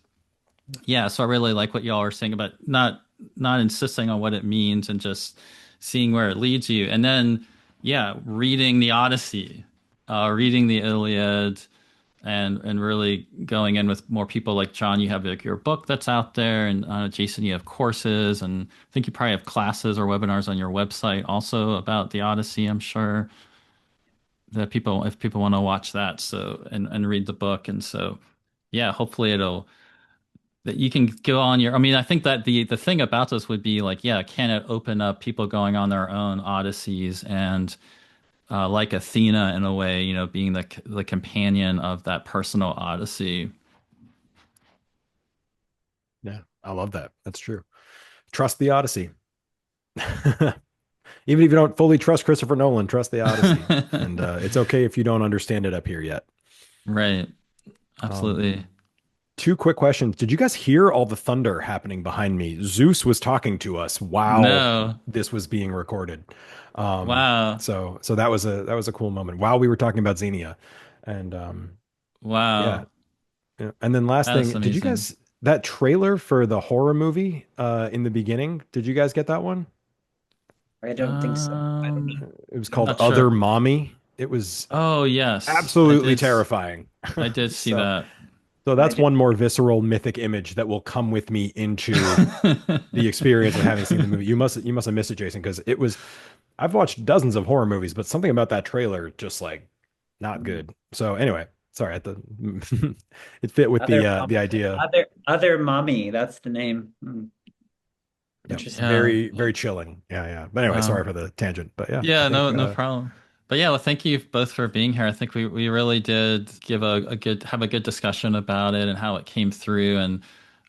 [SPEAKER 1] yeah, so I really like what y'all are saying about not insisting on what it means and just seeing where it leads you. And then, yeah, reading the Odyssey, reading the Iliad, and really going in with more people like John. You have like your book that's out there, and Jason, you have courses, and I think you probably have classes or webinars on your website also about the Odyssey. I'm sure that people, if people want to watch that, so and read the book, and so yeah, hopefully it'll that you can go on your I mean I think that the thing about this would be like yeah can it open up people going on their own odysseys and like Athena in a way being the companion of that personal odyssey.
[SPEAKER 2] Yeah. I love that. That's true. Trust the Odyssey. Even if you don't fully trust Christopher Nolan, trust the Odyssey. And it's okay if you don't understand it up here yet.
[SPEAKER 1] Right,
[SPEAKER 2] Um,
[SPEAKER 1] absolutely.
[SPEAKER 2] Two quick questions. Did you guys hear all the thunder happening behind me? Zeus was talking to us while
[SPEAKER 1] No.
[SPEAKER 2] this was being recorded. Um,
[SPEAKER 1] Wow.
[SPEAKER 2] so that was a cool moment while we were talking about Xenia. And yeah.
[SPEAKER 1] Wow,
[SPEAKER 2] Yeah. And then last
[SPEAKER 1] that's
[SPEAKER 2] thing, did you
[SPEAKER 1] amazing.
[SPEAKER 2] guys that trailer for the horror movie in the beginning? Did you guys get that one?
[SPEAKER 3] I don't think so. I don't know.
[SPEAKER 2] It was called
[SPEAKER 1] Not
[SPEAKER 2] Other
[SPEAKER 1] sure.
[SPEAKER 2] Mommy. It was
[SPEAKER 1] Oh yes,
[SPEAKER 2] absolutely terrifying.
[SPEAKER 1] I did see
[SPEAKER 2] So
[SPEAKER 1] that.
[SPEAKER 2] so
[SPEAKER 3] I
[SPEAKER 2] that's
[SPEAKER 3] did.
[SPEAKER 2] one more visceral mythic image that will come with me into the experience of having seen the movie. You must have missed it, Jason, because it was I've watched dozens of horror movies, but something about that trailer just like not good. So anyway, sorry, it fit with
[SPEAKER 3] Other
[SPEAKER 2] the idea.
[SPEAKER 3] other mommy. That's the name.
[SPEAKER 2] Yeah,
[SPEAKER 3] Interesting.
[SPEAKER 1] Yeah.
[SPEAKER 2] very very chilling. Yeah, yeah. But anyway, sorry
[SPEAKER 1] Wow.
[SPEAKER 2] for the tangent. But yeah, I
[SPEAKER 1] Yeah,
[SPEAKER 2] think
[SPEAKER 1] no problem. But yeah, well, thank you both for being here. I think we really did give a good have a good discussion about it and how it came through. And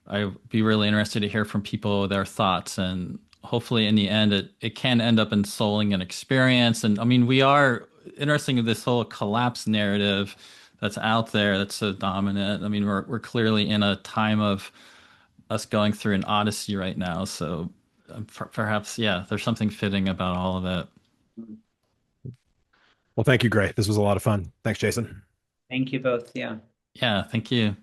[SPEAKER 1] I'd be really interested to hear from people their thoughts. And hopefully, in the end, it can end up ensouling an experience. And I mean, we are interesting in this whole collapse narrative that's out there that's so dominant. I mean, we're clearly in a time of us going through an odyssey right now. So perhaps, yeah, there's something fitting about all of it.
[SPEAKER 2] Well, thank you, Gray. This was a lot of fun. Thanks, Jason.
[SPEAKER 3] Thank you both. Yeah.
[SPEAKER 1] Yeah, thank you.